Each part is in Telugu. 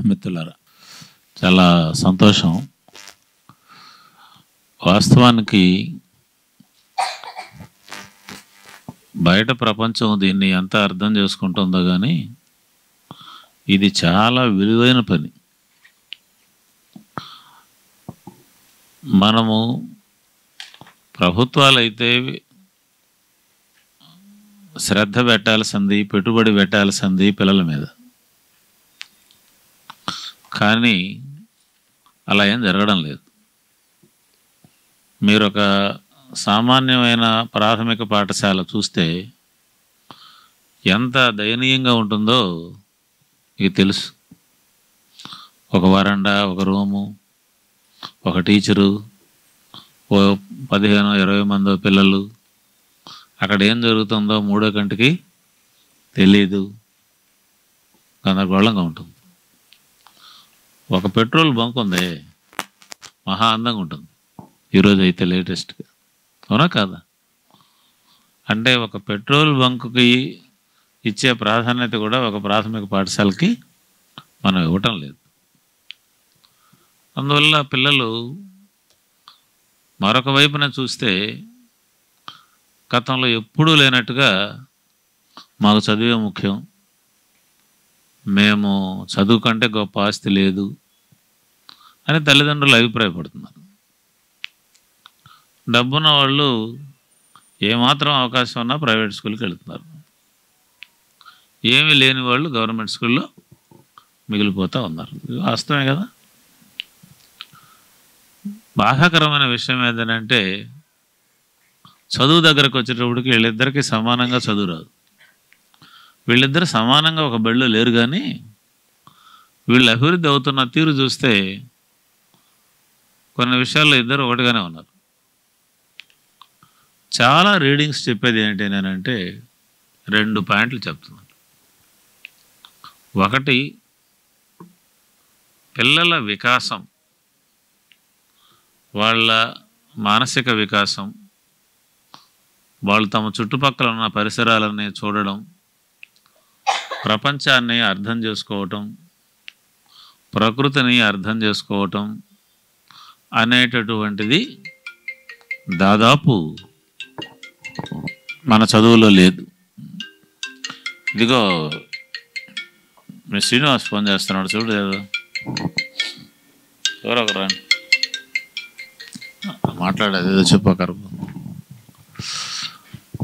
మిత్రులారా, చాలా సంతోషం. వాస్తవానికి బయట ప్రపంచం దీన్ని ఎంత అర్థం చేసుకుంటుందో కానీ ఇది చాలా విలువైన పని. మనము ప్రభుత్వాలైతే శ్రద్ధ పెట్టాల్సింది, పెట్టుబడి పెట్టాల్సింది పిల్లల మీద. కానీ అలా ఏం జరగడం లేదు. మీరు ఒక సామాన్యమైన ప్రాథమిక పాఠశాల చూస్తే ఎంత దయనీయంగా ఉంటుందో మీకు తెలుసు. ఒక వరండా, ఒక రూము, ఒక టీచరు, ఓ 15-20 మంది పిల్లలు. అక్కడ ఏం జరుగుతుందో మూడో కంటికి తెలీదు, గందరగోళంగా ఉంటుంది. ఒక పెట్రోల్ బంక్ ఉంది, మహా అందంగా ఉంటుంది ఈరోజు అయితే లేటెస్ట్గా, అవునా కాదా? అంటే ఒక పెట్రోల్ బంకుకి ఇచ్చే ప్రాధాన్యత కూడా ఒక ప్రాథమిక పాఠశాలకి మనం ఇవ్వటం లేదు. అందువల్ల పిల్లలు మరొక వైపున చూస్తే గతంలో ఎప్పుడూ లేనట్టుగా మాకు చదివే ముఖ్యం, మేము చదువు కంటే గొప్ప ఆస్తి లేదు అని తల్లిదండ్రులు అభిప్రాయపడుతున్నారు. డబ్బున్న వాళ్ళు ఏమాత్రం అవకాశం ఉన్నా ప్రైవేట్ స్కూల్కి వెళుతున్నారు. ఏమీ లేని వాళ్ళు గవర్నమెంట్ స్కూల్లో మిగిలిపోతూ ఉన్నారు. వాస్తవమే కదా. బాధాకరమైన విషయం ఏంటంటే చదువు దగ్గరకు వచ్చేటప్పటికి వీళ్ళిద్దరికీ సమానంగా చదువు రాదు. వీళ్ళిద్దరు సమానంగా ఒక బడిలో లేరు. కానీ వీళ్ళు అభివృద్ధి అవుతున్న తీరు చూస్తే కొన్ని విషయాల్లో ఇద్దరు ఒకటిగానే ఉన్నారు. చాలా రీడింగ్స్ చెప్పేది ఏంటి నేనంటే 2 పాయింట్లు చెప్తున్నాను. ఒకటి, పిల్లల వికాసం, వాళ్ళ మానసిక వికాసం, వాళ్ళు తమ చుట్టుపక్కల ఉన్న పరిసరాలని చూడడం, ప్రపంచాన్ని అర్థం చేసుకోవటం, ప్రకృతిని అర్థం చేసుకోవటం అనేటటువంటిది దాదాపు మన చదువులో లేదు. ఇదిగో మీ శ్రీనివాస్ ఫోన్ చేస్తున్నాడు చూడు, ఏదో ఎవరొకరు రండి మాట్లాడేది, ఏదో చెప్పకరు.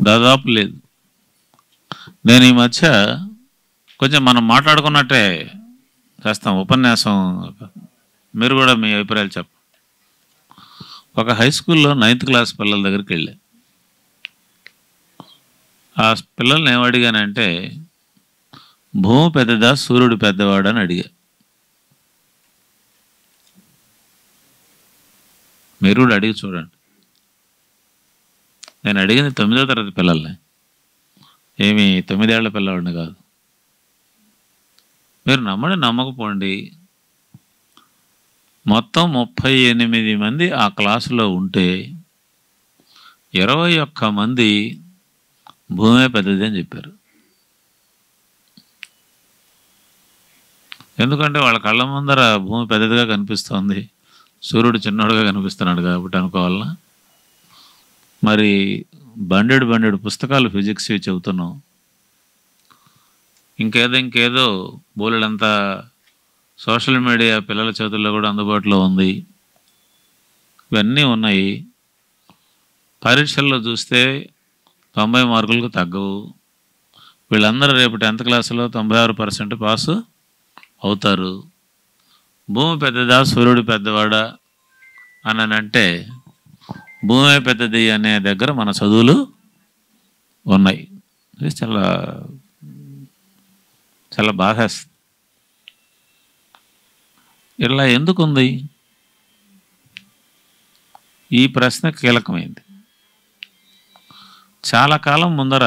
దాదాపు లేదు. నేను ఈ మధ్య కొంచెం మనం మాట్లాడుకున్నట్టే చేస్తాం ఉపన్యాసం, మీరు కూడా మీ అభిప్రాయాలు చెప్పండి. ఒక హై స్కూల్లో 9th క్లాస్ పిల్లల దగ్గరికి వెళ్ళా. ఆ పిల్లల్ని ఏమడిగానంటే భూమి పెద్దదా సూర్యుడు పెద్దవాడా అని అడిగా. మీరు కూడా అడిగి చూడండి. నేను అడిగింది 9వ తరగతి పిల్లల్ని, ఏమి 9 ఏళ్ల పిల్లవాడిని కాదు. మీరు నమ్మండి నమ్మకపోండి, మొత్తం 38 మంది ఆ క్లాసులో ఉంటే 21 మంది భూమే పెద్దది అని చెప్పారు. ఎందుకంటే వాళ్ళ కళ్ళ ముందర భూమి పెద్దదిగా కనిపిస్తోంది, సూర్యుడు చిన్నోడుగా కనిపిస్తున్నాడు కాబట్టి అనుకోవాలన్నా. మరి బండెడు పుస్తకాలు ఫిజిక్స్ చెబుతున్నాం, ఇంకేదో బోలెడంతా సోషల్ మీడియా పిల్లల చేతుల్లో కూడా అందుబాటులో ఉంది. ఇవన్నీ ఉన్నాయి. పరీక్షల్లో చూస్తే 90 మార్కులకు తగ్గవు. వీళ్ళందరూ రేపు 10th క్లాసులో 96% పాసు అవుతారు. భూమి పెద్దదా సూర్యుడు పెద్దవాడా అని అంటే భూమి పెద్దది అనే దగ్గర మన చదువులు ఉన్నాయి. ఇది చాలా చాలా బాధేస్తుంది. ఇలా ఎందుకుంది? ఈ ప్రశ్న కీలకమైంది. చాలా కాలం ముందర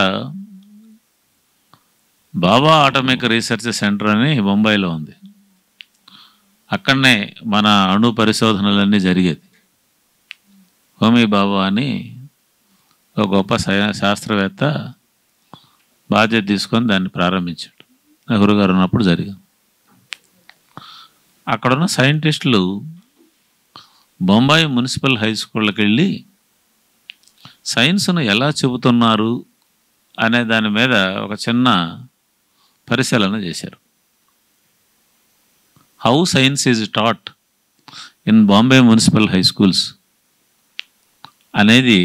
బాబా ఆటమిక్ రీసెర్చ్ సెంటర్ అని బొంబాయిలో ఉంది. అక్కడనే మన అణు పరిశోధనలన్నీ జరిగేది. హోమీ బాబా అని ఒక గొప్ప శాస్త్రవేత్త బాధ్యత తీసుకొని దాన్ని ప్రారంభించాడు. నెహ్రూ గారు ఉన్నప్పుడు జరిగింది. అక్కడున్న సైంటిస్టులు బొంబాయి మున్సిపల్ హై స్కూళ్ళకి వెళ్ళి సైన్స్ను ఎలా చెబుతున్నారు అనే దాని మీద ఒక చిన్న పరిశీలన చేశారు. How science is taught in Bombay municipal high schools అనేది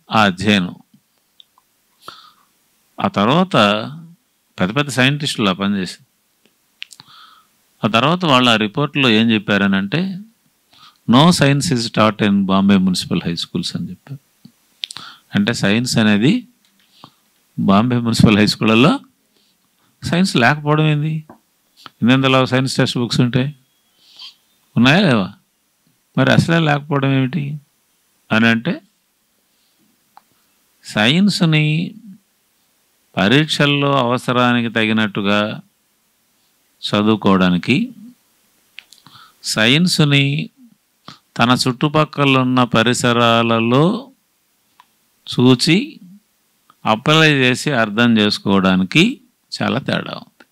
ఆ అధ్యయనం. ఆ తర్వాత పెద్ద పెద్ద సైంటిస్టులు ఆ పనిచేసి ఆ తర్వాత వాళ్ళు ఆ రిపోర్ట్లో ఏం చెప్పారని అంటే, no science is taught in Bombay municipal high schools అని చెప్పారు. అంటే సైన్స్ అనేది బాంబే మున్సిపల్ హై స్కూళ్ళల్లో సైన్స్ లేకపోవడం ఏంది? ఇందులో సైన్స్ టెక్స్ట్ బుక్స్ ఉంటాయి, ఉన్నాయా లేవా? మరి అసలే లేకపోవడం ఏమిటి అని అంటే, సైన్స్ని పరీక్షల్లో అవసరానికి తగినట్టుగా చదువుకోవడానికి, సైన్స్ని తన చుట్టుపక్కల ఉన్న పరిసరాలలో చూచి అప్లై చేసి అర్థం చేసుకోవడానికి చాలా తేడా ఉంది.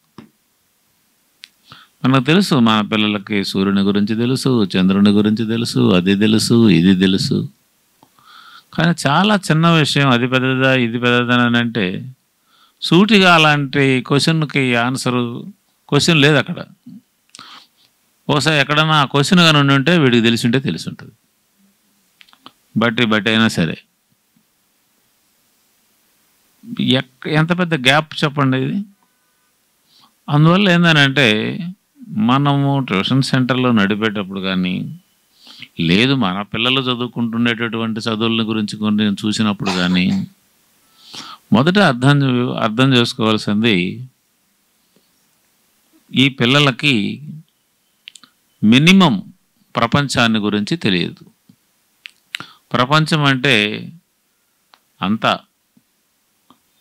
మనకు తెలుసు, మన పిల్లలకి సూర్యుని గురించి తెలుసు, చంద్రుని గురించి తెలుసు, అది తెలుసు, ఇది తెలుసు. కానీ చాలా చిన్న విషయం, అది పెద్దదా ఇది పెద్దదని అంటే సూటిగా అలాంటి క్వశ్చన్కి క్వశ్చన్ లేదు అక్కడ. ఒకసారి ఎక్కడన్నా ఆ క్వశ్చన్ కానీ ఉంటే వీడికి తెలిసి ఉంటుంది. బట్టి అయినా సరే ఎంత పెద్ద గ్యాప్ చెప్పండి ఇది. అందువల్ల ఏంటంటే, మనము ట్యూషన్ సెంటర్లో నడిపేటప్పుడు కానీ, లేదు మన పిల్లలు చదువుకుంటుండేటటువంటి చదువుల గురించి కొన్ని చూసినప్పుడు కానీ, మొదట అర్థం చేసుకోవాల్సింది, ఈ పిల్లలకి మినిమం ప్రపంచాన్ని గురించి తెలియదు. ప్రపంచం అంటే అంతా,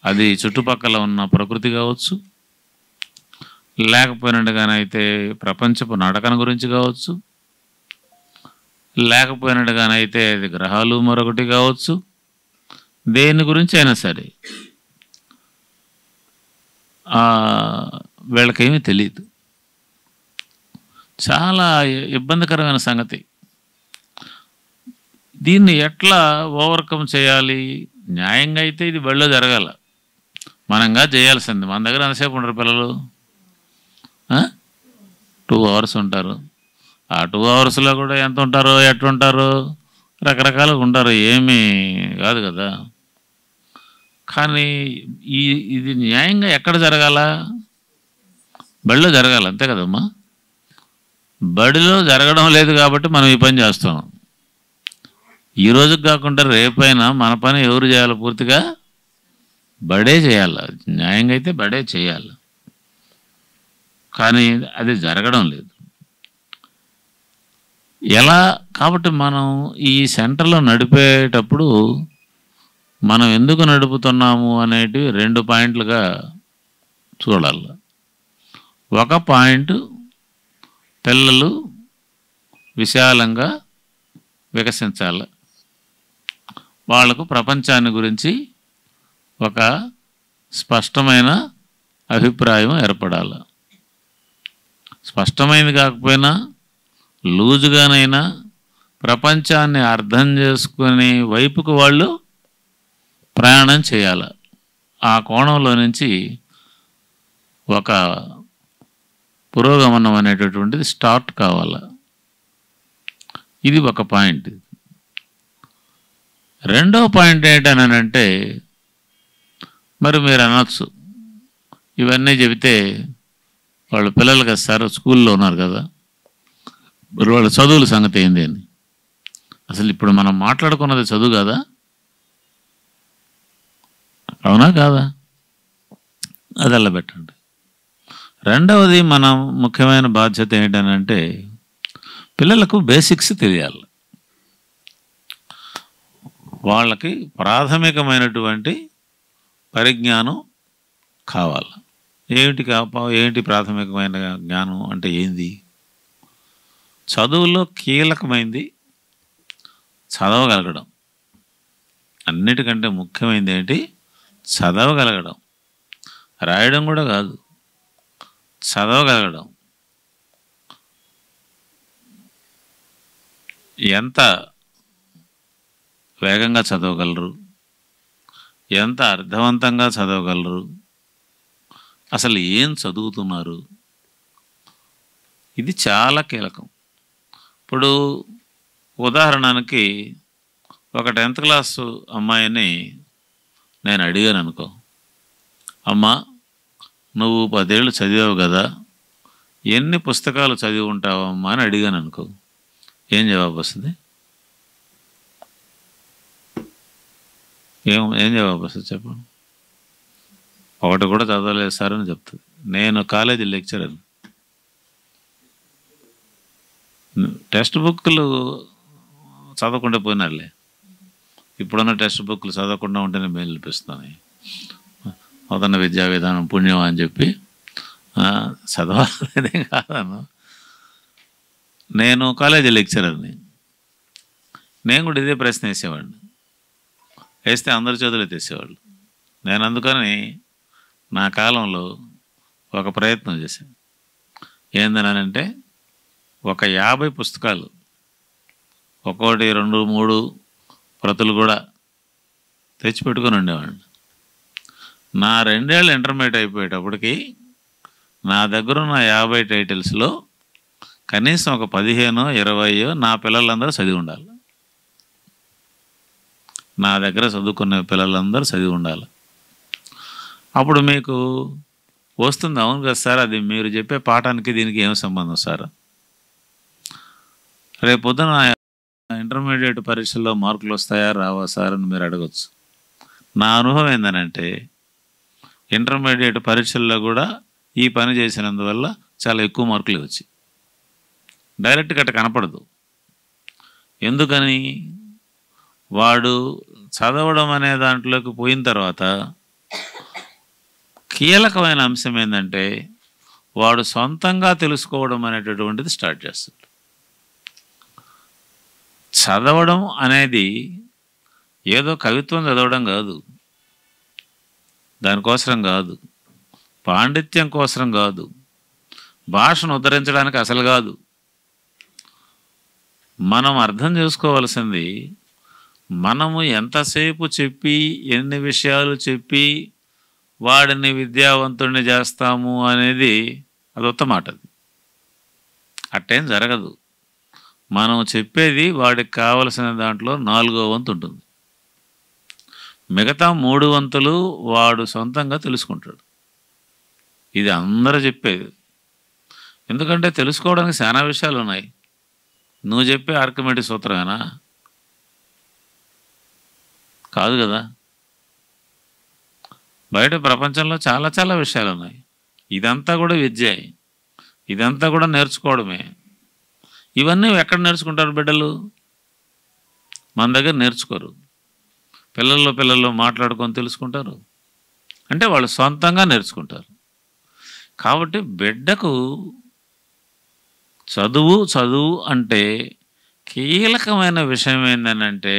అది చుట్టుపక్కల ఉన్న ప్రకృతి కావచ్చు, లేకపోయినట్టుగానైతే ప్రపంచపు నడకన గురించి కావచ్చు, లేకపోయినట్టుగానైతే అది గ్రహాలు మరొకటి కావచ్చు, దేని గురించి అయినా సరే వీళ్ళకేమీ తెలియదు. చాలా ఇబ్బందికరమైన సంగతి. దీన్ని ఎట్లా ఓవర్కమ్ చేయాలి? న్యాయంగా అయితే ఇది బడిలో జరగాల, మనంగా చేయాల్సింది. మన దగ్గర ఎంతసేపు ఉంటారు పిల్లలు? 2 hours ఉంటారు. ఆ 2 hoursలో కూడా ఎంత ఉంటారో ఎట్లుంటారో రకరకాలుగా ఉంటారు, ఏమీ కాదు కదా. కానీ ఇది న్యాయంగా ఎక్కడ జరగాల? బడిలో జరగాలి, అంతే కదమ్మా. బడిలో జరగడం లేదు కాబట్టి మనం ఈ పని చేస్తున్నాం. ఈ రోజుకి కాకుండా రేపైనా మన పని ఎవరు చేయాలి? పూర్తిగా బడే చేయాలి. న్యాయంగా అయితే బడే చేయాలి, కానీ అది జరగడం లేదు. ఎలా? కాబట్టి మనం ఈ సెంటర్లో నడిపేటప్పుడు మనం ఎందుకు నడుపుతున్నాము అనేటివి 2 పాయింట్లుగా చూడాలి. ఒక పాయింట్, పిల్లలు విశాలంగా వికసించాలి, వాళ్లకు ప్రపంచాన్ని గురించి ఒక స్పష్టమైన అభిప్రాయం ఏర్పడాలి. స్పష్టమైనది కాకపోయినా లూజుగానైనా ప్రపంచాన్ని అర్థం చేసుకునే వైపుకు వాళ్ళు ప్రయాణం చేయాలి. ఆ కోణంలో నుంచి ఒక పురోగమనం అనేటటువంటిది స్టార్ట్ కావాలి. ఇది ఒక పాయింట్. రెండవ పాయింట్ ఏంటనంటే, మరి మీరు అనొచ్చు, ఇవన్నీ చెబితే వాళ్ళ పిల్లలు కదా సార్ స్కూల్లో ఉన్నారు కదా, మరి వాళ్ళ చదువుల సంగతి ఏంది అని. అసలు ఇప్పుడు మనం మాట్లాడుకున్నది చదువు కదా, అవునా కాదా? అది అలా పెట్టండి. రెండవది, మన ముఖ్యమైన బాధ్యత ఏంటనంటే, పిల్లలకు బేసిక్స్ తెలియాలి. వాళ్ళకి ప్రాథమికమైనటువంటి పరిజ్ఞానం కావాలి. ఏంటి ప్రాథమికమైన జ్ఞానం అంటే ఏంది? చదువులో కీలకమైంది చదవగలగడం. అన్నిటికంటే ముఖ్యమైనది ఏంటి? చదవగలగడం. రాయడం కూడా కాదు, చదవగలగడం. ఎంత వేగంగా చదవగలరు, ఎంత అర్థవంతంగా చదవగలరు, అసలు ఏం చదువుతున్నారు, ఇది చాలా కీలకం. ఇప్పుడు ఉదాహరణకి ఒక 10th క్లాసు అమ్మాయిని నేను అడిగాను అనుకో, అమ్మా నువ్వు 10 ఏళ్ళు చదివావు కదా, ఎన్ని పుస్తకాలు చదివి ఉంటావమ్మా అని అడిగాను అనుకో, ఏం జవాబు వస్తుంది? ఏం జవాబు వస్తుంది చెప్పండి? ఒకటి కూడా చదవలేదు సార్ అని చెప్తుంది. నేను కాలేజీ లెక్చరర్, టెక్స్ట్ బుక్లు చదవకుండా పోయినారులే, ఇప్పుడున్న టెక్స్ట్ బుక్లు చదవకుండా ఉంటేనే మేలు అనిపిస్తుంది. నూతన విద్యా విధానం పుణ్యం అని చెప్పి చదవాలనేదే కాదను. నేను కాలేజీ లెక్చరర్ని, నేను కూడా ఇదే ప్రశ్న వేసేవాడిని. వేస్తే అందరి చేతులు తెచ్చేవాళ్ళు. నేను అందుకని నా కాలంలో ఒక ప్రయత్నం చేశాను. ఏందనంటే ఒక 50 పుస్తకాలు, ఒక్కోటి 2, 3 ప్రతులు కూడా తెచ్చిపెట్టుకొని ఉండేవాడిని. నా 2 ఏళ్ళు ఇంటర్మీడియట్ అయిపోయేటప్పటికి నా దగ్గర ఉన్న 50 టైటిల్స్లో కనీసం ఒక 15, 20 నా పిల్లలందరూ చదివి ఉండాలి. నా దగ్గర చదువుకునే పిల్లలందరూ చదివి ఉండాలి. అప్పుడు మీకు వస్తుంది, అవును కదా సార్, అది మీరు చెప్పే పాఠానికి దీనికి ఏం సంబంధం సార్? రేపొద్దున ఇంటర్మీడియట్ పరీక్షల్లో మార్కులు వస్తాయా రావా సార్ అని మీరు అడగచ్చు. నా అనుభవం ఏంటంటే ఇంటర్మీడియట్ పరీక్షల్లో కూడా ఈ పని చేసినందువల్ల చాలా ఎక్కువ మార్కులు వచ్చి డైరెక్ట్గా అట్ట కనపడదు. ఎందుకని? వాడు చదవడం అనే దాంట్లోకి పోయిన తర్వాత కీలకమైన అంశం ఏంటంటే వాడు సొంతంగా తెలుసుకోవడం అనేటటువంటిది స్టార్ట్ చేస్తాడు. చదవడం అనేది ఏదో కవిత్వం చదవడం కాదు, దానికోసం కాదు, పాండిత్యం కోసం కాదు, భాషను ఉద్ధరించడానికి అసలు కాదు. మనం అర్థం చేసుకోవాల్సింది, మనము ఎంతసేపు చెప్పి ఎన్ని విషయాలు చెప్పి వాడిని విద్యావంతుడిని చేస్తాము అనేది అది ఉత్త మాట. అది అట్టేం జరగదు. మనం చెప్పేది వాడికి కావలసిన దాంట్లో 4వ వంతు ఉంటుంది. మిగతా 3 వంతులు వాడు సొంతంగా తెలుసుకుంటాడు. ఇది అందరూ చెప్పేది. ఎందుకంటే తెలుసుకోవడానికి చాలా విషయాలు ఉన్నాయి. నువ్వు చెప్పే ఆర్కిమెటిక్ సూత్రమేనా? కాదు కదా. బయట ప్రపంచంలో చాలా చాలా విషయాలు ఉన్నాయి. ఇదంతా కూడా విద్యే, ఇదంతా కూడా నేర్చుకోవడమే. ఇవన్నీ ఎక్కడ నేర్చుకుంటారు బిడ్డలు? మన దగ్గర నేర్చుకోరు. పిల్లల్లో మాట్లాడుకొని తెలుసుకుంటారు, అంటే వాళ్ళు సొంతంగా నేర్చుకుంటారు. కాబట్టి బిడ్డకు చదువు అంటే కీలకమైన విషయం ఏంటంటే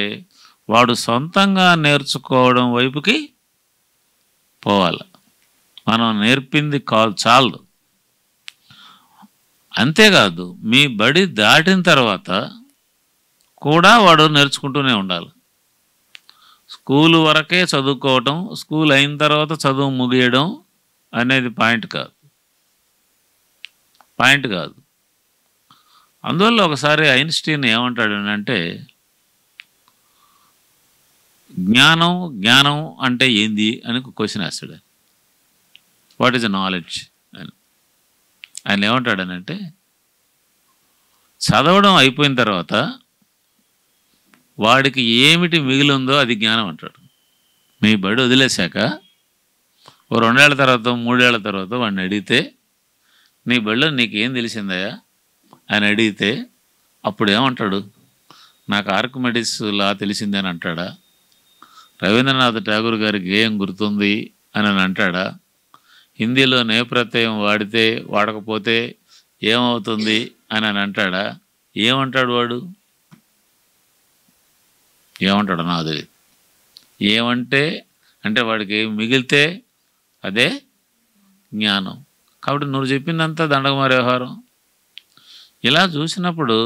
వాడు సొంతంగా నేర్చుకోవడం వైపుకి పోవాలి. మనం నేర్పింది చాలదు. అంతేకాదు, మీ బడి దాటిన తర్వాత కూడా వాడు నేర్చుకుంటూనే ఉండాలి. స్కూలు వరకే చదువుకోవటం, స్కూల్ అయిన తర్వాత చదువు ముగియడం అనేది పాయింట్ కాదు. అందువల్ల ఒకసారి ఐన్స్టీన్ ఏమంటాడు అంటే, జ్ఞానం అంటే ఏంది అని క్వశ్చన్ వేస్తాడు. వాట్ ఈజ్ నాలెడ్జ్ అని. ఆయన ఏమంటాడనంటే, చదవడం అయిపోయిన తర్వాత వాడికి ఏమిటి మిగిలిందో అది జ్ఞానం అంటాడు. మీ బడి వదిలేశాక ఓ 2 ఏళ్ల తర్వాత 3 ఏళ్ల తర్వాత వాడిని అడిగితే, నీ బడిలో నీకేం తెలిసిందయా అని అడిగితే అప్పుడు ఏమంటాడు? నాకు ఆర్కిమెటిక్స్ లా తెలిసిందని అంటాడా? రవీంద్రనాథ్ ఠాగూర్ గారి గేయం గుర్తుంది అని అంటాడా? హిందీలో నేప్రత్యయం వాడకపోతే ఏమవుతుంది అని అంటాడా? ఏమంటాడు వాడు? ఏమంటాడు నాకు తెలియదు. అంటే వాడికి మిగిలితే అదే జ్ఞానం. కాబట్టి నువ్వు చెప్పిందంతా దండకుమారి వ్యవహారం. ఇలా చూసినప్పుడు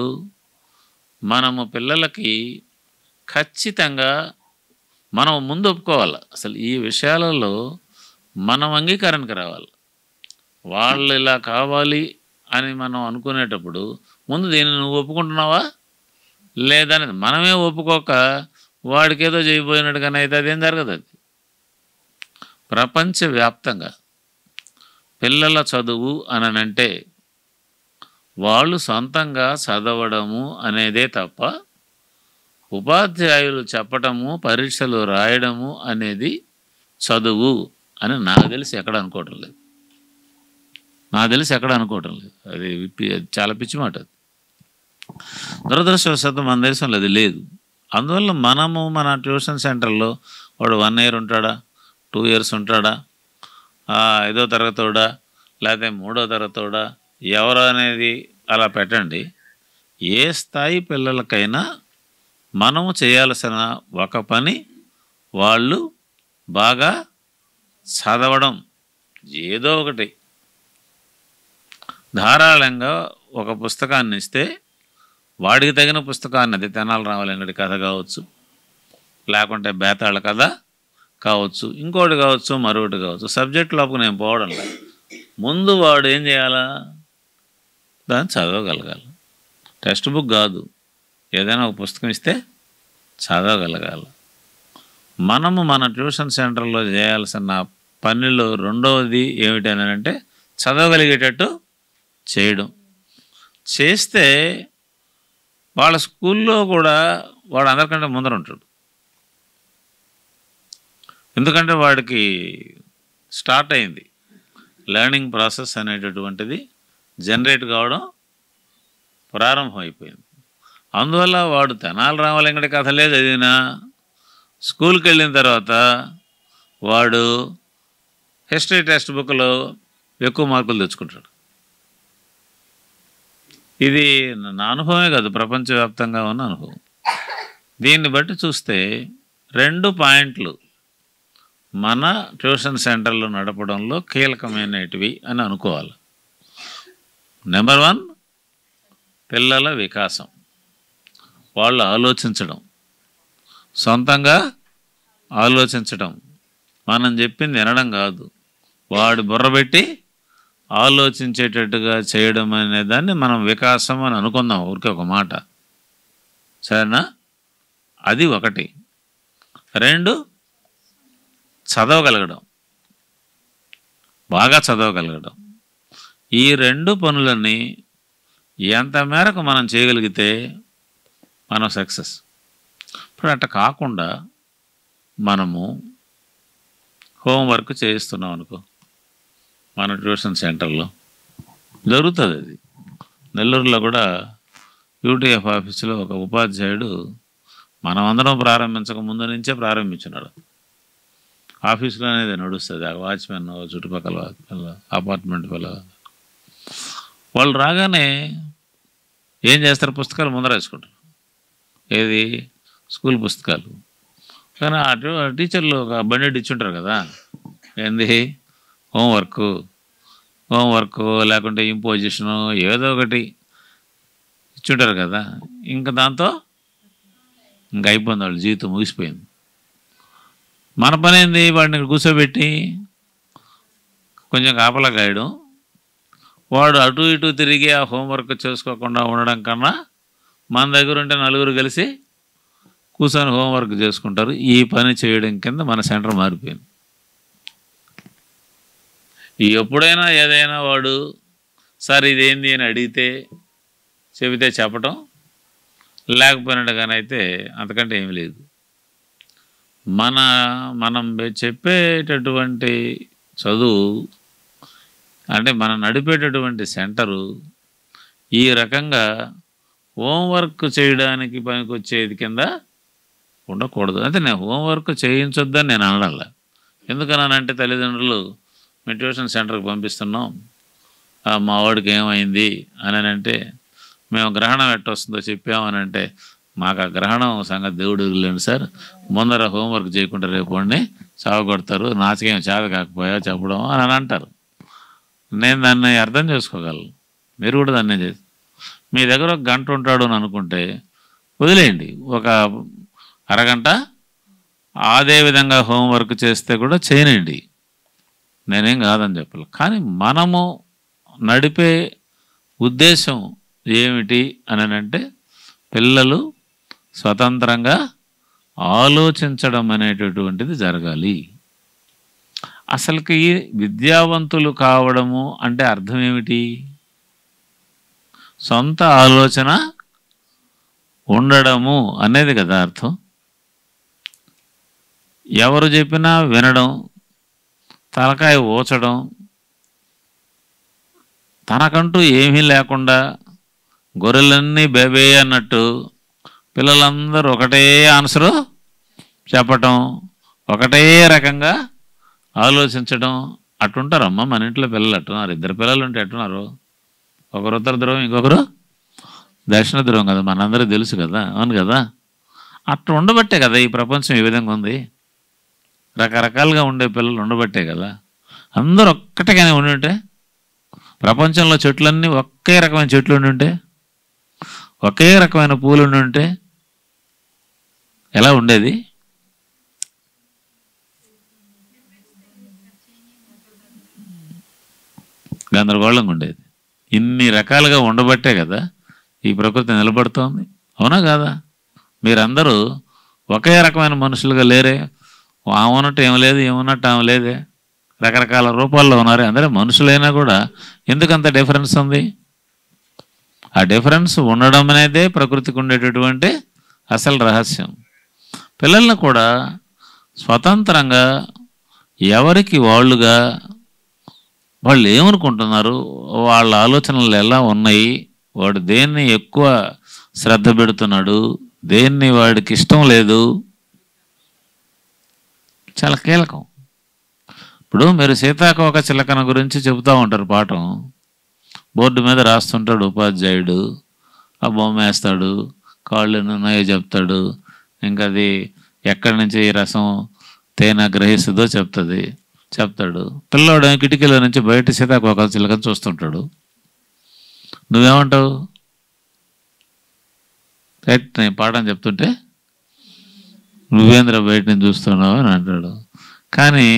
మనము పిల్లలకి ఖచ్చితంగా మనం ముందు ఒప్పుకోవాలి. అసలు ఈ విషయాలలో మనం అంగీకారానికి రావాలి. వాళ్ళు ఇలా కావాలి అని మనం అనుకునేటప్పుడు ముందు దీన్ని నువ్వు ఒప్పుకుంటున్నావా లేదనేది మనమే ఒప్పుకోక వాడికేదో చేయబోయినట్టుగానే అయితే అదేం జరగదు. అది ప్రపంచవ్యాప్తంగా పిల్లల చదువు అనంటే వాళ్ళు సొంతంగా చదవడము అనేదే తప్ప ఉపాధ్యాయులు చెప్పటము పరీక్షలు రాయడము అనేది చదువు అని నాకు తెలిసి ఎక్కడ అనుకోవటం లేదు. అది చాలా పిచ్చి మాట. అది దురదృష్టవశాత్తు మన దేశంలో అది లేదు. అందువల్ల మనము మన ట్యూషన్ సెంటర్లో వాడు 1 year ఉంటాడా, 2 years ఉంటాడా, 5వ తరగతోడా లేకపోతే 3వ తరగతోడా ఎవరు అనేది అలా పెట్టండి. ఏ స్థాయి పిల్లలకైనా మనము చేయాల్సిన ఒక పని వాళ్ళు బాగా చదవడం. ఏదో ఒకటి ధారాళంగా ఒక పుస్తకాన్ని ఇస్తే వాడికి తగిన పుస్తకాన్ని, అది తెనాలి రామలింగడి కథ కావచ్చు, లేకుంటే బేతాళ కథ కావచ్చు, ఇంకోటి కావచ్చు, మరొకటి కావచ్చు. సబ్జెక్ట్ లోపు నేను పోవడం లేదు. ముందు వాడు ఏం చేయాలా, దాన్ని చదవగలగాలి. టెక్స్ట్ బుక్ కాదు, ఏదైనా ఒక పుస్తకం ఇస్తే చదవగలగాలి. మనము మన ట్యూషన్ సెంటర్లో చేయాల్సిన పనిలో రెండవది ఏమిటనంటే చదవగలిగేటట్టు చేయడం. చేస్తే వాళ్ళ స్కూల్లో కూడా వాడు అందరికంటే ముందర ఉంటాడు. ఎందుకంటే వాడికి స్టార్ట్ అయింది, లెర్నింగ్ ప్రాసెస్ అనేటటువంటిది జనరేట్ కావడం ప్రారంభమైపోయింది. అందువల్ల వాడు తెనాలి రామలింగడి కథలే చదివినా స్కూల్కి వెళ్ళిన తర్వాత వాడు హిస్టరీ టెక్స్ట్ బుక్లో ఎక్కువ మార్కులు తెచ్చుకుంటాడు. ఇది నా అనుభవమే కాదు, ప్రపంచవ్యాప్తంగా ఉన్న అనుభవం. దీన్ని బట్టి చూస్తే 2 పాయింట్లు మన ట్యూషన్ సెంటర్లు నడపడంలో కీలకమైనటివి అని అనుకోవాలి. నెంబర్ 1 పిల్లల వికాసం, వాళ్ళు ఆలోచించడం, సొంతంగా ఆలోచించడం. మనం చెప్పింది వినడం కాదు, వాడు బుర్రబెట్టి ఆలోచించేటట్టుగా చేయడం అనే దాన్ని మనం వికాసం అని అనుకుందాం, ఊరికే ఒక మాట, సరేనా? అది 1. 2 చదవగలగడం, బాగా చదవగలగడం. ఈ 2 పనులని ఎంత మేరకు మనం చేయగలిగితే మనం సక్సెస్. ఇప్పుడు అట్ట కాకుండా మనము హోంవర్క్ చేయిస్తున్నాం అనుకో, మన ట్యూషన్ సెంటర్లో జరుగుతుంది. అది నెల్లూరులో కూడా యూటీఎఫ్ ఆఫీసులో ఒక ఉపాధ్యాయుడు మనమందరం ప్రారంభించక ముందు నుంచే ప్రారంభించినాడు. ఆఫీసులో అనేది నడుస్తుంది, ఆ వాచ్మెన్ చుట్టుపక్కల అపార్ట్మెంట్ పిల్లలు వాళ్ళు రాగానే ఏం చేస్తారు, పుస్తకాలు ముందర వేసుకుంటారు. ఏది, స్కూల్ పుస్తకాలు. కానీ ఆ టీచర్లు ఒక బండి ఇచ్చుంటారు కదా, ఏంది హోంవర్క్ లేకుంటే ఇంపోజిషను ఏదో ఒకటి ఇచ్చుంటారు కదా. ఇంకా దాంతో ఇంక అయిపోయింది, వాళ్ళు జీవితం ముగిసిపోయింది. మన పని ఏంది, వాడిని కూర్చోబెట్టి కొంచెం కాపలా గాయడం. వాడు అటు ఇటు తిరిగి ఆ హోంవర్క్ చేసుకోకుండా ఉండడం కన్నా మన దగ్గర ఉంటే 4 కలిసి కూర్చొని హోంవర్క్ చేసుకుంటారు. ఈ పని చేయడం కింద మన సెంటర్ మారిపోయింది. ఎప్పుడైనా ఏదైనా వాడు సార్ ఇదేంది అని అడిగితే చెబితే చెప్పటం, లేకపోయినట్టుగానైతే అంతకంటే ఏమి లేదు. మనం చెప్పేటటువంటి చదువు అంటే మనం నడిపేటటువంటి సెంటరు ఈ రకంగా హోంవర్క్ చేయడానికి పనికొచ్చేది కింద ఉండకూడదు. అంటే నేను హోంవర్క్ చేయించొద్దని నేను అనడాల. ఎందుకనంటే తల్లిదండ్రులు మేము ట్యూషన్ సెంటర్కి పంపిస్తున్నాం, మా వాడికి ఏమైంది అని అంటే మేము గ్రహణం ఎట్టొస్తుందో చెప్పామనంటే మాకు ఆ గ్రహణం సంగతి దేవుడు లేండి సార్, ముందర హోంవర్క్ చేయకుండా రేపు వాడిని చావగొడతారు, నాకేం చేత కాకపోయా చెప్పడం అని అంటారు. నేను దాన్ని అర్థం చేసుకోగలను, మీరు కూడా దాన్నే చేసి మీ దగ్గర 1 గంట ఉంటాడు అని అనుకుంటే వదిలేయండి. ఒక అరగంట అదే విధంగా హోంవర్క్ చేస్తే కూడా చేయనండి, నేనేం కాదని చెప్పాలి. కానీ మనము నడిపే ఉద్దేశం ఏమిటి అని అంటే పిల్లలు స్వతంత్రంగా ఆలోచించడం అనేటటువంటిది జరగాలి. అసలుకి విద్యావంతులు కావడము అంటే అర్థం ఏమిటి? సొంత ఆలోచన ఉండడము అనేది కదా అర్థం. ఎవరు చెప్పినా వినడం, తలకాయ ఊచడం, తనకంటూ ఏమీ లేకుండా గొర్రెలన్నీ బేబే అన్నట్టు పిల్లలందరూ ఒకటే ఆన్సరు చెప్పటం, ఒకటే రకంగా ఆలోచించడం, అట్టుంటారమ్మా మన ఇంట్లో పిల్లలు. అట్టున్నారు, ఇద్దరు పిల్లలు ఉంటే ఎట్టున్నారు, ఒకరు ఉత్తర ధ్రువం ఇంకొకరు దక్షిణ ధ్రువం కదా, మనందరికీ తెలుసు కదా, అవును కదా. అట్లా ఉండబట్టే కదా ఈ ప్రపంచం ఈ విధంగా ఉంది. రకరకాలుగా ఉండే పిల్లలు ఉండబట్టే కదా. అందరూ ఒక్కటిగానే ఉండి ఉంటే, ప్రపంచంలో చెట్లన్నీ ఒకే రకమైన చెట్లు ఉండి ఉంటే, ఒకే రకమైన పూలు ఉండి ఉంటే ఎలా ఉండేది? గందరగోళంగా ఉండేది. ఇన్ని రకాలుగా ఉండబట్టే కదా ఈ ప్రకృతి నిలబడుతోంది, అవునా కాదా? మీరందరూ ఒకే రకమైన మనుషులుగా లేరే, ఆమెన్నట్టు ఏమి లేదు, ఏమన్నట్టు ఆమె లేదే, రకరకాల రూపాల్లో ఉన్నారే. అందరూ మనుషులైనా కూడా ఎందుకంత డిఫరెన్స్ ఉంది? ఆ డిఫరెన్స్ ఉండడం అనేదే ప్రకృతికి ఉండేటటువంటి అసలు రహస్యం. పిల్లల్ని కూడా స్వతంత్రంగా ఎవరికి వాళ్ళుగా వాళ్ళు ఏమనుకుంటున్నారు, వాళ్ళ ఆలోచనలు ఎలా ఉన్నాయి, వాడు దేన్ని ఎక్కువ శ్రద్ధ పెడుతున్నాడు, దేన్ని వాడికి ఇష్టం లేదు, చాలా కీలకం. ఇప్పుడు మీరు సీతాకోక చిలకన గురించి చెబుతూ ఉంటారు పాఠం, బోర్డు మీద రాస్తుంటాడు ఉపాధ్యాయుడు, ఆ బొమ్మ వేస్తాడు, కాళ్ళు ఉన్నాయో చెప్తాడు, ఇంకా అది ఎక్కడి నుంచి రసం తేనె గ్రహిస్తుందో చెప్తాడు. పిల్లోడు కిటికీలో నుంచి బయట సీతాకోక చిలకని చూస్తుంటాడు. నువ్వేమంటావు? నేను పాఠం చెప్తుంటే నువ్వేంద్ర బయట నుంచి చూస్తున్నావు అని అంటాడు. కానీ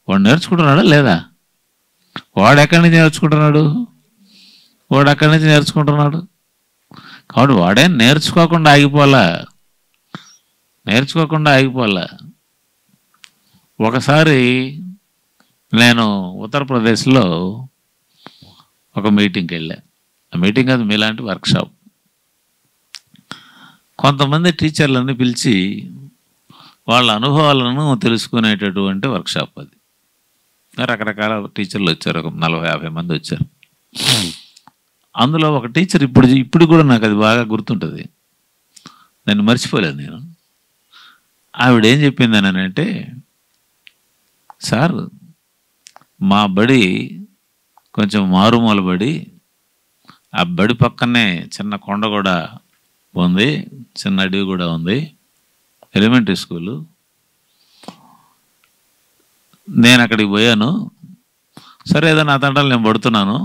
వాడు నేర్చుకుంటున్నాడా లేదా? వాడు ఎక్కడి నుంచి నేర్చుకుంటున్నాడు? కాబట్టి వాడేం నేర్చుకోకుండా ఆగిపోలా. ఒకసారి నేను ఉత్తరప్రదేశ్లో ఒక మీటింగ్కి వెళ్ళా. ఆ మీటింగ్ అది మీలాంటి వర్క్షాప్. కొంతమంది టీచర్లని పిలిచి వాళ్ళ అనుభవాలను తెలుసుకునేటటువంటి వర్క్షాప్ అది. రకరకాల టీచర్లు వచ్చారు, ఒక 40-50 మంది వచ్చారు. అందులో ఒక టీచర్ ఇప్పుడు కూడా నాకు అది బాగా గుర్తుంటుంది, నేను మర్చిపోలేదు నేను. ఆవిడ ఏం చెప్పిందని అంటే, సార్ మా బడి కొంచెం మారుమూల బడి, ఆ బడి పక్కనే చిన్న కొండ కూడా ఉంది, చిన్న అడవి కూడా ఉంది, ఎలిమెంటరీ స్కూలు. నేను అక్కడికి పోయాను, సరే ఏదో నా తంటాలు నేను పడుతున్నాను.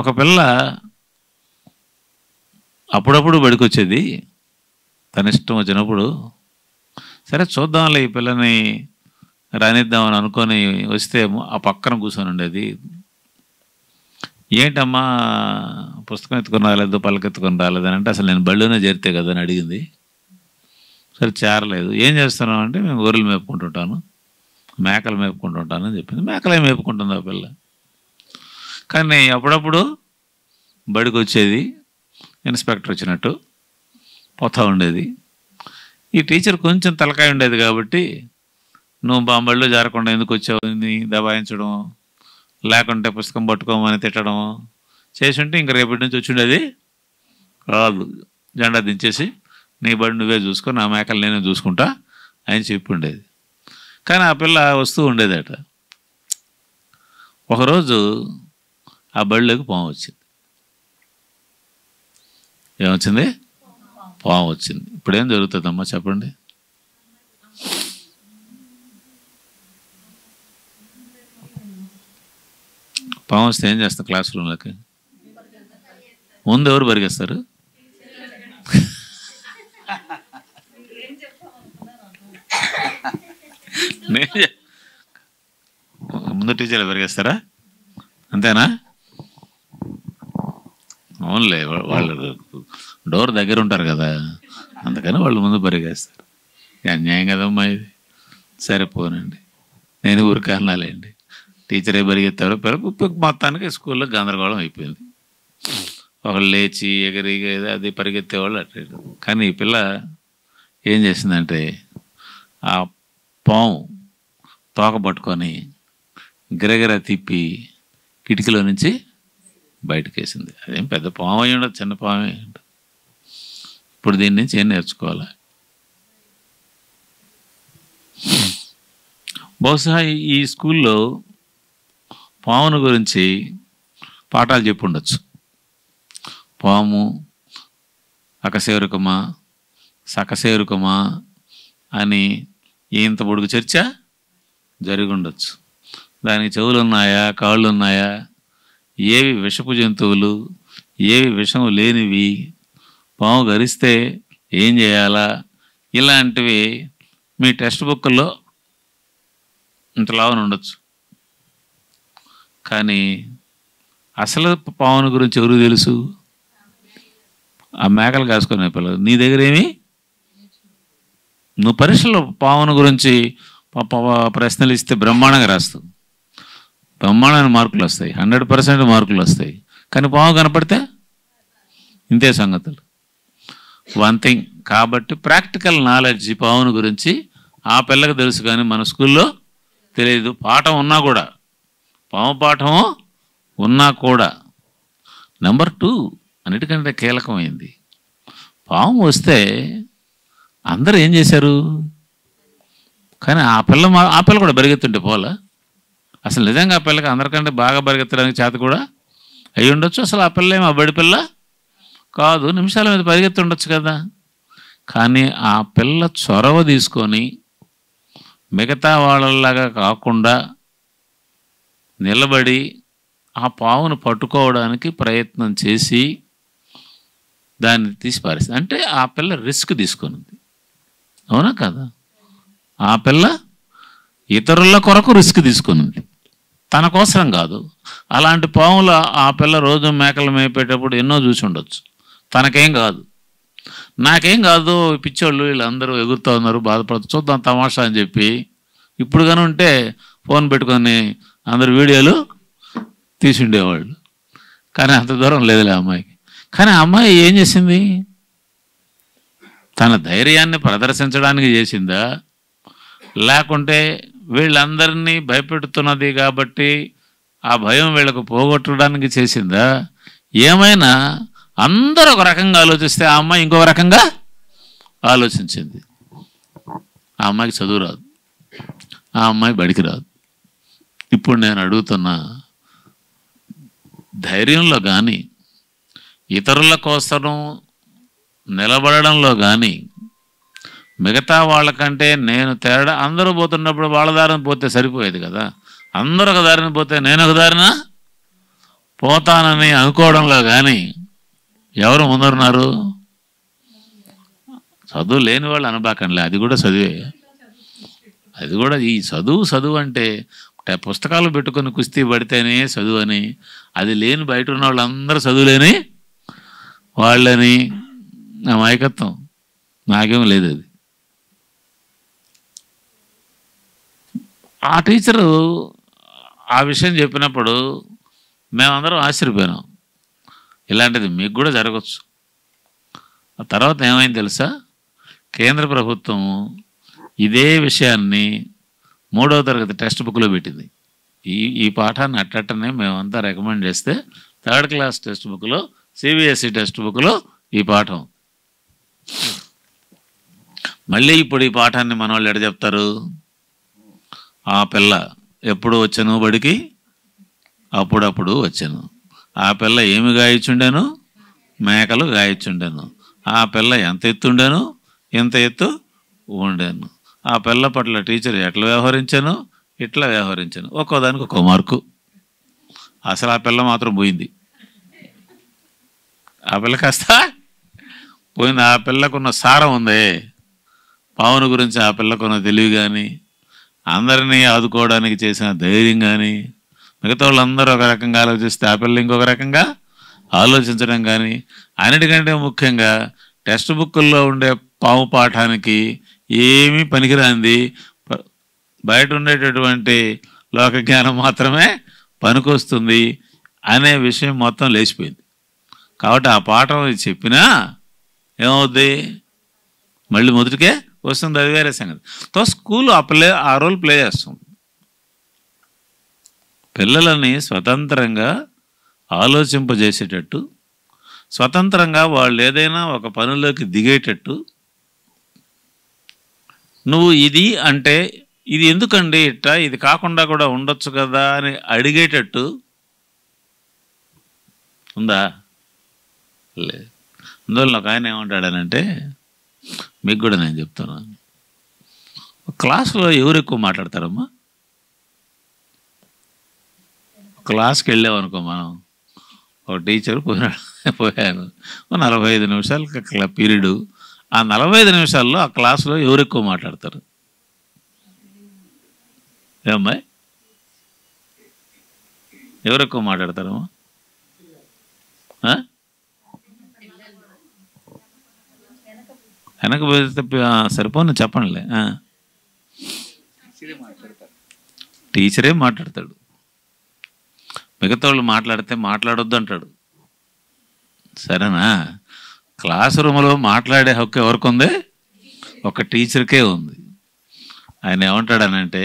ఒక పిల్ల అప్పుడప్పుడు బడికి వచ్చేది, తన ఇష్టం వచ్చినప్పుడు. సరే చూద్దాంలే ఈ పిల్లని రానిద్దామని అనుకొని వస్తే ఆ పక్కన కూర్చొని ఉండేది. ఏంటమ్మా పుస్తకం ఎత్తుకొని రాలేదు, పలకెత్తుకొని రాలేదు అని అంటే, అసలు నేను బళ్ళోనే చేరితే కదా అని అడిగింది. సరే చేరలేదు. ఏం చేస్తున్నావు అంటే, మేము గొర్రెలు మేపుకుంటుంటాను, మేకలు మేపుకుంటుంటాను అని చెప్పింది. మేకలే మేపుకుంటుంది ఆ పిల్ల. కానీ అప్పుడప్పుడు బడికి వచ్చేది, ఇన్స్పెక్టర్ వచ్చినట్టు పోతా ఉండేది. ఈ టీచర్ కొంచెం తలకాయ ఉండేది కాబట్టి, నువ్వు బాంబడిలో జారకుండా ఎందుకు వచ్చావు అని దబాయించడం, లేకుంటే పుస్తకం పట్టుకోమని తిట్టడం చేసి ఉంటే ఇంక రేపటి నుంచి వచ్చిండేది కాదు. జెండా దించేసి నీ బడి నువ్వే చూసుకో, నా మేకలు నేనే చూసుకుంటా అని చెప్పి ఉండేది. కానీ ఆ పిల్ల వస్తూ ఉండేదట. ఒకరోజు ఆ బడిలోకి పాము వచ్చింది. ఏమొచ్చింది? పాము వచ్చింది. ఇప్పుడేం జరుగుతుందమ్మా చెప్పండి? పాము వస్తే ఏం చేస్తాం? క్లాస్ రూమ్లోకి ముందు ఎవరు పరిగెస్తారు? నేను ముందు టీచర్లు పెరిగేస్తారా? అంతేనా? అవునులే, వాళ్ళు డోర్ దగ్గర ఉంటారు కదా, అందుకని వాళ్ళు ముందు పరిగేస్తారు. అన్యాయం కదమ్మా ఇది. సరిపోనండి, నేను ఊరికి అన్నాలేండి. టీచరే పరిగెత్తారు, మొత్తానికి స్కూల్లో గందరగోళం అయిపోయింది. ఒకళ్ళు లేచి ఎగిరి అది పరిగెత్తేవాళ్ళు అట్లా. కానీ ఈ పిల్ల ఏం చేసిందంటే ఆ పాము తోక పట్టుకొని గిరగిర తిప్పి కిటికీలో నుంచి బయటకు వేసింది. అదేం పెద్ద పాము అయ్యి ఉండదు, చిన్న పాము అయ్యి ఉండదు. ఇప్పుడు దీని నుంచి ఏం నేర్చుకోవాలి? బహుశా ఈ స్కూల్లో పామును గురించి పాఠాలు చెప్పి ఉండొచ్చు. పాము అకశేరుకమా సకశేరుకమా అని ఇంత పొడుగు చర్చ జరిగి ఉండొచ్చు. దానికి చెవులు ఉన్నాయా, కాళ్ళు ఉన్నాయా, ఏవి విషపు జంతువులు, ఏవి విషం లేనివి, పాము గరిస్తే ఏం చేయాలా, ఇలాంటివి మీ టెక్స్ట్ బుక్లో ఇంతలాగా ఉండొచ్చు. కానీ అసలు పాముని గురించి ఎవరు తెలుసు? ఆ మేకలు కాసుకునే పిల్లలు. నీ దగ్గర ఏమి? నువ్వు పరీక్షలో పాముని గురించి ప్రశ్నలు ఇస్తే బ్రహ్మాండంగా రాస్తావు, బ్రహ్మాండమైన మార్కులు వస్తాయి, 100% మార్కులు వస్తాయి. కానీ పాము కనపడితే ఇంతే సంగతులు. వన్ థింగ్ కాబట్టి ప్రాక్టికల్ నాలెడ్జ్ పాముని గురించి ఆ పిల్లకి తెలుసు, కానీ మన స్కూల్లో తెలియదు. పాఠం ఉన్నా కూడా, పాము పాఠము ఉన్నా కూడా. నెంబర్ 2 అన్నిటికంటే కీలకమైంది, పాము వస్తే అందరూ ఏం చేశారు? కానీ ఆ పిల్ల కూడా పరిగెత్తుంటే పోలా? అసలు నిజంగా ఆ పిల్లకి అందరికంటే బాగా పరిగెత్తడానికి చేత కూడా అయి ఉండొచ్చు. అసలు ఆ పిల్ల ఏమి ఆ బడి పిల్ల కాదు, నిమిషాల మీద పరిగెత్తుండొచ్చు కదా. కానీ ఆ పిల్ల చొరవ తీసుకొని మిగతా వాళ్ళలాగా కాకుండా నిలబడి ఆ పావును పట్టుకోవడానికి ప్రయత్నం చేసి దాన్ని తీసి పారేస్తుంది. అంటే ఆ పిల్ల రిస్క్ తీసుకున్నది, అవునా కదా? ఆ పిల్ల ఇతరుల కొరకు రిస్క్ తీసుకున్నది, తన కోసం కాదు. అలాంటి పాములు ఆ పిల్ల రోజు మేకలు మేపేటప్పుడు ఎన్నో చూసి ఉండొచ్చు. తనకేం కాదు, నాకేం కాదు, పిచ్చోళ్ళు వీళ్ళందరూ ఎగురుతూ ఉన్నారు, బాధపడుతూ చూద్దాం తమాషా అని చెప్పి ఇప్పుడు కానీ ఉంటే ఫోన్ పెట్టుకొని అందరు వీడియోలు తీసి ఉండేవాళ్ళు. కానీ అంత దూరం లేదులే అమ్మాయికి. కానీ ఆ అమ్మాయి ఏం చేసింది? తన ధైర్యాన్ని ప్రదర్శించడానికి చేసిందా, లేకుంటే వీళ్ళందరినీ భయపెడుతున్నది కాబట్టి ఆ భయం వీళ్ళకు పోగొట్టడానికి చేసిందా? ఏమైనా అందరూ ఒక రకంగా ఆలోచిస్తే ఆ అమ్మాయి ఇంకొక రకంగా ఆలోచించింది. ఆ అమ్మాయికి చదువు రాదు, ఆ అమ్మాయి బడికి రాదు. ఇప్పుడు నేను అడుగుతున్నా, ధైర్యంలో కానీ ఇతరుల కోసం నిలబడడంలో కానీ మిగతా వాళ్ళకంటే నేను తేడా, అందరూ పోతున్నప్పుడు వాళ్ళ దారిని పోతే సరిపోయేది కదా. అందరూ ఒక దారిని పోతే నేను ఒక దారిన పోతానని అనుకోవడంలో కానీ ఎవరు ముందరున్నారు? చదువు లేని వాళ్ళు అనబాకంలే, అది కూడా చదివే. అది కూడా ఈ చదువు అంటే పుస్తకాలు పెట్టుకొని కుస్తీ పడితేనే చదువు అని, అది లేని బయట ఉన్న వాళ్ళందరూ చదువులేని వాళ్ళని నా మాయకత్వం. నాకేం లేదు అది. ఆ టీచరు ఆ విషయం చెప్పినప్పుడు మేమందరం ఆశ్చర్యపోయినాం. ఇలాంటిది మీకు కూడా జరగచ్చు. ఆ తర్వాత ఏమైంది తెలుసా? కేంద్ర ప్రభుత్వం ఇదే విషయాన్ని 3వ తరగతి టెక్స్ట్ బుక్లో పెట్టింది. ఈ పాఠాన్ని అట్టనే మేమంతా రికమెండ్ చేస్తే 3rd క్లాస్ టెక్స్ట్ బుక్లో, CBSE టెక్స్ట్ బుక్లో ఈ పాఠం. మళ్ళీ ఇప్పుడు ఈ పాఠాన్ని మన వాళ్ళు ఎడ చెప్తారు? ఆ పిల్ల ఎప్పుడు వచ్చాను బడికి, అప్పుడప్పుడు వచ్చాను. ఆ పిల్ల ఏమి గాయచుండాను? మేకలు గాయచుండాను. ఆ పిల్ల ఎంత ఎత్తుండాను? ఎంత ఎత్తు ఉండాను. ఆ పిల్ల పట్ల టీచర్ ఎట్లా వ్యవహరించాను? ఇట్లా వ్యవహరించాను. ఒక్కోదానికి ఒక్కో మార్కు. అసలు ఆ పిల్ల మాత్రం పోయింది. ఆ పిల్ల కాస్త పోయింది. ఆ పిల్లకున్న సారం ఉంది. పావును గురించి ఆ పిల్లకున్న తెలివి కానీ, అందరినీ ఆదుకోవడానికి చేసిన ధైర్యం కానీ, మిగతా వాళ్ళందరూ ఒక రకంగా ఆలోచిస్తే ఆ పిల్లలు ఇంకొక రకంగా ఆలోచించడం కానీ, అన్నిటికంటే ముఖ్యంగా టెక్స్ట్ బుక్కుల్లో ఉండే పాము పాఠానికి ఏమీ పనికిరాంది బయట ఉండేటటువంటి లోక జ్ఞానం మాత్రమే పనికొస్తుంది అనే విషయం మొత్తం లేచిపోయింది. కాబట్టి ఆ పాఠం చెప్పినా ఏమవుద్ది, మళ్ళీ మొదటికే వస్తుంది, అది వేరే సంగతి. తో స్కూల్ ఆ రోల్ ప్లే చేస్తుంది. పిల్లలని స్వతంత్రంగా ఆలోచింపజేసేటట్టు, స్వతంత్రంగా వాళ్ళు ఏదైనా ఒక పనుల్లోకి దిగేటట్టు, నువ్వు ఇది అంటే ఇది ఎందుకండి ఇట్టా, ఇది కాకుండా కూడా ఉండొచ్చు కదా అని అడిగేటట్టు ఉందా? లేదు. అందువల్ల ఒక ఆయన ఏమంటాడనంటే, మీకు కూడా నేను చెప్తున్నాను, క్లాసులో ఎవరు ఎక్కువ మాట్లాడతారమ్మా? క్లాస్కి వెళ్ళామనుకో మనం, ఒక టీచర్ పోయాను 45 నిమిషాలు పీరియడు. ఆ 45 నిమిషాల్లో ఆ క్లాసులో ఎవరు ఎక్కువ మాట్లాడతారు? ఏమ్మాయి, ఎవరు ఎక్కువ మాట్లాడతారమ్మా? వెనక పోతే సరిపోను చెప్పండిలే. టీచరే మాట్లాడతాడు, మిగతా వాళ్ళు మాట్లాడితే మాట్లాడొద్దు అంటాడు. సరేనా? క్లాస్ రూమ్లో మాట్లాడే హక్కు ఎవరికి ఉంది? ఒక టీచర్కే ఉంది. ఆయన ఏమంటాడనంటే,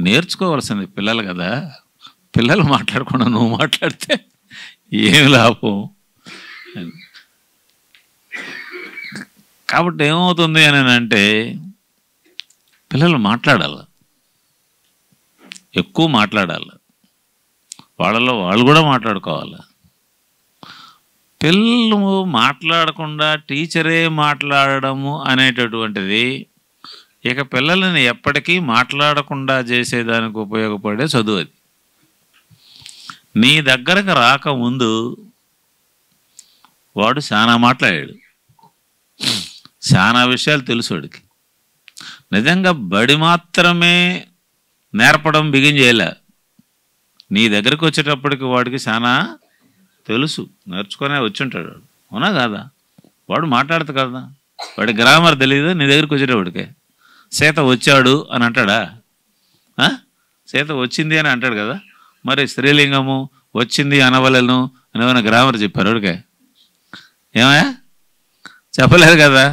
నేర్చుకోవాల్సింది పిల్లలు కదా, పిల్లలు మాట్లాడకుండా నువ్వు మాట్లాడితే ఏమి లాభం. కాబట్టి ఏమవుతుంది అని అంటే, పిల్లలు మాట్లాడాలి, ఎక్కువ మాట్లాడాలి, వాళ్ళలో వాళ్ళు కూడా మాట్లాడుకోవాలి. పిల్లలు మాట్లాడకుండా టీచరే మాట్లాడడము అనేటటువంటిది ఇక పిల్లలని ఎప్పటికీ మాట్లాడకుండా చేసేదానికి ఉపయోగపడే చదువు అది. నీ దగ్గరకు రాకముందు వాడు చాలా మాట్లాడాడు, చాలా విషయాలు తెలుసు వాడికి. నిజంగా బడి మాత్రమే నేర్పడం బిగిన్ చేయలే, నీ దగ్గరికి వచ్చేటప్పటికి వాడికి చాలా తెలుసు, నేర్చుకునే వచ్చి ఉంటాడు వాడు. అవునా కాదా? వాడు మాట్లాడదు కదా, వాడి గ్రామర్ తెలియదు. నీ దగ్గరికి వచ్చేటప్పటికే సీత వచ్చాడు అని అంటాడా? సీత వచ్చింది అని అంటాడు కదా. మరి స్త్రీలింగము వచ్చింది అనవలను అని ఏమైనా గ్రామర్ చెప్పారు వాడికే? ఏమయ్యా చెప్పలేదు కదా.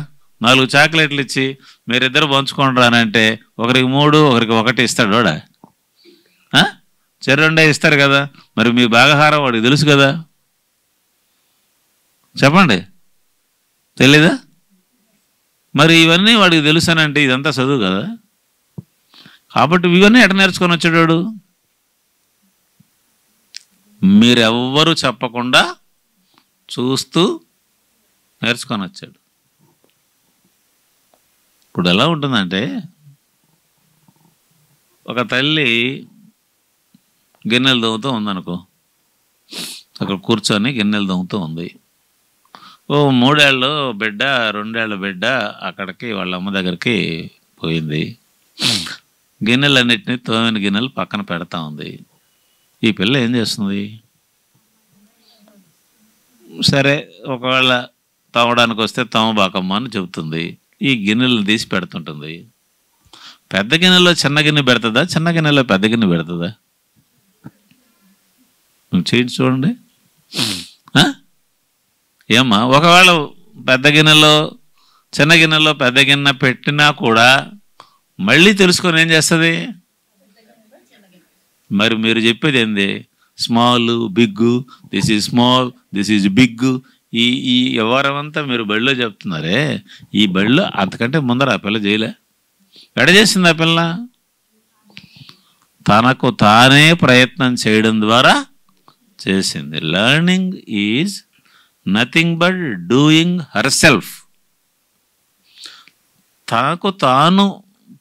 4 చాక్లెట్లు ఇచ్చి మీరిద్దరు పంచుకోండి రానంటే ఒకరికి 3 ఒకరికి 1 ఇస్తాడు వాడా? చెర్రెండే ఇస్తారు కదా. మరి మీ భాగహారం వాడికి తెలుసు కదా. చెప్పండి, తెలీదా? మరి ఇవన్నీ వాడికి తెలుసానంటే ఇదంతా చదువు కదా. కాబట్టి ఇవన్నీ ఎట నేర్చుకొని వచ్చాడు? మీరెవ్వరూ చెప్పకుండా చూస్తూ నేర్చుకొని వచ్చాడు. ఇప్పుడు ఎలా ఉంటుందంటే, ఒక తల్లి గిన్నెలు దొంగతూ ఉందనుకో, అక్కడ కూర్చొని గిన్నెలు దొంగతూ ఉంది. 3 ఏళ్ళ బిడ్డ 2 ఏళ్ళ బిడ్డ అక్కడికి వాళ్ళ అమ్మ దగ్గరికి పోయింది. గిన్నెలన్నిటినీ తోమిన గిన్నెలు పక్కన పెడతా ఉంది. ఈ పిల్ల ఏం చేస్తుంది? సరే ఒకవేళ తోమడానికి వస్తే తోమబాకమ్మ అని చెబుతుంది. ఈ గిన్నెలను తీసి పెడుతుంటుంది. పెద్ద గిన్నెలో చిన్న గిన్నె పెడుతుందా, చిన్న గిన్నెలో పెద్ద గిన్నె పెడుతుందా? చేయించి చూడండి. ఏమ్మా, ఒకవేళ పెద్ద గిన్నెలో చిన్న గిన్నెలో పెద్ద గిన్నె పెట్టినా కూడా మళ్ళీ తెలుసుకొని ఏం చేస్తుంది? మరి మీరు చెప్పేది ఏంది? Small big, this is small, this is big. ఈ వ్యవహారం అంతా మీరు బడిలో చెప్తున్నారే, ఈ బడిలో అంతకంటే ముందర ఆ పిల్ల చేయలే. ఎడ చేసింది ఆ పిల్ల? తనకు తానే ప్రయత్నం చేయడం ద్వారా చేసింది. Learning is nothing but doing her self. తనకు తాను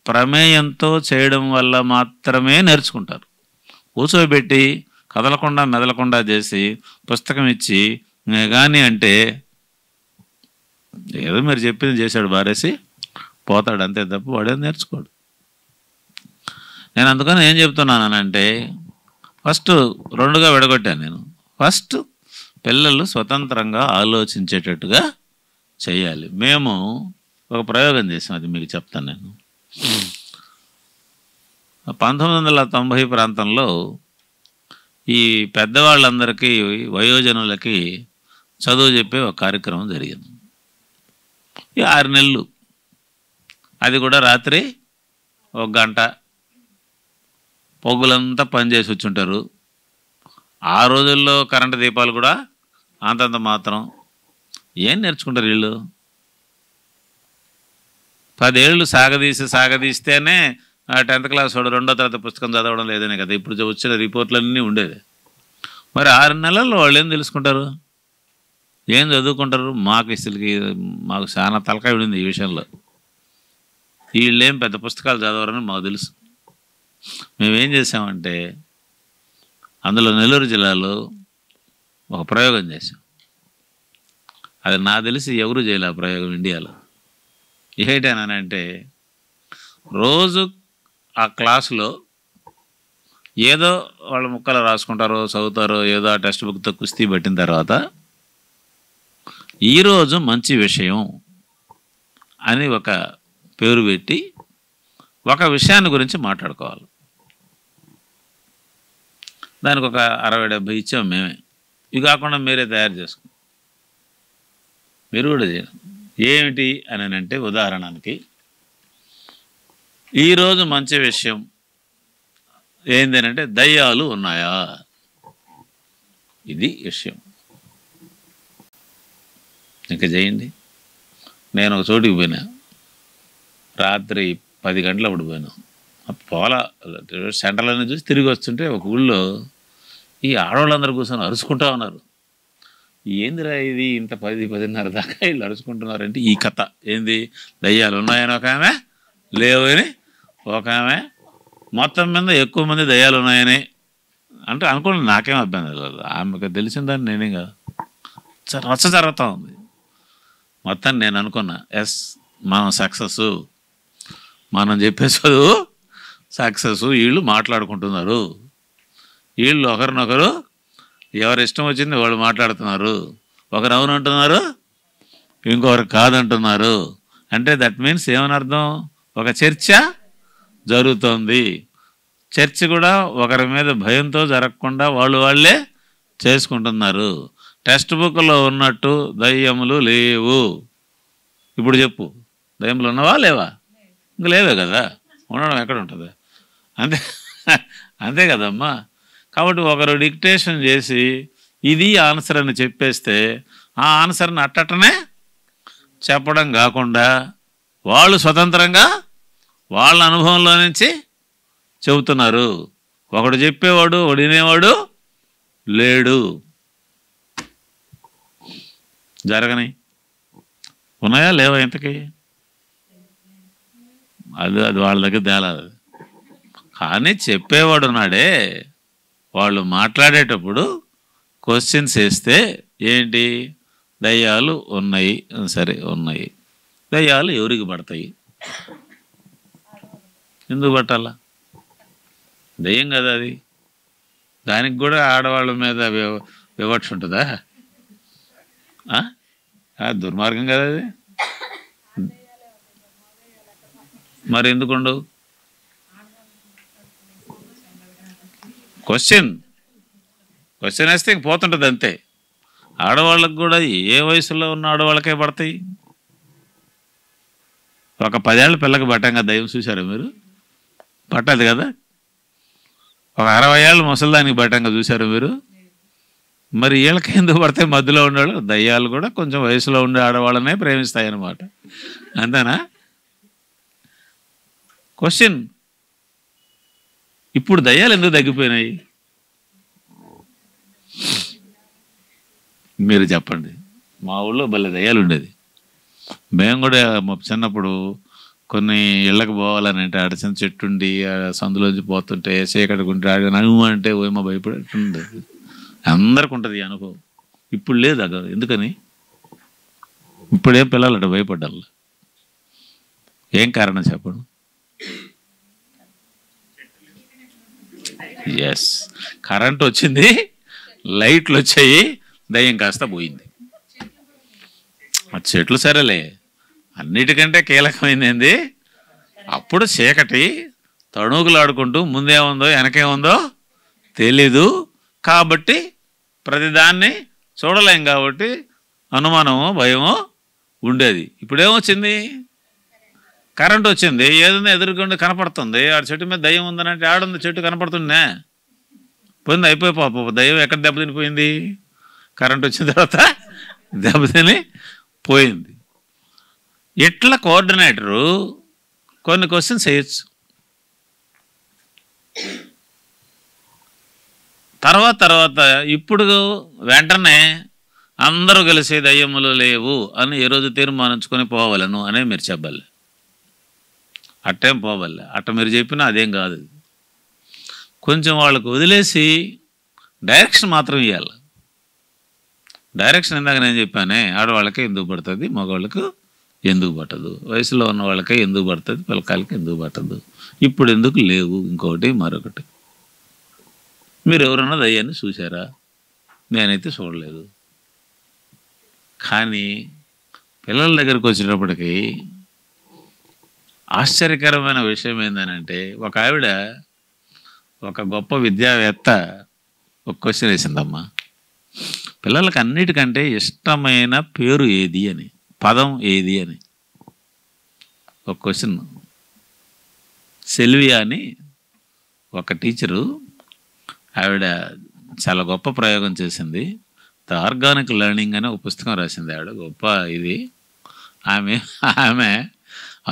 ప్రమేయంతో చేయడం వల్ల మాత్రమే నేర్చుకుంటారు. కూర్చోబెట్టి కదలకుండా మెదలకుండా చేసి పుస్తకం ఇచ్చి కానీ అంటే ఏదో మీరు చెప్పింది చేశాడు బారేసి పోతాడు అంతే తప్ప వాడే నేర్చుకోడు. నేను అందుకని ఏం చెప్తున్నానంటే ఫస్ట్ రెండుగా విడగొట్టాను నేను. ఫస్ట్ పిల్లలు స్వతంత్రంగా ఆలోచించేటట్టుగా చేయాలి. మేము ఒక ప్రయోగం చేసాం, అది మీకు చెప్తాను నేను. 1990 ప్రాంతంలో ఈ పెద్దవాళ్ళందరికీ వయోజనులకి చదువు చెప్పే ఒక కార్యక్రమం జరిగింది. ఈ 6 నెలలు, అది కూడా రాత్రి 1 గంట, పొగ్గులంతా పనిచేసి వచ్చుంటారు. ఆ రోజుల్లో కరెంటు దీపాలు కూడా అంతంత మాత్రం. ఏం నేర్చుకుంటారు వీళ్ళు? 10 ఏళ్ళు సాగదీస్తేనే 10th క్లాస్ వాడు 2వ తరగతి పుస్తకం చదవడం లేదనే కదా ఇప్పుడు వచ్చిన రిపోర్ట్లన్నీ ఉండేది. మరి 6 నెలల్లో వాళ్ళు ఏం తెలుసుకుంటారు, ఏం చదువుకుంటారు? మాకు చాలా తలకాయ ఉండింది ఈ విషయంలో. వీళ్ళేం పెద్ద పుస్తకాలు చదవరని మాకు తెలుసు. మేమేం చేసామంటే అందులో నెల్లూరు జిల్లాలో ఒక ప్రయోగం చేసాం. అది నాకు తెలిసి ఎవరు చేయలే ఆ ప్రయోగం ఇండియాలో. ఏంటనంటే రోజు ఆ క్లాసులో ఏదో వాళ్ళు ముక్కలు రాసుకుంటారో చదువుతారో ఏదో ఆ టెక్స్ట్ బుక్తో కుస్తీ పట్టిన తర్వాత ఈరోజు మంచి విషయం అని ఒక పేరు పెట్టి ఒక విషయాన్ని గురించి మాట్లాడుకోవాలి. దానికి ఒక 60-70 ఇచ్చాము మేమే. ఇవి కాకుండా మీరే తయారు చేసుకుని మీరు కూడా చేయండి. ఏమిటి అని అంటే ఉదాహరణకి ఈరోజు మంచి విషయం ఏంటంటే దయ్యాలు ఉన్నాయా, ఇది విషయం. ఇంకా చేయండి. నేను ఒక చోటికి పోయినా, రాత్రి 10 గంటలప్పుడు పోయినా. పోలా సెంటర్లోనే చూసి తిరిగి వస్తుంటే ఒక ఊళ్ళో ఈ ఆడవాళ్ళందరూ కూర్చొని అరుచుకుంటా ఉన్నారు. ఏందిరా ఇది, ఇంత 10-10:30 దాకా వీళ్ళు అరుచుకుంటున్నారంటే ఈ కథ ఏంది, దయ్యాలు ఉన్నాయని ఒక ఆమె, లేవని ఒక ఆమె, మొత్తం మీద ఎక్కువ మంది దయ్యాలు ఉన్నాయని అంటే అనుకోండి. నాకేం అభ్యంతరం లేదు, ఆమెకు తెలిసిందని నేనేం కాదు. రచ్చ జరుగుతూ ఉంది మొత్తం. నేను అనుకున్నా ఎస్ మనం సక్సెస్, మనం చెప్పే చదువు సక్సెస్. వీళ్ళు మాట్లాడుకుంటున్నారు, వీళ్ళు ఒకరినొకరు ఎవరి ఇష్టం వచ్చింది వాళ్ళు మాట్లాడుతున్నారు. ఒకరు అవునంటున్నారు, ఇంకొకరు కాదంటున్నారు. అంటే దట్ మీన్స్ ఏమని అర్థం, ఒక చర్చ జరుగుతోంది. చర్చ కూడా ఒకరి మీద భయంతో జరగకుండా వాళ్ళే చేసుకుంటున్నారు. టెక్స్ట్ బుక్లో ఉన్నట్టు దయ్యములు లేవు. ఇప్పుడు చెప్పు, దయ్యములు ఉన్నవా లేవా? ఇంక లేవే కదా, ఉండడం ఎక్కడ ఉంటుంది? అంతే అంతే కదమ్మా. కాబట్టి ఒకరు డిక్టేషన్ చేసి ఇది ఆన్సర్ అని చెప్పేస్తే ఆ ఆన్సర్ని అట్టనే చెప్పడం కాకుండా వాళ్ళు స్వతంత్రంగా వాళ్ళ అనుభవంలో నుంచి చెబుతున్నారు. ఒకడు చెప్పేవాడు ఒకడు వినేవాడు లేడు. జరగని ఉన్నాయా లేవా ఇంతకీ? అది వాళ్ళ దగ్గర తేలాలి. కానీ చెప్పేవాడు ఉన్నాడే, వాళ్ళు మాట్లాడేటప్పుడు క్వశ్చన్స్ వేస్తే ఏంటి, దయ్యాలు ఉన్నాయి, సరే ఉన్నాయి. దయ్యాలు ఎవరికి పడతాయి, ఎందుకు పట్టాలా? దయ్యం కదా అది, దానికి కూడా ఆడవాళ్ళ మీద వివక్ష ఉంటుందా? దుర్మార్గం కదా అది. మరి ఎందుకుండవు? క్వశ్చన్ వేస్తే ఇంక పోతుంటుంది అంతే. ఆడవాళ్ళకు కూడా ఏ వయసులో ఉన్న ఆడవాళ్ళకే పడతాయి. ఒక 10 ఏళ్ళ పిల్లకి పట్టాం కదా దయ్యం, చూసారా మీరు? పట్టదు కదా. ఒక 60 ఏళ్ళ ముసలిదానికి పట్టాంగా చూసారా మీరు? మరి వీళ్ళకి ఎందుకు పడతాయి? మధ్యలో ఉండేవాళ్ళు. దయ్యాలు కూడా కొంచెం వయసులో ఉండే ఆడవాళ్ళనే ప్రేమిస్తాయి అన్నమాట. అంతేనా? క్వశ్చన్. ఇప్పుడు దయ్యాలు ఎందుకు తగ్గిపోయినాయి మీరు చెప్పండి. మా ఊళ్ళో భలే దయ్యాలు ఉండేది. మేము కూడా చిన్నప్పుడు కొన్ని ఇళ్ళకి పోవాలని అంటే అడచిన చెట్టు ఉండి సందులోంచి పోతుంటే చీకటికుంటే ఆడ నవ్వు అంటే ఓమో భయపడేటుండేది. అందరికి ఉంటుంది ఈ అనుభవం. ఇప్పుడు లేదు అక్కడ. ఎందుకని? ఇప్పుడేం పిల్లలు అటు భయపడ్డారు. ఏం కారణం చెప్పండి? ఎస్, కరెంట్ వచ్చింది, లైట్లు వచ్చాయి, దయ్యం కాస్త పోయింది. ఆ చెట్లు సరేలే, అన్నిటికంటే కీలకమైంది ఏంది, అప్పుడు చీకటి తణుకులాడుకుంటూ ముందేముందో వెనకేముందో తెలీదు కాబట్టి ప్రతిదాన్ని చూడలేం కాబట్టి అనుమానమో భయమో ఉండేది. ఇప్పుడేమొచ్చింది, కరెంట్ వచ్చింది, ఏదైనా ఎదురుకుండా కనపడుతుంది. ఆడ చెట్టు మీద దయ్యం ఉందనంటే ఆడుంది, చెట్టు కనపడుతుండే పోయింది, అయిపోయి పాప దయ్యం ఎక్కడ దెబ్బతినిపోయింది, కరెంట్ వచ్చిన తర్వాత దెబ్బతిని పోయింది. ఇట్లా కోఆర్డినేటరు కొన్ని క్వశ్చన్స్ వేయచ్చు. తర్వాత ఇప్పుడు వెంటనే అందరూ కలిసి దయ్యములు లేవు అని ఏ రోజు తీర్మానించుకొని పోవాలను అనే మీరు చెప్పాలి. అట్టేం పోవాలి, అట్ట మీరు చెప్పినా అదేం కాదు. కొంచెం వాళ్ళకు వదిలేసి డైరెక్షన్ మాత్రం ఇవ్వాలి. డైరెక్షన్ ఇందాక నేను చెప్పానే, ఆడవాళ్ళకే ఎందుకు పడుతుంది, మగవాళ్ళకు ఎందుకు పట్టదు, వయసులో ఉన్న వాళ్ళకే ఎందుకు పడుతుంది, పిల్లకాయలకి ఎందుకు పట్టదు, ఇప్పుడు ఎందుకు లేవు, ఇంకొకటి మరొకటి. మీరు ఎవరన్నా దయ్యాన్ని చూసారా? నేనైతే చూడలేదు. కానీ పిల్లల దగ్గరికి వచ్చేటప్పటికి ఆశ్చర్యకరమైన విషయం ఏంటంటే, ఒక ఆవిడ ఒక గొప్ప విద్యావేత్త ఒక క్వశ్చన్ వేసిందమ్మా, పిల్లలకి అన్నిటికంటే ఇష్టమైన పేరు ఏది అని, పదం ఏది అని ఒక క్వశ్చన్. సెల్వియా అని ఒక టీచరు, ఆవిడ చాలా గొప్ప ప్రయోగం చేసింది. ద ఆర్గానిక్ లెర్నింగ్ అనే ఒక పుస్తకం రాసింది ఆవిడ. గొప్ప ఇది. ఆమె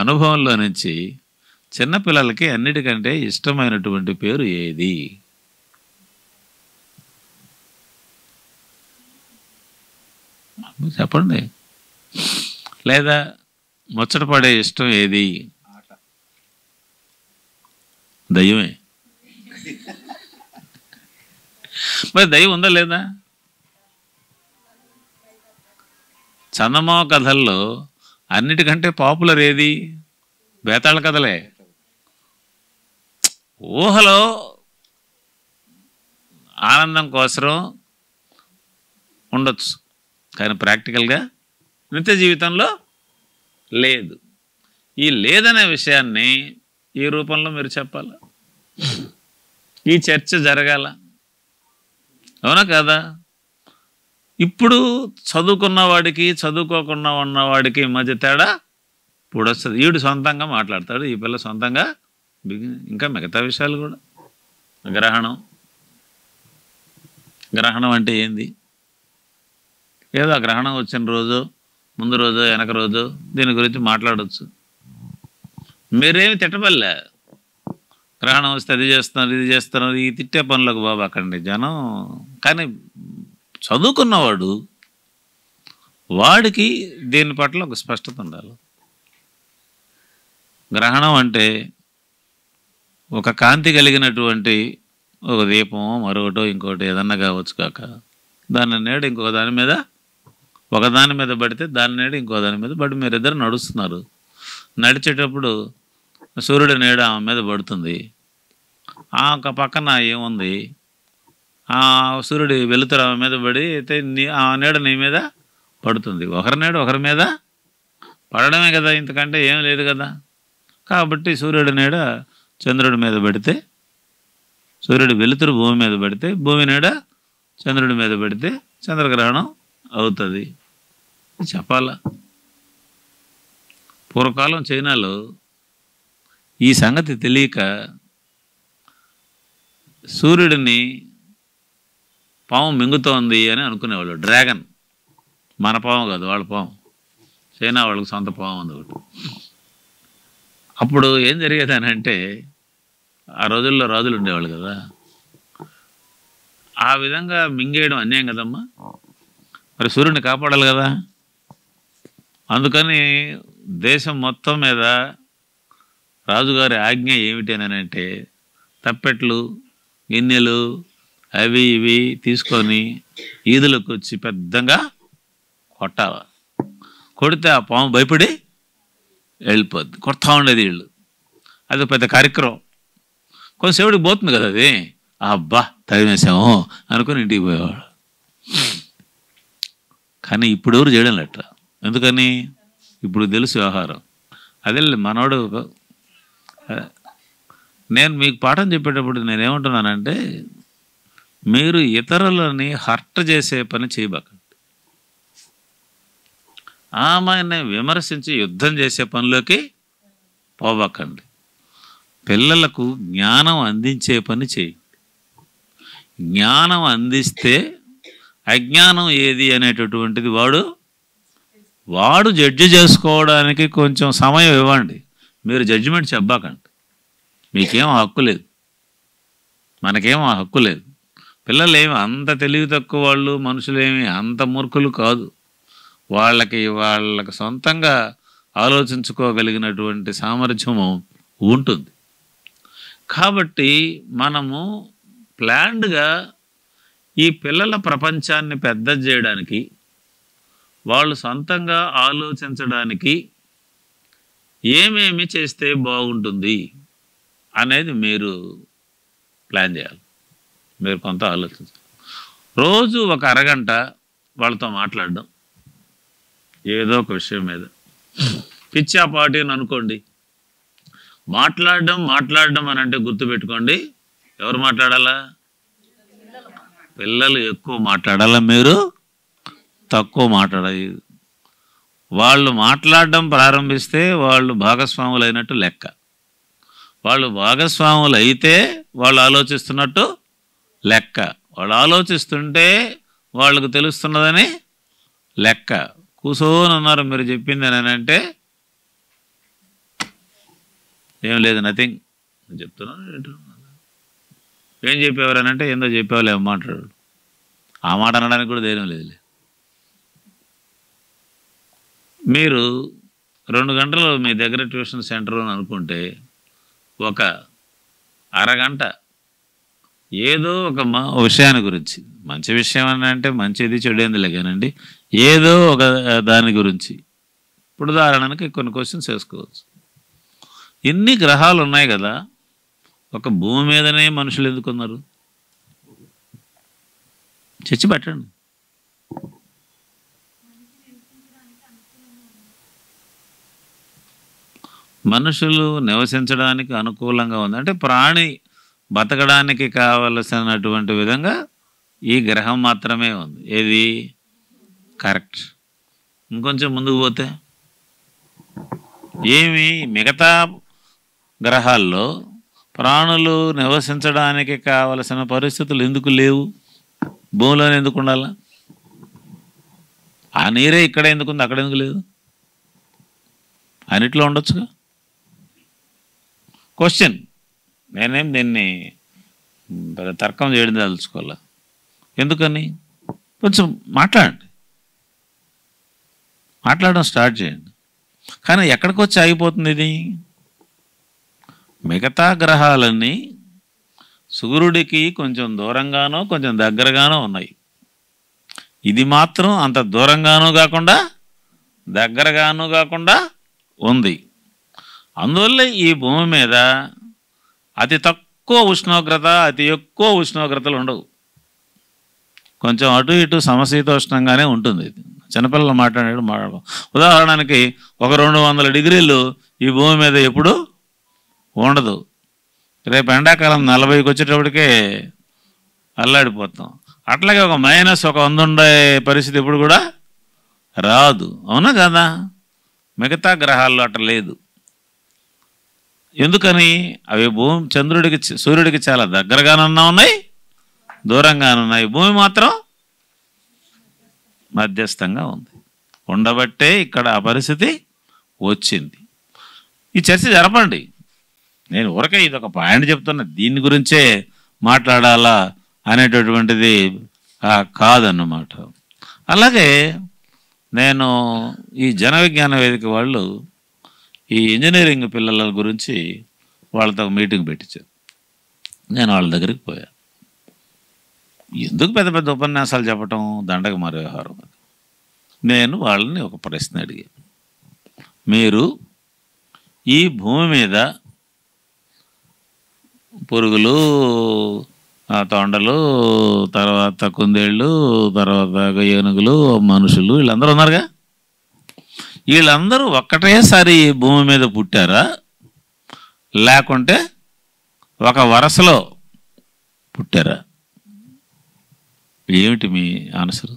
అనుభవంలో నుంచి చిన్నపిల్లలకి అన్నిటికంటే ఇష్టమైనటువంటి పేరు ఏది? చెప్పండి. లేదా ముచ్చటపడే ఇష్టం ఏది? దయ్యమే. మరి దయ్యం ఉందా లేదా? చందమామ కథల్లో అన్నిటికంటే పాపులర్ ఏది? బేతాళ కథలే. ఊహలో ఆనందం కోసం ఉండొచ్చు, కానీ ప్రాక్టికల్గా నిత్య జీవితంలో లేదు. ఈ లేదనే విషయాన్ని ఈ రూపంలో మీరు చెప్పాలి, ఈ చర్చ జరగాల, అవునా కదా? ఇప్పుడు చదువుకున్నవాడికి చదువుకోకుండా ఉన్నవాడికి మధ్య తేడా ఇప్పుడు వస్తుంది. వీడు సొంతంగా మాట్లాడతాడు, ఈ పిల్ల సొంతంగా, ఇంకా మిగతా విషయాలు కూడా. గ్రహణం అంటే ఏంది? ఏదో ఆ గ్రహణం వచ్చిన రోజు, ముందు రోజు, వెనక రోజు దీని గురించి మాట్లాడవచ్చు. మీరేమి తిట్టబల్లే, గ్రహణం వస్తే అది చేస్తున్నారు, ఇది చేస్తున్నారు, ఈ తిట్టే పనులకు బాబు అక్కడండి జనం. కానీ చదువుకున్నవాడు, వాడికి దీని పట్ల ఒక స్పష్టత ఉండాలి. గ్రహణం అంటే ఒక కాంతి కలిగినటువంటి ఒక దీపం, మరొకటో ఇంకోటి ఏదన్నా కావచ్చు కాక, దాని నేడు ఇంకో దాని మీద, ఒకదాని మీద పడితే దాని నేడు ఇంకో దాని మీద పడి మీరిద్దరు నడుస్తున్నారు. నడిచేటప్పుడు సూర్యుడి నీడ ఆమె మీద పడుతుంది, ఆ ఒక పక్కన ఏముంది, ఆ సూర్యుడి వెలుతురు ఆమె మీద పడి అయితే ఆ నీడ నీ మీద పడుతుంది. ఒకరి నీడ ఒకరి మీద పడడమే కదా, ఇంతకంటే ఏం లేదు కదా. కాబట్టి సూర్యుడి నీడ చంద్రుడి మీద పడితే, సూర్యుడి వెలుతురు భూమి మీద పడితే, భూమి నీడ చంద్రుడి మీద పడితే చంద్రగ్రహణం అవుతుంది. చెప్పాలా? పూర్వకాలం చైనాలో ఈ సంగతి తెలియక సూర్యుడిని పాము మింగుతోంది అని అనుకునేవాళ్ళు. డ్రాగన్, మన పాము కాదు, వాళ్ళ పాము. చైనా వాళ్ళకి సొంత పాము ఉంది ఒకటి. అప్పుడు ఏం జరిగేదని అంటే, ఆ రోజుల్లో రాజులు ఉండేవాళ్ళు కదా, ఆ విధంగా మింగేయడం అన్యాయం కదమ్మా. మరి సూర్యుడిని కాపాడాలి కదా. అందుకని దేశం మొత్తం మీద రాజుగారి ఆజ్ఞ ఏమిటి అని అంటే, తప్పెట్లు, గిన్నెలు అవి ఇవి తీసుకొని ఈదులకు వచ్చి పెద్దగా కొట్టాలి. కొడితే ఆ పాము భయపడి వెళ్ళిపోద్ది. కొడతా ఉండేది వీళ్ళు. అది పెద్ద కార్యక్రమం. కొంతసేపుడికి పోతుంది కదా అది, అబ్బా తరిమేసాము అనుకుని ఇంటికి పోయేవాడు. కానీ ఇప్పుడు ఎవరు చేయడం లేట. ఎందుకని? ఇప్పుడు తెలుసు వ్యవహారం. అదే మనోడు. నేను మీకు పాఠం చెప్పేటప్పుడు నేనేమంటున్నానంటే, మీరు ఇతరులని హర్ట్ చేసే పని చేయబాకండి. ఆమెని విమర్శించి యుద్ధం చేసే పనిలోకి పోబాకండి. పిల్లలకు జ్ఞానం అందించే పని చేయండి. జ్ఞానం అందిస్తే అజ్ఞానం ఏది అనేటటువంటిది వాడు జడ్జి చేసుకోవడానికి కొంచెం సమయం ఇవ్వండి. మీరు జడ్జిమెంట్ చెప్పాకండి. మీకేం హక్కు లేదు, మనకేం ఆ హక్కు లేదు. పిల్లలు ఏమి అంత తెలివి తక్కువ వాళ్ళు, మనుషులేమి అంత మూర్ఖులు కాదు. వాళ్ళకి సొంతంగా ఆలోచించుకోగలిగినటువంటి సామర్థ్యము ఉంటుంది. కాబట్టి మనము ప్లాన్డ్గా ఈ పిల్లల ప్రపంచాన్ని పెద్ద చేయడానికి, వాళ్ళు సొంతంగా ఆలోచించడానికి ఏమేమి చేస్తే బాగుంటుంది అనేది మీరు ప్లాన్ చేయాలి. మీరు కొంత ఆలోచించాలి. రోజు ఒక అరగంట వాళ్ళతో మాట్లాడడం, ఏదో ఒక విషయం మీద. పిచ్చాపాటి అని అనుకోండి. మాట్లాడడం అని అంటే గుర్తుపెట్టుకోండి, ఎవరు మాట్లాడాలా? పిల్లలు ఎక్కువ మాట్లాడాలా, మీరు తక్కువ మాట్లాడాలి. వాళ్ళు మాట్లాడడం ప్రారంభిస్తే వాళ్ళు భాగస్వాములు అయినట్టు లెక్క. వాళ్ళు భాగస్వాములు అయితే వాళ్ళు ఆలోచిస్తున్నట్టు లెక్క. వాళ్ళు ఆలోచిస్తుంటే వాళ్ళకు తెలుస్తున్నదని లెక్క. కూసోని ఉన్నారు మీరు చెప్పింది అని అంటే ఏం లేదు, నథింగ్ చెప్తున్నాను. ఏం చెప్పేవారని అంటే ఏందో చెప్పేవాళ్ళు ఏం మాట్లాడు. ఆ మాట అనడానికి కూడా ధైర్యం లేదులే. మీరు 2 గంటలు మీ దగ్గర ట్యూషన్ సెంటర్ అనుకుంటే ఒక అరగంట ఏదో ఒక విషయాన్ని గురించి, మంచి విషయం అని అంటే మంచిది చెడేందిలే కానండి, ఏదో ఒక దాని గురించి. ఇప్పుడు ఉదాహరణకి కొన్ని క్వశ్చన్స్ వేసుకోవచ్చు. ఎన్ని గ్రహాలు ఉన్నాయి కదా, ఒక భూమి మీదనే మనుషులు ఎందుకున్నారు? చర్చి పెట్టండి. మనుషులు నివసించడానికి అనుకూలంగా ఉంది అంటే ప్రాణి బతకడానికి కావలసినటువంటి విధంగా ఈ గ్రహం మాత్రమే ఉంది. ఏది కరెక్ట్. ఇంకొంచెం ముందుకు పోతే ఏమి మిగతా గ్రహాల్లో ప్రాణులు నివసించడానికి కావలసిన పరిస్థితులు ఎందుకు లేవు? భూమిలోనే ఎందుకు ఉండాలా? ఆ నీరే ఇక్కడ ఎందుకుంది, అక్కడ ఎందుకు లేదు? అన్నిట్లో ఉండొచ్చుగా. క్వశ్చన్. నేనేం దీన్ని తర్కం చేయడం తెలుసుకోవాలా. ఎందుకని? కొంచెం మాట్లాడడం స్టార్ట్ చేయండి. కానీ ఎక్కడికి వచ్చి ఆగిపోతుంది ఇది? మిగతా గ్రహాలన్నీ సూర్యుడికి కొంచెం దూరంగానో కొంచెం దగ్గరగానో ఉన్నాయి. ఇది మాత్రం అంత దూరంగానూ కాకుండా దగ్గరగానూ కాకుండా ఉంది. అందువల్ల ఈ భూమి మీద అతి తక్కువ ఉష్ణోగ్రత, అతి ఎక్కువ ఉష్ణోగ్రతలు ఉండవు. కొంచెం అటు ఇటు సమశీతోష్ణంగానే ఉంటుంది. చిన్నపిల్లలు మాట్లాడేది ఉదాహరణకి ఒక 200 డిగ్రీలు ఈ భూమి మీద ఎప్పుడు ఉండదు. రేపు ఎండాకాలం 40కి వచ్చేటప్పటికే అల్లాడిపోతాం. అట్లాగే ఒక -100 ఉండే పరిస్థితి ఎప్పుడు కూడా రాదు. అవునా కదా? మిగతా గ్రహాల్లో అట్లా లేదు. ఎందుకని? అవి చంద్రుడికి సూర్యుడికి చాలా దగ్గరగానున్నా ఉన్నాయి, దూరంగానున్నాయి. భూమి మాత్రం మధ్యస్థంగా ఉంది. ఉండబట్టే ఇక్కడ ఆ పరిస్థితి వచ్చింది. ఈ చర్చ జరపండి. నేను ఊరకే ఇదొక పాయింట్ చెప్తున్నా, దీని గురించే మాట్లాడాలా అనేటటువంటిది కాదన్నమాట. అలాగే నేను ఈ జన విజ్ఞాన వేదిక వాళ్ళు ఈ ఇంజనీరింగ్ పిల్లల గురించి వాళ్ళతో మీటింగ్ పెట్టించారు. నేను వాళ్ళ దగ్గరికి పోయాను. ఎందుకు పెద్ద పెద్ద ఉపన్యాసాలు చెప్పటం, దండగ మారే వ్యవహారం. నేను వాళ్ళని ఒక ప్రశ్న అడిగాను. మీరు ఈ భూమి మీద పురుగులు, తొండలు, తర్వాత కుందేళ్ళు, తర్వాత ఏనుగులు, మనుషులు, వీళ్ళందరూ ఉన్నారుగా. వీళ్ళందరూ ఒక్కటేసారి భూమి మీద పుట్టారా, లేకుంటే ఒక వరుసలో పుట్టారా? ఏమిటి మీ ఆన్సరు?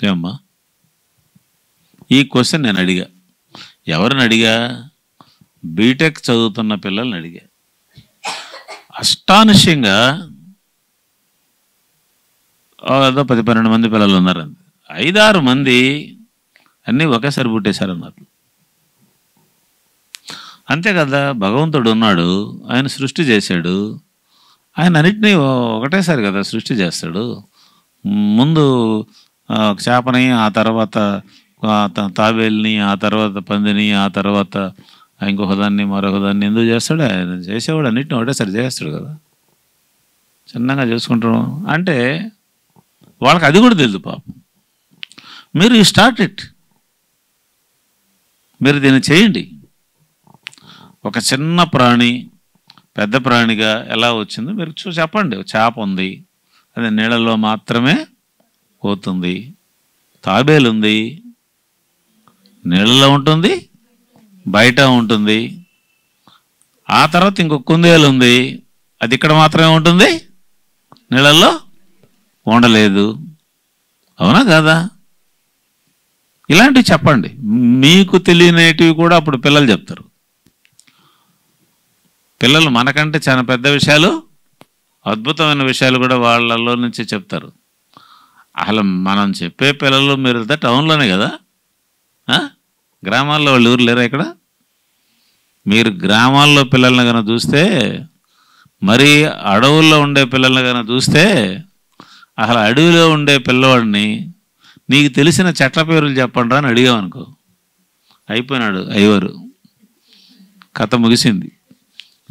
ఏమ్మా, ఈ క్వశ్చన్ నేను అడిగా. ఎవరిని అడిగా? బీటెక్ చదువుతున్న పిల్లల్ని అడిగా. అస్టానిషింగ్గా ఏదో 10-12 మంది పిల్లలు ఉన్నారు. 5-6 మంది అన్నీ ఒకేసారి పుట్టేశారన్నారు. అంతే కదా, భగవంతుడు ఉన్నాడు, ఆయన సృష్టి చేశాడు. ఆయన అన్నిటినీ ఒకటేసారి కదా సృష్టి చేస్తాడు. ముందు చేపని, ఆ తర్వాత తాబేల్ని, ఆ తర్వాత పందిని, ఆ తర్వాత ఇంకొక దాన్ని, మరొక దాన్ని ఎందుకు చేస్తాడు? ఆయన చేసేవాడు అన్నిటిని ఒకటేసారి చేస్తాడు కదా, చిన్నగా చేసుకుంటాం. అంటే వాళ్ళకి అది కూడా తెలుసు పాపం. మీరు యూ స్టార్ట్ ఇట్, మీరు దీన్ని చేయండి. ఒక చిన్న ప్రాణి పెద్ద ప్రాణిగా ఎలా వచ్చిందో మీరు చెప్పండి. చేప ఉంది, అది నీళ్ళలో మాత్రమే పోతుంది. తాబేలు ఉంది, నీళ్ళలో ఉంటుంది, బయట ఉంటుంది. ఆ తర్వాత ఇంకొక కుందేలు ఉంది, అది ఇక్కడ మాత్రమే ఉంటుంది, నీళ్ళల్లో ఉండలేదు. అవునా కాదా? ఇలాంటివి చెప్పండి. మీకు తెలియనిటివి కూడా అప్పుడు పిల్లలు చెప్తారు. పిల్లలు మనకంటే చాలా పెద్ద విషయాలు, అద్భుతమైన విషయాలు కూడా వాళ్ళలో నుంచి చెప్తారు. అసలు మనం చెప్పే పిల్లలు మీరు టౌన్లోనే కదా, గ్రామాల్లో వాళ్ళు ఊరు లేరా ఇక్కడ? మీరు గ్రామాల్లో పిల్లల్ని కనుక చూస్తే, మరీ అడవుల్లో ఉండే పిల్లల్ని కనుక చూస్తే, అసలు అడవిలో ఉండే పిల్లవాడిని నీకు తెలిసిన చెట్ల పేర్లు చెప్పండి అని అడిగామనుకో, అయిపోయినాడు అయ్యవారు, కథ ముగిసింది.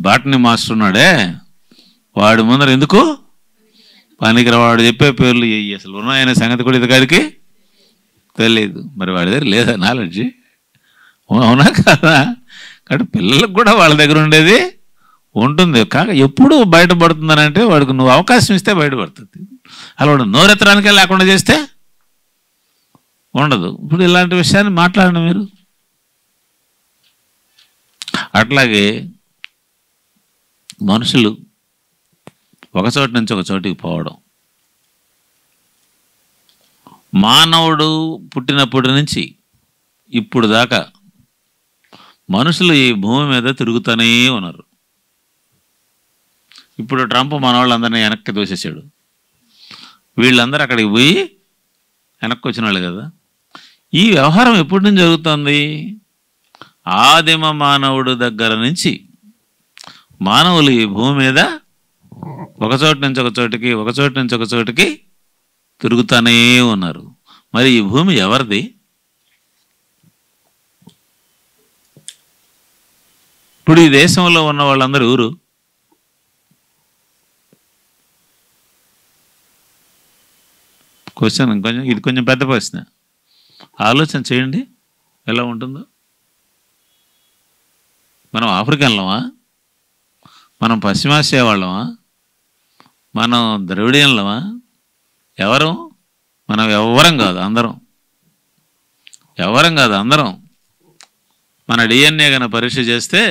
బాటనీ మాస్టర్ ఉన్నాడే, వాడి ముందర ఎందుకు పనికిరా, వాడు చెప్పే పేర్లు అసలు ఉన్నాయనే సంగతి కూడా ఇదిగాడికి తెలియదు. మరి వాడి దగ్గర లేదా నాలెడ్జి? అవునా కదా? కాబట్టి పిల్లలకు కూడా వాళ్ళ దగ్గర ఉండేది ఉంటుంది. కాక ఎప్పుడు బయటపడుతుందని అంటే వాడికి నువ్వు అవకాశం ఇస్తే బయటపడుతుంది. అలా వాడు నోరెత్తడానికే లేకుండా చేస్తే ఉండదు. ఇప్పుడు ఇలాంటి విషయాన్ని మాట్లాడండి మీరు. అట్లాగే మనుషులు ఒక చోటు నుంచి ఒక చోటికి పోవడం, మానవుడు పుట్టినప్పటి నుంచి ఇప్పుడు దాకా మనుషులు ఈ భూమి మీద తిరుగుతూనే ఉన్నారు. ఇప్పుడు ట్రంప్ మన వాళ్ళందరినీ వెనక్కి దోసేసాడు. వీళ్ళందరూ అక్కడికి పోయి వెనక్కి వచ్చిన వాళ్ళు కదా. ఈ వ్యవహారం ఎప్పటి నుంచి జరుగుతుంది? ఆదిమ మానవుడు దగ్గర నుంచి మానవులు ఈ భూమి మీద ఒక చోటు నుంచి ఒక చోటికి, ఒక చోటు నుంచి ఒక చోటికి తిరుగుతూనే ఉన్నారు. మరి ఈ భూమి ఎవరిది? ఇప్పుడు ఈ దేశంలో ఉన్న వాళ్ళందరూ ఎవరు? క్వశ్చన్ ఇది కొంచెం పెద్ద ప్రశ్న, ఆలోచన చేయండి ఎలా ఉంటుందో. మనం ఆఫ్రికన్లమా? మనం పశ్చిమాసియా వాళ్ళమా? మనం ద్రవిడియన్లమా? ఎవరు? మనం ఎవ్వరం కాదు, అందరం ఎవరం కాదు, అందరం. మన డిఎన్ఏ కనుక పరీక్ష చేస్తే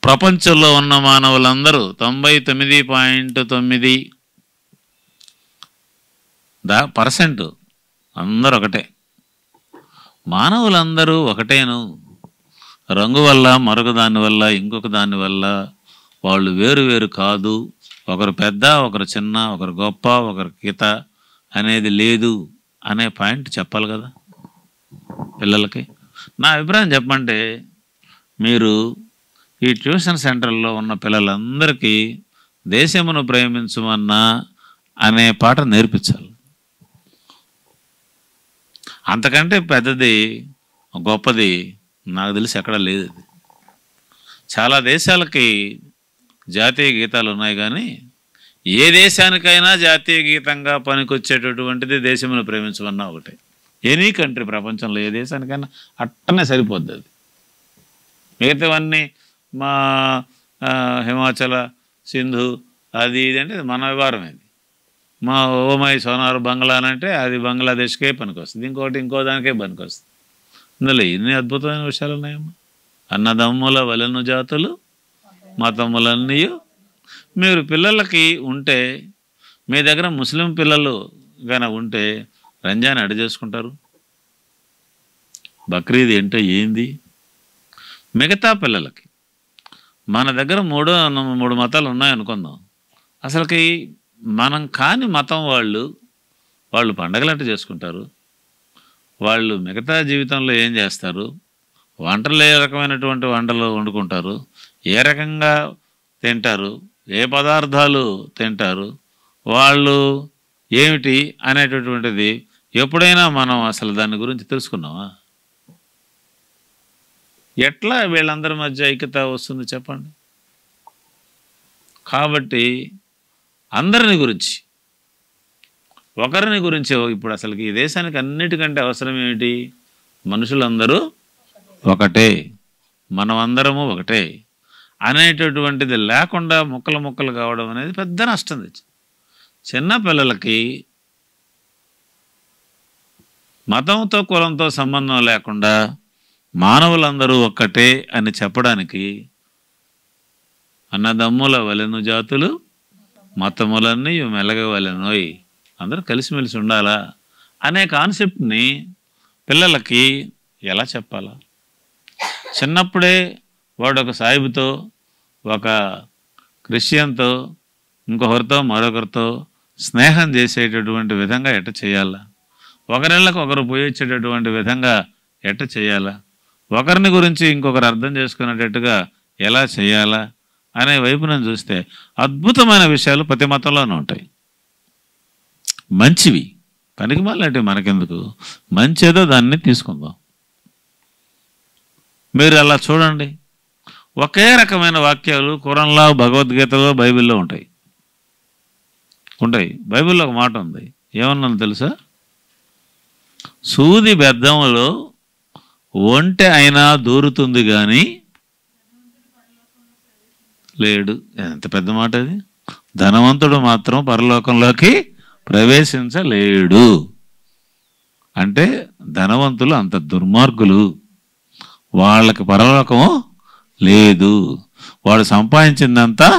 ప్రపంచంలో ఉన్న మానవులందరూ 99.9% అందరూ ఒకటే. మానవులందరూ ఒకటేను. రంగు వల్ల, మరొక దాని వల్ల, ఇంకొక దాని వల్ల వాళ్ళు వేరు వేరు కాదు. ఒకరు పెద్ద, ఒకరు చిన్న, ఒకరు గొప్ప, ఒకరు గీత అనేది లేదు అనే పాయింట్ చెప్పాలి కదా పిల్లలకి. నా అభిప్రాయం చెప్పమంటే, మీరు ఈ ట్యూషన్ సెంటర్లో ఉన్న పిల్లలందరికీ దేశమును ప్రేమించమన్నా అనే పాట నేర్పించాలి. అంతకంటే పెద్దది, గొప్పది నాకు తెలిసి ఎక్కడా లేదు. చాలా దేశాలకి జాతీయ గీతాలు ఉన్నాయి, కానీ ఏ దేశానికైనా జాతీయ గీతంగా పనికొచ్చేటటువంటిది దేశమును ప్రేమించమన్నా ఒకటే. ఎనీ కంట్రీ ప్రపంచంలో ఏ దేశానికైనా అట్టనే సరిపోద్ది అది. మిగతావన్నీ మా హిమాచల సింధు అది ఇది అంటే మన వ్యవహారం ఇది. మా ఓమై సోనార్ బంగ్లా అంటే అది బంగ్లాదేశ్కే పనికొస్తుంది, ఇంకోటి ఇంకో దానికే పనికొస్తుంది. ఇందులో ఎన్ని అద్భుతమైన విషయాలు ఉన్నాయమ్మా. అన్నదమ్ముల వలెను జాతులు మతములన్నీ. మీరు పిల్లలకి ఉంటే, మీ దగ్గర ముస్లిం పిల్లలు గాన ఉంటే రంజాన్ ఎడ చేసుకుంటారు? బక్రీద్ ఏంటో ఏంది? మిగతా పిల్లలకి మన దగ్గర మూడు మతాలు ఉన్నాయనుకుందాం. అసలుకి మనం కాని మతం వాళ్ళు పండగలు అంటే చేసుకుంటారు. వాళ్ళు మిగతా జీవితంలో ఏం చేస్తారు? వంటలు ఏ రకమైనటువంటి వంటలు వండుకుంటారు, ఏ రకంగా తింటారు, ఏ పదార్థాలు తింటారు, వాళ్ళు ఏమిటి అనేటటువంటిది ఎప్పుడైనా మనం అసలు దాని గురించి తెలుసుకున్నామా? ఎట్లా వీళ్ళందరి మధ్య ఐక్యత వస్తుంది చెప్పండి? కాబట్టి అందరిని గురించి, ఒకరిని గురించి ఇప్పుడు అసలుకి ఈ దేశానికి అన్నిటికంటే అవసరం ఏమిటి? మనుషులందరూ ఒకటే, మనమందరము ఒకటే అనేటటువంటిది లేకుండా ముక్కలు కావడం అనేది పెద్ద నష్టం తెచ్చి. చిన్న పిల్లలకి మతంతో కులంతో సంబంధం లేకుండా మానవులందరూ ఒక్కటే అని చెప్పడానికి అన్నదమ్ముల వలెను జాతులు మతములన్నీ మెలగవలెనోయ్, అందరూ కలిసిమెలిసి ఉండాలా అనే కాన్సెప్ట్ని పిల్లలకి ఎలా చెప్పాలా? చిన్నప్పుడే వాడు ఒక సాయిబుతో, ఒక క్రిస్టియన్తో, ఇంకొకరితో మరొకరితో స్నేహం చేసేటటువంటి విధంగా ఎట్ట చేయాలా? ఒకరిళ్ళకు ఒకరు పోయొచ్చేటటువంటి విధంగా ఎట్ట చేయాలా? ఒకరిని గురించి ఇంకొకరు అర్థం చేసుకునేటట్టుగా ఎలా చేయాలా అనే వైపున చూస్తే అద్భుతమైన విషయాలు ప్రతి మతంలోనూ ఉంటాయి. మంచివి, పనికి మాలంటే మనకెందుకు, మంచేదో దాన్ని తీసుకుందాం. మీరు అలా చూడండి, ఒకే రకమైన వాక్యాలు ఖురాన్లో, భగవద్గీతలో, బైబిల్లో ఉంటాయి. బైబిల్లో ఒక మాట ఉంది, ఏమన్నాను తెలుసా? సూది బెద్దంలో ఒంటె అయినా దూరుతుంది కానీ లేడు. ఎంత పెద్ద మాట అది! ధనవంతుడు మాత్రం పరలోకంలోకి ప్రవేశించలేడు. అంటే ధనవంతులు అంత దుర్మార్గులు, వాళ్ళకి పరలోకము లేదు. వాడు సంపాదించిందంతా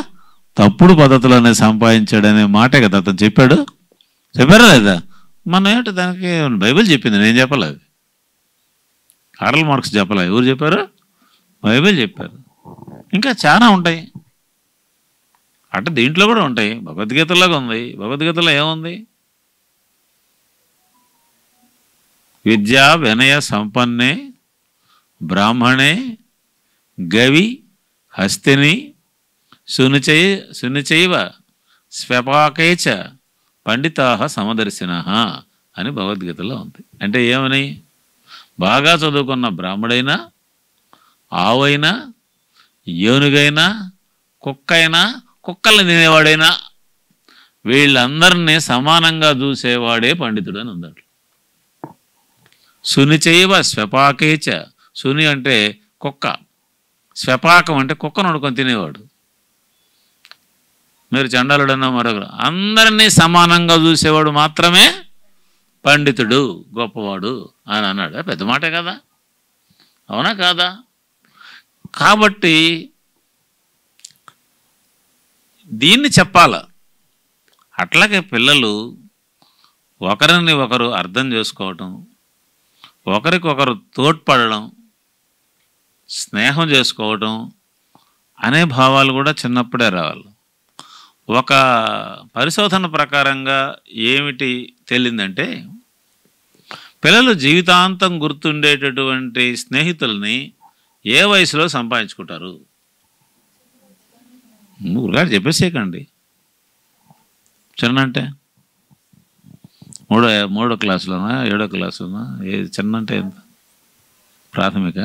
తప్పుడు పద్ధతులనే సంపాదించాడనే మాటే కదా అతను చెప్పారా లేదా? మనం ఏంటో దానికి బైబిల్ చెప్పింది, నేను చెప్పలేదు, కార్ల్ మార్క్స్ చెప్పలే. ఎవరు చెప్పారు? బైబిల్ చెప్పారు. ఇంకా చాలా ఉంటాయి, అంటే దీంట్లో కూడా ఉంటాయి. భగవద్గీతలాగా ఉంది. భగవద్గీతలో ఏముంది? విద్యా వినయ సంపన్నే బ్రాహ్మణే గవి హస్తిని సునిచైవ స్వపాకేచ పండితాః సమదర్శినః అని భగవద్గీతలో ఉంది. అంటే ఏమని? బాగా చదువుకున్న బ్రాహ్మడైనా, ఆవైనా, ఏనుగైనా, కుక్కైనా, కుక్కల్ని తినేవాడైనా వీళ్ళందరినీ సమానంగా చూసేవాడే పండితుడు అని ఉందట. సునిచైవ స్వపాకేచ, సుని అంటే కుక్క, స్వపాకం అంటే కుక్కను వండుకొని తినేవాడు. మీరు చండాలుడన్నా మరొకరు, అందరినీ సమానంగా చూసేవాడు మాత్రమే పండితుడు, గొప్పవాడు అని అన్నాడు. పెద్ద మాటే కదా, అవునా కాదా? కాబట్టి దీన్ని చెప్పాల. అట్లాగే పిల్లలు ఒకరిని ఒకరు అర్థం చేసుకోవటం, ఒకరికొకరు తోడ్పడడం, స్నేహం చేసుకోవటం అనే భావాలు కూడా చిన్నప్పుడే రావాలి. ఒక పరిశోధన ప్రకారంగా ఏమిటి తేలిందంటే, పిల్లలు జీవితాంతం గుర్తుండేటటువంటి స్నేహితుల్ని ఏ వయసులో సంపాదించుకుంటారు? ఊరుగాడు చెప్పేసేకండి. చిన్న అంటే మూడో క్లాసులోనా, 7వ క్లాసులోనా, చిన్న అంటే ఎంత? ప్రాథమిక.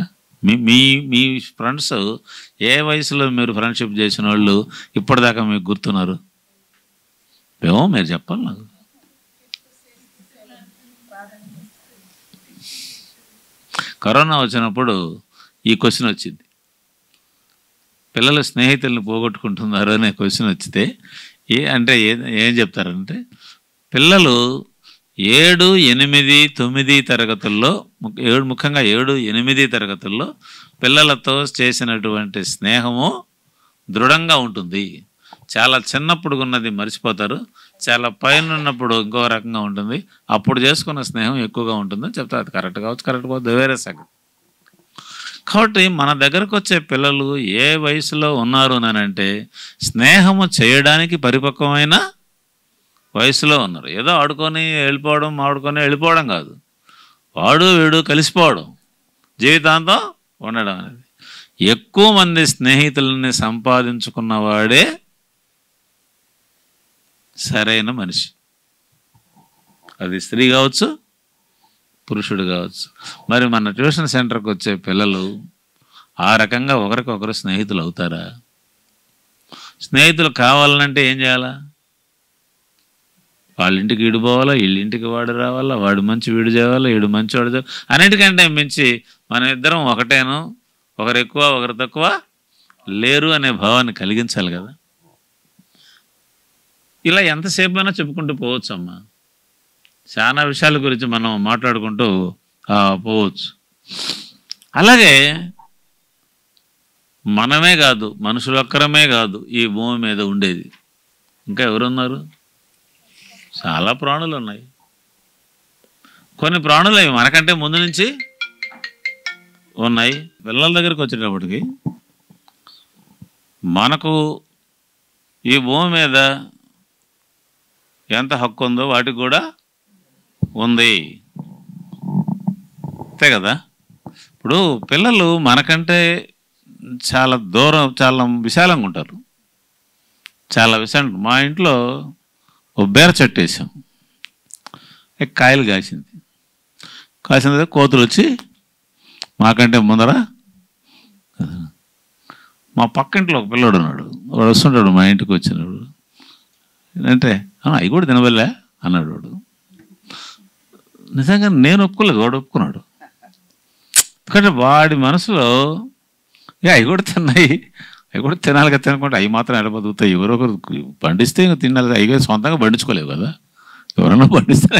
మీ ఫ్రెండ్స్ ఏ వయసులో మీరు ఫ్రెండ్షిప్ చేసిన వాళ్ళు ఇప్పటిదాకా మీకు గుర్తున్నారు? ఏమో మీరు చెప్పాలి నాకు. కరోనా వచ్చినప్పుడు ఈ క్వశ్చన్ వచ్చింది, పిల్లలు స్నేహితుల్ని పోగొట్టుకుంటున్నారు అనే క్వశ్చన్ వచ్చితే ఏం చెప్తారంటే, పిల్లలు 7, 8, 9 తరగతుల్లో, ముఖ్యంగా 7, 8 తరగతుల్లో పిల్లలతో చేసినటువంటి స్నేహము దృఢంగా ఉంటుంది. చాలా చిన్నప్పుడు ఉన్నది మర్చిపోతారు, చాలా పైన ఉన్నప్పుడు ఇంకో రకంగా ఉంటుంది, అప్పుడు చేసుకున్న స్నేహం ఎక్కువగా ఉంటుందని చెప్తారు. అది కరెక్ట్ కావచ్చు, కరెక్ట్ కావచ్చు, వేరే సంగతి. కాబట్టి మన దగ్గరకు వచ్చే పిల్లలు ఏ వయసులో ఉన్నారు అంటే స్నేహము చేయడానికి పరిపక్వమైన వయసులో ఉన్నారు. ఏదో ఆడుకొని వెళ్ళిపోవడం కాదు, వాడు వీడు కలిసిపోవడం, జీవితాంతం ఉండడం అనేది. ఎక్కువ మంది స్నేహితులని సంపాదించుకున్నవాడే సరైన మనిషి. అది స్త్రీ కావచ్చు, పురుషుడు కావచ్చు. మరి మన ట్యూషన్ సెంటర్కి వచ్చే పిల్లలు ఆ రకంగా ఒకరికొకరు స్నేహితులు అవుతారా? స్నేహితులు కావాలంటే ఏం చేయాలా? వాళ్ళ ఇంటికి వీడు పోవాలా, వీళ్ళింటికి వాడు రావాలా, వాడు మంచి వీడు చేయాలా, వీడు మంచి వాడు చేయాలి. అన్నిటికంటే మించి మన ఇద్దరం ఒకటేను, ఒకరు ఎక్కువ ఒకరు తక్కువ లేరు అనే భావాన్ని కలిగించాలి కదా. ఇలా ఎంతసేపు అయినా చెప్పుకుంటూ పోవచ్చు అమ్మా. చాలా విషయాల గురించి మనం మాట్లాడుకుంటూ పోవచ్చు. అలాగే మనమే కాదు, మనుషులొక్కరమే కాదు ఈ భూమి మీద ఉండేది, ఇంకా ఎవరున్నారు? చాలా ప్రాణులు ఉన్నాయి. కొన్ని ప్రాణులు అవి మనకంటే ముందు నుంచి ఉన్నాయి. పిల్లల దగ్గరికి వచ్చేటప్పటికి మనకు ఈ భూమి మీద ఎంత హక్కు ఉందో వాటికి కూడా ఉంది, అంతే కదా. ఇప్పుడు పిల్లలు మనకంటే చాలా దూరం, చాలా విశాలంగా ఉంటారు, చాలా విశాలం. మా ఇంట్లో ఓ బేర చెట్టు వేసాం, కాయలు కాసిన కోతులు వచ్చి మాకంటే ముందర, మా పక్కింట్లో ఒక పిల్లడు ఉన్నాడు, వాడు వస్తుంటాడు మా ఇంటికి వచ్చినాడు అంటే అవి కూడా తినవల్లే అన్నాడు వాడు. నిజంగా నేను ఒప్పుకోలేదు, వాడు ఒప్పుకున్నాడు. ఎందుకంటే వాడి మనసులో అవి కూడా తిన్నాయి, అవి కూడా తినాలి కదా, తినకుండా అవి మాత్రం ఎలా బతుకుతాయి, ఎవరొకరు పండిస్తే ఇంకా తినాలి, అవి సొంతంగా పండించుకోలేవు కదా, ఎవరన్నా పండిస్తే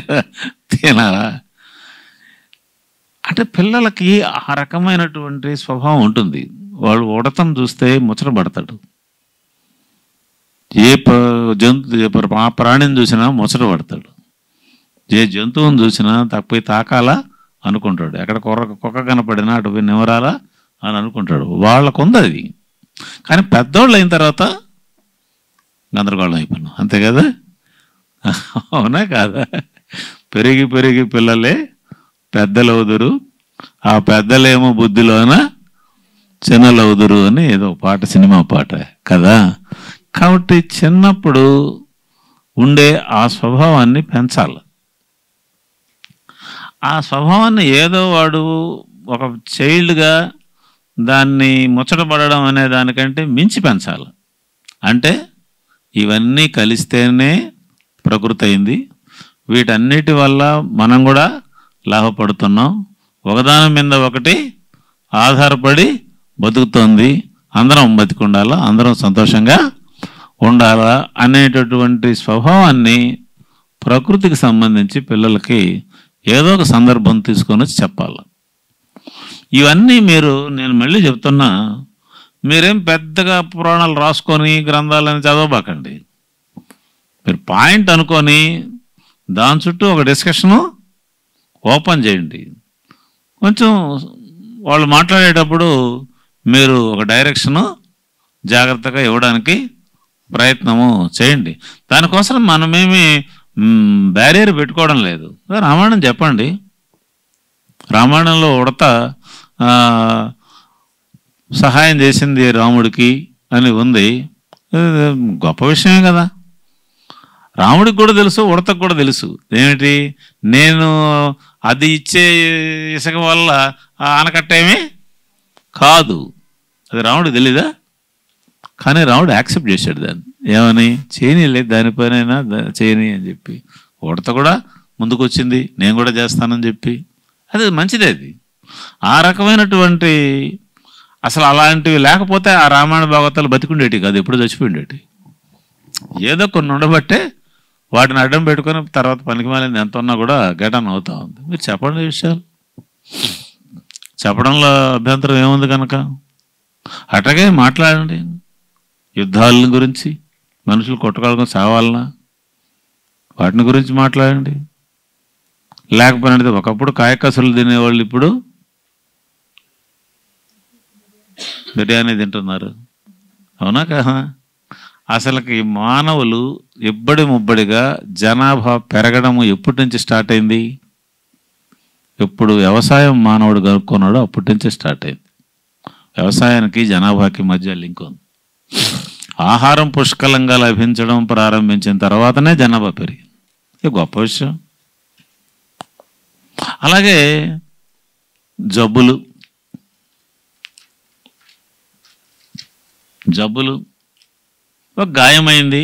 తినాలా అంటే. పిల్లలకి ఆ రకమైనటువంటి స్వభావం ఉంటుంది. వాళ్ళు ఉడతం చూస్తే ముచ్చట పడతాడు, ఏ ప్రాణిని చూసినా ముచ్చట పడతాడు, ఏ జంతువుని చూసినా తప్పిపోయి తాకాలా అనుకుంటాడు, ఎక్కడ కుక్క కనపడినా అటు పోయి నివరాలా అని అనుకుంటాడు. వాళ్ళకు ఉంది అది. కానీ పెద్దోళ్ళు అయిన తర్వాత గందరగోళం అయిపోయినాం, అంతే కదా, అవునా కాదా? పెరిగి పెరిగి పిల్లలే పెద్దలవుదురు, ఆ పెద్దలేమో బుద్ధిలోన చిన్నలవుదురు అని ఏదో పాట, సినిమా పాట కదా. కాబట్టి చిన్నప్పుడు ఉండే ఆ స్వభావాన్ని పెంచాలి. ఆ స్వభావాన్ని ఏదో వాడు ఒక చైల్డ్గా దాన్ని ముచ్చటపడడం అనే దానికంటే మించి పెంచాలి. అంటే ఇవన్నీ కలిస్తేనే ప్రకృతి అయింది, వీటన్నిటి వల్ల మనం కూడా లాభపడుతున్నాం, ఒకదాని మీద ఒకటి ఆధారపడి బతుకుతోంది, అందరం బతికి ఉండాలా, అందరం సంతోషంగా ఉండాలా అనేటటువంటి స్వభావాన్ని ప్రకృతికి సంబంధించి పిల్లలకి ఏదో ఒక సందర్భం తీసుకొని వచ్చి చెప్పాలి. ఇవన్నీ నేను మళ్ళీ చెప్తున్నా, మీరేం పెద్దగా పురాణాలు రాసుకొని గ్రంథాలని చదవబాకండి. మీరు పాయింట్ అనుకొని దాని చుట్టూ ఒక డిస్కషను ఓపెన్ చేయండి. కొంచెం వాళ్ళు మాట్లాడేటప్పుడు మీరు ఒక డైరెక్షను జాగ్రత్తగా ఇవ్వడానికి ప్రయత్నము చేయండి. దానికోసం మనమేమి బ్యారియర్ పెట్టుకోవడం లేదు. రామాయణం చెప్పండి, రామాయణంలో ఉడత సహాయం చేసింది రాముడికి అని ఉంది, గొప్ప విషయమే కదా. రాముడికి కూడా తెలుసు, ఉడతకు కూడా తెలుసు ఏమిటి, నేను అది ఇచ్చే ఇసుక వల్ల ఆనకట్టేమీ కాదు, అది రాముడికి తెలీదా? కానీ రాముడు యాక్సెప్ట్ చేశాడు దాన్ని, ఏమని, చేయనీలేదు దానిపైనైనా చేయని అని చెప్పి. ఉడత కూడా ముందుకు వచ్చింది, నేను కూడా చేస్తానని చెప్పి. అది మంచిదే. అది ఆ రకమైనటువంటి అసలు అలాంటివి లేకపోతే ఆ రామాయణ భాగవతాలు బతికుండేటి కాదు, ఎప్పుడు చచ్చిపోయిండేటి. ఏదో కొన్ని ఉండబట్టే వాటిని అడ్డం పెట్టుకొని తర్వాత పనికిమాలింది ఎంత ఉన్నా కూడా గెటన్ అవుతా ఉంది. మీరు చెప్పండి విషయాలు, చెప్పడంలో అభ్యంతరం ఏముంది కనుక అట్లాగే మాట్లాడండి. యుద్ధాల గురించి, మనుషులు కొట్టుకోవాలని సావాలనా, వాటిని గురించి మాట్లాడండి. లేకపోయినది ఒకప్పుడు కాయకసులు తినేవాళ్ళు ఇప్పుడు బిర్యానీ తింటున్నారు. అవునా కదా? అసలుకి మానవులు ఇబ్బడి ముబ్బడిగా జనాభా పెరగడము ఎప్పటి నుంచి స్టార్ట్ అయింది? ఎప్పుడు వ్యవసాయం మానవుడు కనుక్కున్నాడో అప్పటి నుంచే స్టార్ట్ అయింది. వ్యవసాయానికి జనాభాకి మధ్య లింక్ ఉంది. ఆహారం పుష్కలంగా లభించడం ప్రారంభించిన తర్వాతనే జనాభా పెరిగింది. ఇది గొప్ప విషయం. అలాగే జబ్బులు ఒక గాయమైంది,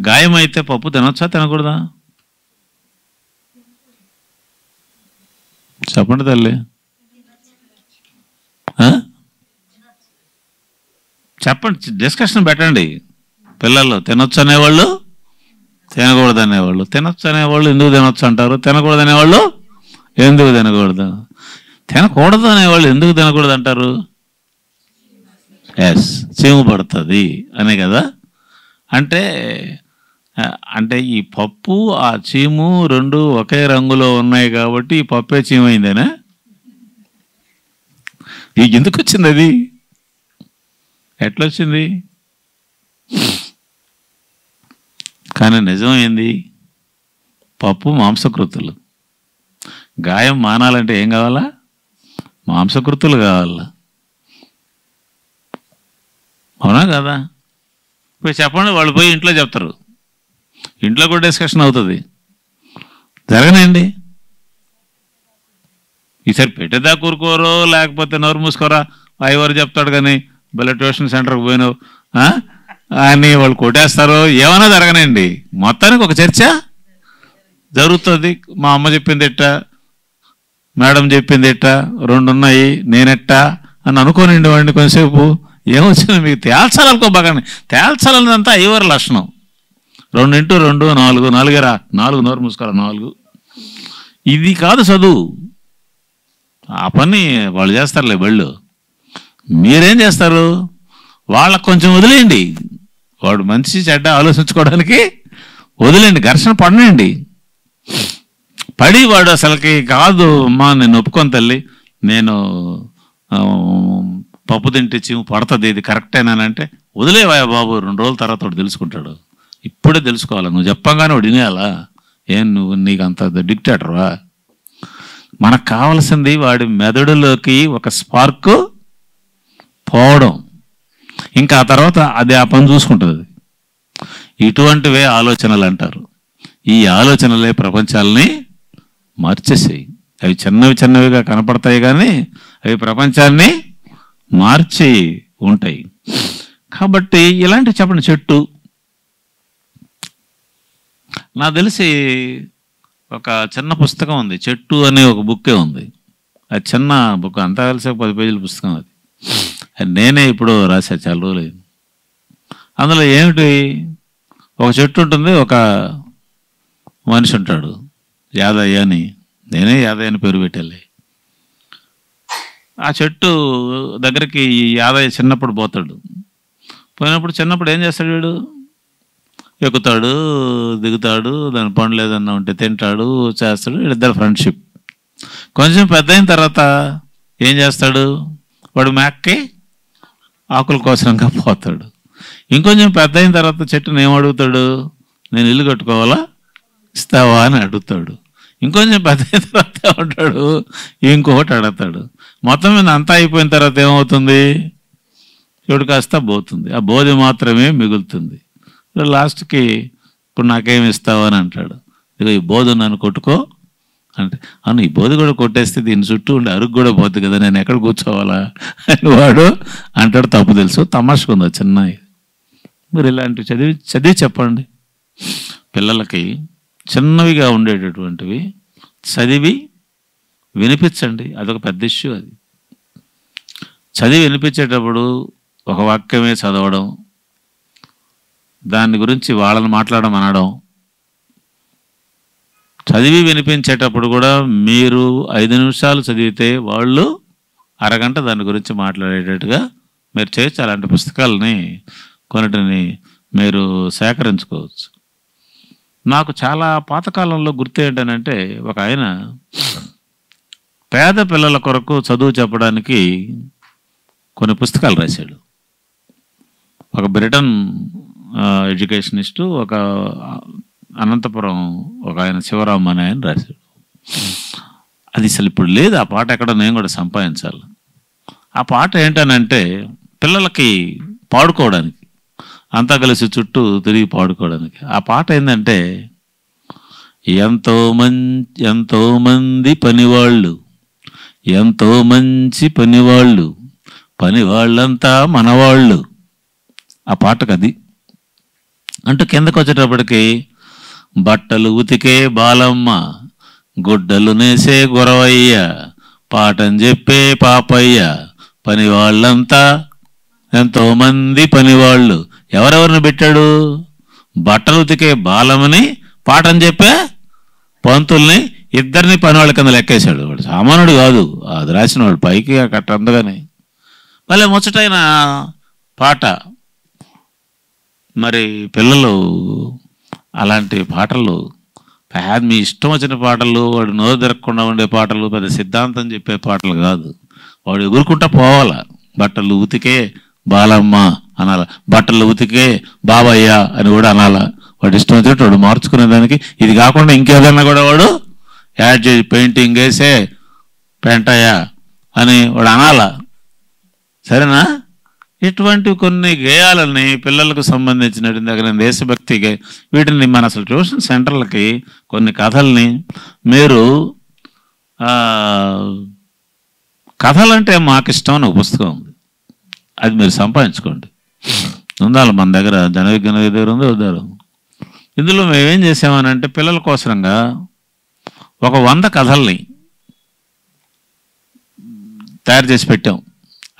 గాయమైతే పప్పు తినొచ్చా తినకూడదా? చెప్పండి తల్లి, చెప్పండి, డిస్కషన్ పెట్టండి. పిల్లలు తినొచ్చు అనేవాళ్ళు, తినకూడదు అనేవాళ్ళు, తినొచ్చు అనేవాళ్ళు ఎందుకు తినొచ్చు అంటారు, తినకూడదు అనేవాళ్ళు ఎందుకు తినకూడదు, తినకూడదు అనేవాళ్ళు ఎందుకు తినకూడదు అంటారు? ఎస్, చీము పడుతుంది అనే కదా. అంటే అంటే ఈ పప్పు ఆ చీము రెండు ఒకే రంగులో ఉన్నాయి కాబట్టి ఈ పప్పే చీమైందేనా? ఎందుకు వచ్చింది అది? ఎట్లొచ్చింది? కానీ నిజమైంది, పప్పు మాంసకృతులు. గాయం మానాలంటే ఏం కావాలా? మాంసకృతులు కావాలా? అవునా కదా? ఇప్పుడు చెప్పండి, వాళ్ళు పోయి ఇంట్లో చెప్తారు, ఇంట్లో కూడా డిస్కషన్ అవుతుంది. జరగనండి. ఈసారి పెట్టేదా కూరుకోరో లేకపోతే నోరు మూసుకోరా ఐవరు చెప్తాడు కానీ బల్ల ట్యూషన్ సెంటర్కి పోయినావు అని వాళ్ళు కొట్టేస్తారో ఏమైనా జరగనండి. మొత్తానికి ఒక చర్చ జరుగుతుంది. మా అమ్మ చెప్పింది ఎట్ట, మేడం చెప్పింది ఎట్ట, రెండు ఉన్నాయి నేనెట్టా అని అనుకోనండి వాడిని కొంచెంసేపు. ఏమొచ్చింది మీకు తేల్చాలనుకో, బాగా తేల్చాలన్నదంతా ఐవర్ లక్షణం. 2 × 2 4, 4రా 4, నోరు మూసుకోరా 4. ఇది కాదు చదువు. ఆ పని వాళ్ళు చేస్తారులే బళ్ళు. మీరేం చేస్తారు? వాళ్ళకు కొంచెం వదిలేయండి, వాడు మంచి చెడ్డ ఆలోచించుకోవడానికి వదిలేండి, ఘర్షణ పడనండి. పడి వాడు అసలుకి కాదు అమ్మా నేను ఒప్పుకోను తల్లి, నేను పప్పు తింటే చీము పడుతుంది, ఇది కరెక్టేనానంటే వదిలేవా బాబు, 2 రోజుల తర్వాత వాడు తెలుసుకుంటాడు. ఇప్పుడే తెలుసుకోవాలి, నువ్వు చెప్పగానే వాడు వినేయాలా? ఏం నువ్వు నీకు అంత డిక్టేటర్వా? మనకు కావాల్సింది వాడి మెదడులోకి ఒక స్పార్క్ పోవడం, ఇంకా ఆ తర్వాత అది ఆ పని చూసుకుంటుంది. ఇటువంటివే ఆలోచనలు అంటారు. ఈ ఆలోచనలే ప్రపంచాలని మార్చేసాయి. అవి చిన్నవిగా కనపడతాయి కానీ అవి ప్రపంచాన్ని మార్చి ఉంటాయి. కాబట్టి ఇలాంటివి చెప్పండి. చెట్టు, నాకు తెలిసి ఒక చిన్న పుస్తకం ఉంది, చెట్టు అనే ఒక బుక్కే ఉంది. అది చిన్న బుక్, అంతా కలిసి 10 పేజీల పుస్తకం. అది నేనే ఇప్పుడు రాశా, చాలా రోజులు. అందులో ఏమిటి, ఒక చెట్టు ఉంటుంది, ఒక మనిషి ఉంటాడు యాదయ్య అని. నేనే యాదయ్య అని పేరు పెట్టాలి. ఆ చెట్టు దగ్గరికి ఈ యాదయ్య చిన్నప్పుడు పోతాడు. పోయినప్పుడు చిన్నప్పుడు ఏం చేస్తాడు, వీడు ఎక్కుతాడు దిగుతాడు, దాని పండ్లు ఏదన్నా ఉంటే తింటాడు చేస్తాడు, వీళ్ళిద్దరు ఫ్రెండ్షిప్. కొంచెం పెద్ద అయిన తర్వాత ఏం చేస్తాడు, వాడు మేక్కి ఆకుల కోసంగా పోతాడు. ఇంకొంచెం పెద్ద అయిన తర్వాత చెట్టుని ఏం అడుగుతాడు, నేను ఇల్లు కట్టుకోవాలా ఇస్తావా అని అడుగుతాడు. ఇంకొంచెం పెద్ద అయిన తర్వాత ఉంటాడు, ఇంకొకటి అడుగుతాడు. మొత్తం మీద అంతా అయిపోయిన తర్వాత ఏమవుతుంది, చెడు కాస్త పోతుంది, ఆ బోధి మాత్రమే మిగులుతుంది. లాస్ట్కి ఇప్పుడు నాకేమి ఇస్తావు అని అంటాడు. ఇక ఈ బోధు నన్ను కొట్టుకో అంటే, అవును ఈ బోధి కూడా కొట్టేస్తే దీని చుట్టూ ఉండి అరుగు కూడా పోతుంది కదా, నేను ఎక్కడ కూర్చోవాలా అని వాడు అంటాడు. తప్పు తెలుసు, తమాషకుందా చిన్న. మీరు ఇలాంటివి చదివి చెప్పండి పిల్లలకి. చిన్నవిగా ఉండేటటువంటివి చదివి వినిపించండి, అదొక పెద్ద ఇష్యూ. అది చదివి వినిపించేటప్పుడు ఒక వాక్యమే చదవడం, దాని గురించి వాళ్ళని మాట్లాడమనడం, చదివి వినిపించేటప్పుడు కూడా మీరు 5 నిమిషాలు చదివితే వాళ్ళు అరగంట దాని గురించి మాట్లాడేటట్టుగా మీరు చేయొచ్చు. అలాంటి పుస్తకాలని కొన్నిటిని మీరు సేకరించుకోవచ్చు. నాకు చాలా పాతకాలంలో గుర్తు ఏంటనంటే, ఒక ఆయన పేద పిల్లల కొరకు చదువు చెప్పడానికి కొన్ని పుస్తకాలు రాశాడు. ఒక బ్రిటన్ ఎడ్యుకేషనిస్టు, ఒక అనంతపురం ఒక ఆయన శివరామ్ అని ఆయన రాశాడు. అది అసలు ఇప్పుడు లేదు. ఆ పాట ఎక్కడ నేను కూడా సంపాదించాలి. ఆ పాట ఏంటనంటే పిల్లలకి పాడుకోవడానికి, అంతా కలిసి చుట్టూ తిరిగి పాడుకోవడానికి. ఆ పాట ఏంటంటే, ఎంతో మంది పనివాళ్ళు, ఎంతో మంచి పనివాళ్ళు, పనివాళ్ళంతా మనవాళ్ళు. ఆ పాటకు అది అంటూ కిందకు వచ్చేటప్పటికి, బట్టలు ఉతికే బాలమ్మ, గుడ్డలు నేసే గురవయ్య, పాఠం చెప్పే పాపయ్య, పనివాళ్ళంతా ఎంతో మంది పనివాళ్ళు. ఎవరెవరిని పెట్టాడు? బట్టలు ఉతికే బాలమ్మని, పాఠం చెప్పే పంతుల్ని, ఇద్దరిని పనివాళ్ళ కింద లెక్కేశాడు. వాడు సామాన్యుడు కాదు, అది రాసిన వాడు పైకి కట్ట అందగానే. మళ్ళీ ముచ్చటైన పాట. మరి పిల్లలు అలాంటి పాటలు, మీ ఇష్టం వచ్చిన పాటలు, వాడు నోరు తిరగకుండా ఉండే పాటలు, పెద్ద సిద్ధాంతం చెప్పే పాటలు కాదు. వాడు ఎగురుకుంటా పోవాలా. బట్టలు ఉతికే బాలమ్మ అనాల, బట్టలు ఉతికే బాబయ్య అని కూడా అనాల. వాడు ఇష్టం వచ్చినట్టు వాడు మార్చుకునే దానికి. ఇది కాకుండా ఇంకేదన్నా కూడా వాడు యాడ్ చేసి, పెయింటింగ్ వేసే పెంటయ్య అని వాడు అనాల. సరేనా? ఇటువంటి కొన్ని గేయాలని పిల్లలకు సంబంధించినటువంటి దగ్గర దేశభక్తి వీటిని మన అసలు ట్యూషన్ సెంటర్లకి కొన్ని కథల్ని మీరు కథలంటే మాకు ఇష్టం అని ఒక పుస్తకం ఉంది, అది మీరు సంపాదించుకోండి. ఉండాలి మన దగ్గర, జనవిజ్ఞాన దగ్గర ఉంది, వద్దారు. ఇందులో మేమేం చేసామనంటే పిల్లల కోసంగా ఒక 100 కథల్ని తయారు చేసి పెట్టాం.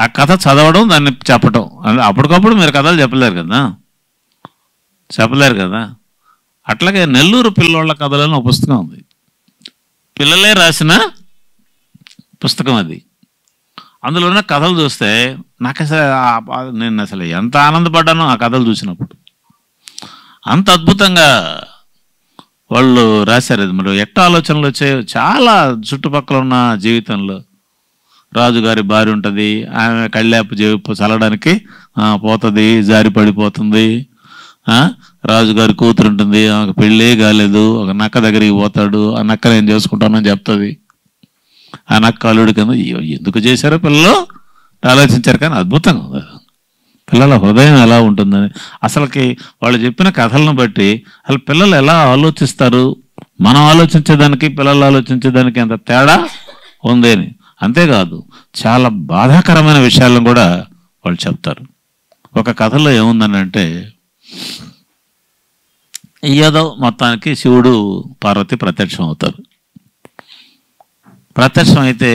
ఆ కథ చదవడం, దాన్ని చెప్పటం. అప్పటికప్పుడు మీరు కథలు చెప్పలేరు కదా. అట్లాగే నెల్లూరు పిల్లోళ్ళ కథలని ఒక పుస్తకం ఉంది, పిల్లలే రాసిన పుస్తకం అది. అందులో ఉన్న కథలు చూస్తే నేను అసలు ఎంత ఆనందపడ్డానో ఆ కథలు చూసినప్పుడు. అంత అద్భుతంగా వాళ్ళు రాశారు. అది మరి ఎట్ట ఆలోచనలు వచ్చాయో. చాలా చుట్టుపక్కల ఉన్న జీవితంలో రాజుగారి భార్య ఉంటుంది, ఆమె కళ్ళాపు జేపు చల్లడానికి పోతుంది, జారి పడిపోతుంది. రాజుగారి కూతురు ఉంటుంది, ఆమెకు పెళ్ళే కాలేదు, ఒక నక్క దగ్గరికి పోతాడు, ఆ నక్క నేను చేసుకుంటానని చెప్తుంది. ఆ నక్క అల్లుడి కింద ఎందుకు చేశారో పిల్లలు ఆలోచించారు. కానీ అద్భుతంగా పిల్లల హృదయం ఎలా ఉంటుందని, అసలుకి వాళ్ళు చెప్పిన కథలను బట్టి అసలు పిల్లలు ఎలా ఆలోచిస్తారు, మనం ఆలోచించేదానికి పిల్లలు ఆలోచించేదానికి ఎంత తేడా ఉంది అని. అంతేకాదు చాలా బాధాకరమైన విషయాలను కూడా వాళ్ళు చెప్తారు. ఒక కథలో ఏముందనంటే, ఏదో మొత్తానికి శివుడు పార్వతి ప్రత్యక్షం అవుతారు. ప్రత్యక్షం అయితే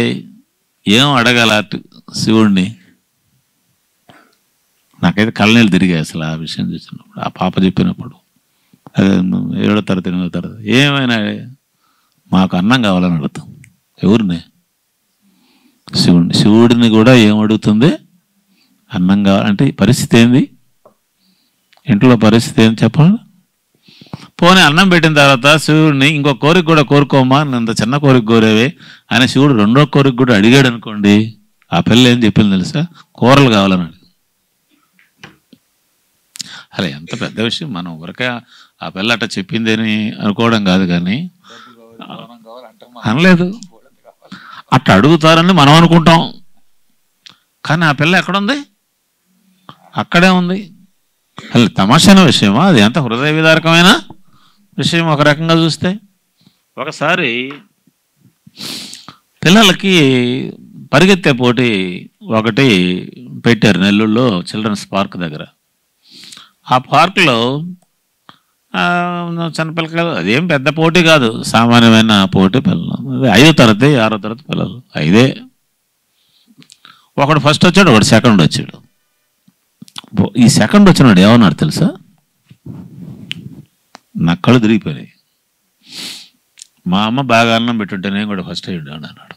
ఏం అడగాల శివుడిని? నాకైతే కళ్ళనీళ్ళు తిరిగాయి అసలు ఆ విషయం చూసినప్పుడు. ఆ పాప చెప్పినప్పుడు, అదే 7వ తరగతి 8వ తరగతి, ఏమైనా మాకు అన్నం కావాలని అడుగుతాం. ఎవరిని? శివుడిని కూడా ఏం అడుగుతుంది? అన్నం కావాలంటే. పరిస్థితి ఏంది ఇంట్లో? పరిస్థితి ఏంది చెప్పండి. పోనీ అన్నం పెట్టిన తర్వాత శివుడిని ఇంకో కోరిక కూడా కోరుకోమా, ఇంత చిన్న కోరిక కోరేవే అని శివుడు 2వ కోరిక కూడా అడిగాడు అనుకోండి, ఆ పిల్ల ఏం చెప్పింది తెలుసా? కూరలు కావాలని అడిగి. అలా ఎంత పెద్ద విషయం. మనం ఊరికే ఆ పిల్ల అట్ట చెప్పిందని అనుకోవడం కాదు, కానీ అనలేదు. అట్ట అడుగుతారని మనం అనుకుంటాం, కానీ ఆ పిల్ల ఎక్కడుంది? అక్కడే ఉంది. అసలు తమాషైన విషయమా? అది ఎంత హృదయ విదారకమైన విషయం ఒక రకంగా చూస్తే. ఒకసారి పిల్లలకి పరిగెత్తే పోటీ ఒకటి పెట్టారు నెల్లూరులో, చిల్డ్రన్స్ పార్క్ దగ్గర. ఆ పార్క్లో చిన్నపిల్లలు అదేం పెద్ద పోటీ కాదు, సామాన్యమైన పోటీ పిల్లలు. 5వ తరగతి 6వ తరగతి పిల్లలు 5. ఒకడు ఫస్ట్ వచ్చాడు, ఒకడు సెకండ్ వచ్చాడు. ఈ సెకండ్ వచ్చినాడు ఏమన్నాడు తెలుసా? నా కళ్ళు తిరిగిపోయినాయి. మా అమ్మ బాగా అన్నం పెట్టుంటే నేను కూడా ఫస్ట్ అయ్యాడు అన్నాడు.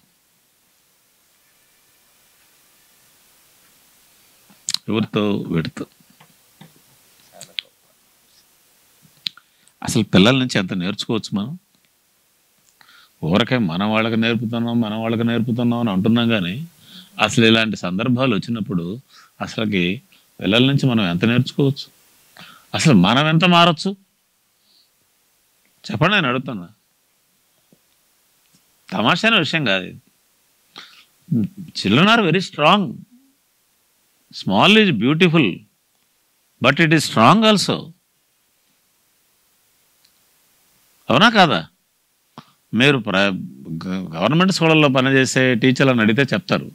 ఎవరితో? వీడితో. అసలు పిల్లల నుంచి ఎంత నేర్చుకోవచ్చు మనం? ఊరకే మన వాళ్ళకి నేర్పుతున్నాం అని అంటున్నాం, కానీ అసలు ఇలాంటి సందర్భాలు వచ్చినప్పుడు అసలుకి పిల్లల నుంచి మనం ఎంత నేర్చుకోవచ్చు? అసలు మనం ఎంత మారచ్చు చెప్పండి, నేను అడుగుతున్నా. తమాషైన విషయం కాదు. Children are very strong. Small is beautiful, but it is strong also. అవునా కాదా? మీరు గవర్నమెంట్ స్కూళ్ళల్లో పనిచేసే టీచర్లను అడిగితే చెప్తారు.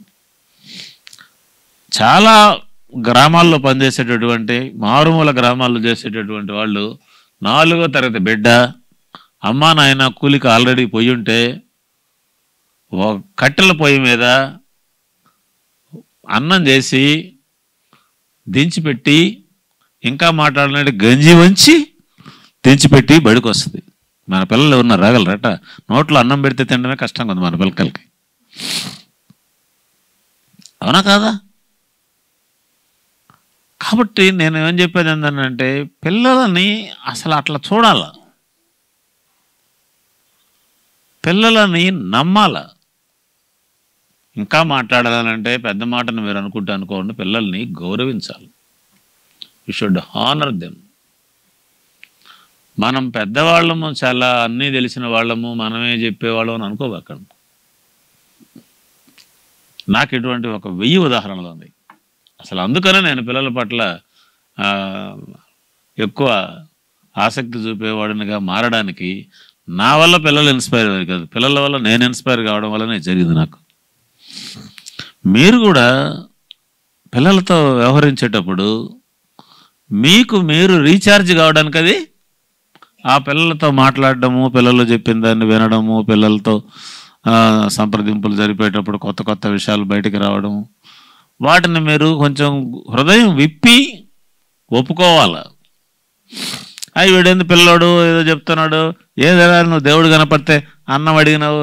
చాలా గ్రామాల్లో పనిచేసేటటువంటి, మారుమూల గ్రామాల్లో చేసేటటువంటి వాళ్ళు 4వ తరగతి బిడ్డ అమ్మా నాయన కూలికి ఆల్రెడీ పొయ్యి ఉంటే కట్టెల పొయ్యి మీద అన్నం చేసి దించిపెట్టి, ఇంకా మాట్లాడినట్టు గంజి వంచి దించిపెట్టి బడికి వస్తుంది. మన పిల్లలు ఎవరన్నా రాగలరట? నోట్లో అన్నం పెడితే తినడమే కష్టంగా ఉంది మన పిల్లలకి. అవునా కాదా? కాబట్టి నేను ఏం చెప్పేది ఏంటంటే, పిల్లలని అసలు అట్లా చూడాల, పిల్లలని నమ్మాల. ఇంకా మాట్లాడాలంటే పెద్ద మాటను మీరు అనుకోండి, పిల్లల్ని గౌరవించాలి. You should honour them. మనం పెద్దవాళ్ళము, చాలా అన్నీ తెలిసిన వాళ్ళము, మనమే చెప్పేవాళ్ళం అని అనుకోబాకండి. నాకు ఇటువంటి ఒక 1000 ఉదాహరణలు ఉన్నాయి. అసలు అందుకనే నేను పిల్లల పట్ల ఎక్కువ ఆసక్తి చూపేవాడినిగా మారడానికి, నా వల్ల పిల్లలు ఇన్స్పైర్ అయ్యారు కాదు, పిల్లల వల్ల నేను ఇన్స్పైర్ కావడం వల్లనే జరిగింది నాకు. మీరు కూడా పిల్లలతో వ్యవహరించేటప్పుడు మీకు మీరు రీఛార్జ్ కావడానికి, అది ఆ పిల్లలతో మాట్లాడడము, పిల్లలు చెప్పిన దాన్ని వినడము, పిల్లలతో సంప్రదింపులు జరిపేటప్పుడు కొత్త కొత్త విషయాలు బయటికి రావడం, వాటిని మీరు కొంచెం హృదయం విప్పి ఒప్పుకోవాలి. అవి వీడేంది పిల్లోడు ఏదో చెప్తున్నాడు, ఏదైనా నువ్వు దేవుడు కనపడితే అన్నం అడిగినావు,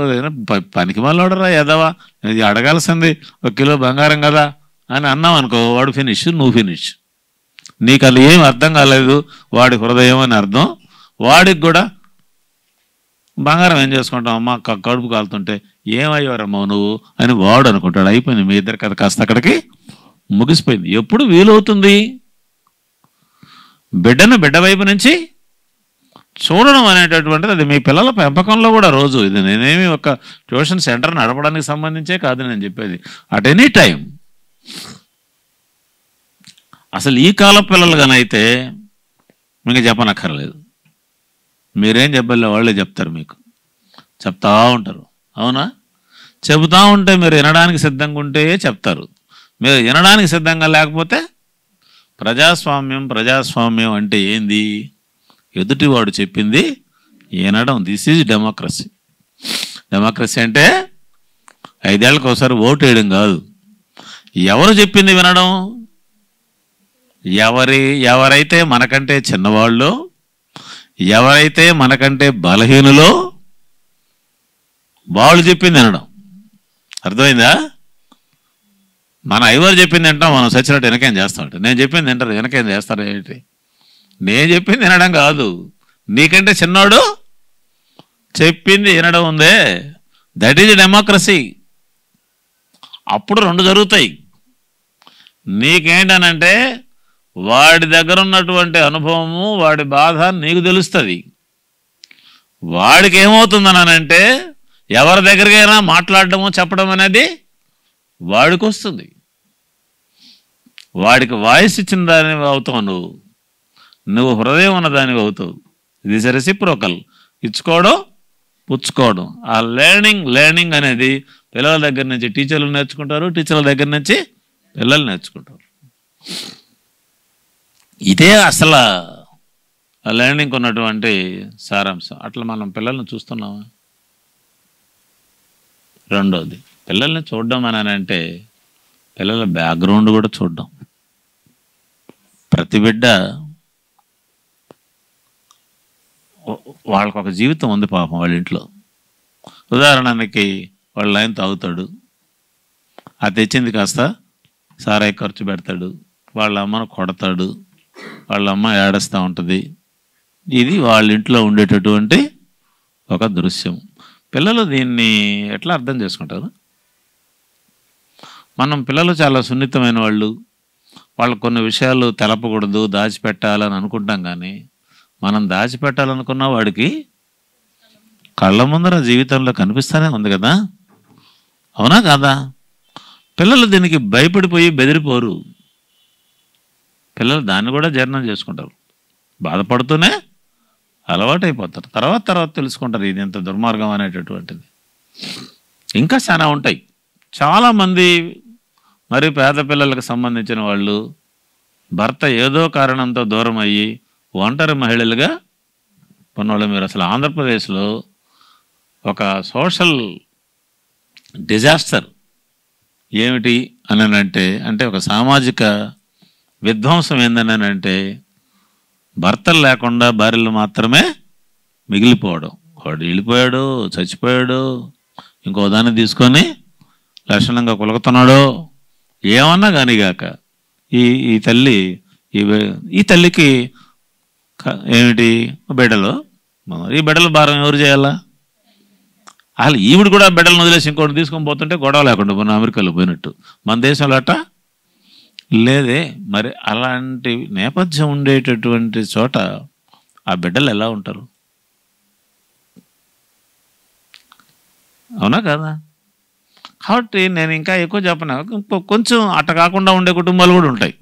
పనికి మళ్ళోడరా ఎదవా, ఇది అడగాల్సింది 1 కిలో బంగారం కదా అని అన్నావు అనుకో, వాడు ఫినిష్, నువ్వు ఫినిష్. నీకు అది ఏం అర్థం కాలేదు, వాడి హృదయం అని అర్థం. వాడికి కూడా బంగారం ఏం చేసుకుంటాం, అమ్మ కడుపు కాలుతుంటే ఏమయ్యారమ్మా నువ్వు అని వాడు అనుకుంటాడు. అయిపోయింది, మీ ఇద్దరు కథ కాస్త అక్కడికి ముగిసిపోయింది. ఎప్పుడు వీలవుతుంది? బిడ్డను బిడ్డ వైపు నుంచి చూడడం అనేటటువంటిది, అది మీ పిల్లల పెంపకంలో కూడా రోజు. ఇది నేనేమి ఒక ట్యూషన్ సెంటర్ నడపడానికి సంబంధించే కాదు నేను చెప్పేది, అట్ ఎనీ టైం. అసలు ఈ కాలం పిల్లలు కానైతే మీకు చెప్పనక్కర్లేదు, మీరేం చెప్పలే, వాళ్ళే చెప్తారు, మీకు చెప్తా ఉంటారు. అవునా? చెబుతూ ఉంటే మీరు వినడానికి సిద్ధంగా ఉంటే చెప్తారు. మీరు వినడానికి సిద్ధంగా లేకపోతే, ప్రజాస్వామ్యం అంటే ఏంది? ఎదుటివాడు చెప్పింది వినడం. This is democracy. డెమోక్రసీ అంటే 5 ఏళ్ళకి ఒకసారి ఓటు వేయడం కాదు, ఎవరు చెప్పింది వినడం. ఎవరైతే మనకంటే చిన్నవాళ్ళు, ఎవరైతే మనకంటే బలహీనులో, వాళ్ళు చెప్పింది వినడం. అర్థమైందా? మన ఐవరు చెప్పింది వింటాం, మనం సచ్చినట్టు వెనకేం చేస్తామంటే. నేను చెప్పింది వింటారు, వెనకేం చేస్తారు ఏంటి? నేను చెప్పింది వినడం కాదు, నీకంటే చిన్నోడు చెప్పింది వినడం ఉందే, దట్ ఈజ్ డెమోక్రసీ. అప్పుడు 2 జరుగుతాయి. నీకేంటనంటే వాడి దగ్గర ఉన్నటువంటి అనుభవము, వాడి బాధ నీకు తెలుస్తుంది. వాడికి ఏమవుతుందనంటే ఎవరి దగ్గరికైనా మాట్లాడడము, చెప్పడం అనేది వాడికి వస్తుంది. వాడికి వాయిస్ ఇచ్చిన దానివి అవుతావు, నువ్వు హృదయం ఉన్న దానివి అవుతావు. ఇది రెసిప్రోకల్, ఇచ్చుకోవడం పుచ్చుకోవడం. ఆ లెర్నింగ్ అనేది పిల్లల దగ్గర నుంచి టీచర్లు నేర్చుకుంటారు, టీచర్ల దగ్గర నుంచి పిల్లలు నేర్చుకుంటారు. ఇదే అసలు లెర్నింగ్కి ఉన్నటువంటి సారాంశం. అట్లా మనం పిల్లల్ని చూస్తున్నామా? రెండోది, పిల్లల్ని చూడడం అని అంటే పిల్లల బ్యాక్గ్రౌండ్ కూడా చూడడం. ప్రతి బిడ్డ వాళ్ళకు ఒక జీవితం ఉంది పాపం వాళ్ళ ఇంట్లో. ఉదాహరణకి వాళ్ళ ఆయన తాగుతాడు, అది తెచ్చింది కాస్త సారాయి ఖర్చు పెడతాడు, వాళ్ళ అమ్మను కొడతాడు, వాళ్ళ అమ్మ ఏడుస్తూ ఉంటుంది. ఇది వాళ్ళ ఇంట్లో ఉండేటటువంటి ఒక దృశ్యం. పిల్లలు దీన్ని ఎట్లా అర్థం చేసుకుంటారు? మనం పిల్లలు చాలా సున్నితమైన వాళ్ళు, వాళ్ళకు కొన్ని విషయాలు తెలపకూడదు, దాచిపెట్టాలని అనుకుంటాం. కానీ మనం దాచిపెట్టాలనుకున్న వాడికి కళ్ళ ముందర జీవితంలో కనిపిస్తూనే ఉంది కదా, అవునా కాదా? పిల్లలు దీనికి భయపడిపోయి బెదిరిపోరు. పిల్లలు దాన్ని కూడా జీర్ణం చేసుకుంటారు, బాధపడుతూనే అలవాటైపోతారు. తర్వాత తెలుసుకుంటారు ఇది ఎంత దుర్మార్గం అనేటటువంటిది. ఇంకా చాలా ఉంటాయి. చాలామంది మరి పేద పిల్లలకు సంబంధించిన వాళ్ళు భర్త ఏదో కారణంతో దూరం అయ్యి ఒంటరి మహిళలుగా ఉన్నవాళ్ళు. మీరు అసలు ఆంధ్రప్రదేశ్లో ఒక సోషల్ డిజాస్టర్ ఏమిటి అని అంటే ఒక సామాజిక విధ్వంసం ఏందని అంటే భర్తలు లేకుండా భార్యలు మాత్రమే మిగిలిపోవడం. వాడు వెళ్ళిపోయాడు, చచ్చిపోయాడు, ఇంకో దాన్ని తీసుకొని లక్షణంగా కులకుతున్నాడు, ఏమన్నా కానిగాక ఈ తల్లి ఈ తల్లికి ఏమిటి బిడ్డలు. ఈ బిడ్డల భారం ఎవరు చేయాలా? అసలు ఈవిడ కూడా బిడ్డలను వదిలేసి ఇంకోటి తీసుకొని పోతుంటే గొడవ లేకుండా మొన్న అమెరికాలో పోయినట్టు. మన దేశంలో అట్ట లేదే. మరి అలాంటి నేపథ్యం ఉండేటటువంటి చోట ఆ బిడ్డలు ఎలా ఉంటారు? అవునా కదా? కాబట్టి నేను ఇంకా ఎక్కువ చెప్పను. కొంచెం అట్ట కాకుండా ఉండే కుటుంబాలు కూడా ఉంటాయి.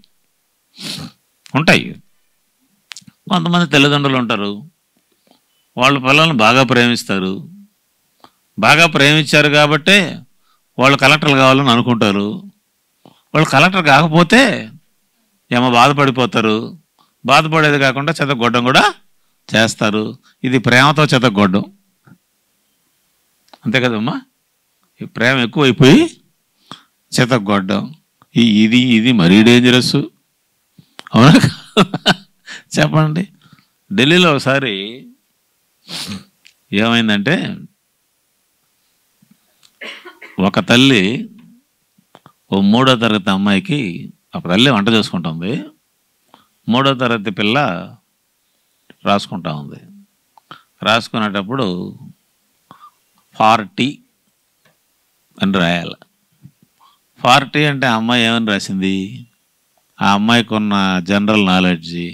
కొంతమంది తల్లిదండ్రులు ఉంటారు, వాళ్ళ పిల్లల్ని బాగా ప్రేమిస్తారు. బాగా ప్రేమించారు కాబట్టే వాళ్ళు కలెక్టర్లు కావాలని అనుకుంటారు. వాళ్ళు కలెక్టర్ కాకపోతే ఏమో బాధపడిపోతారు. బాధపడేది కాకుండా చెత్తగొడ్డం కూడా చేస్తారు. ఇది ప్రేమతో చెత్తగొడ్డం, అంతే కదమ్మా? ఈ ప్రేమ ఎక్కువైపోయి చెత్తగొడ్డం, ఇది మరీ డేంజరస్. అవునా? చెప్పండి. ఢిల్లీలో ఒకసారి ఏమైందంటే ఒక తల్లి ఓ 3వ తరగతి అమ్మాయికి, ఒక తల్లి వంట చేసుకుంటుంది, 3వ తరగతి పిల్ల రాసుకుంటా ఉంది. రాసుకునేటప్పుడు 40 అని రాయాలి. 40 అంటే ఆ అమ్మాయి ఏమని రాసింది? ఆ అమ్మాయికి ఉన్న జనరల్ నాలెడ్జి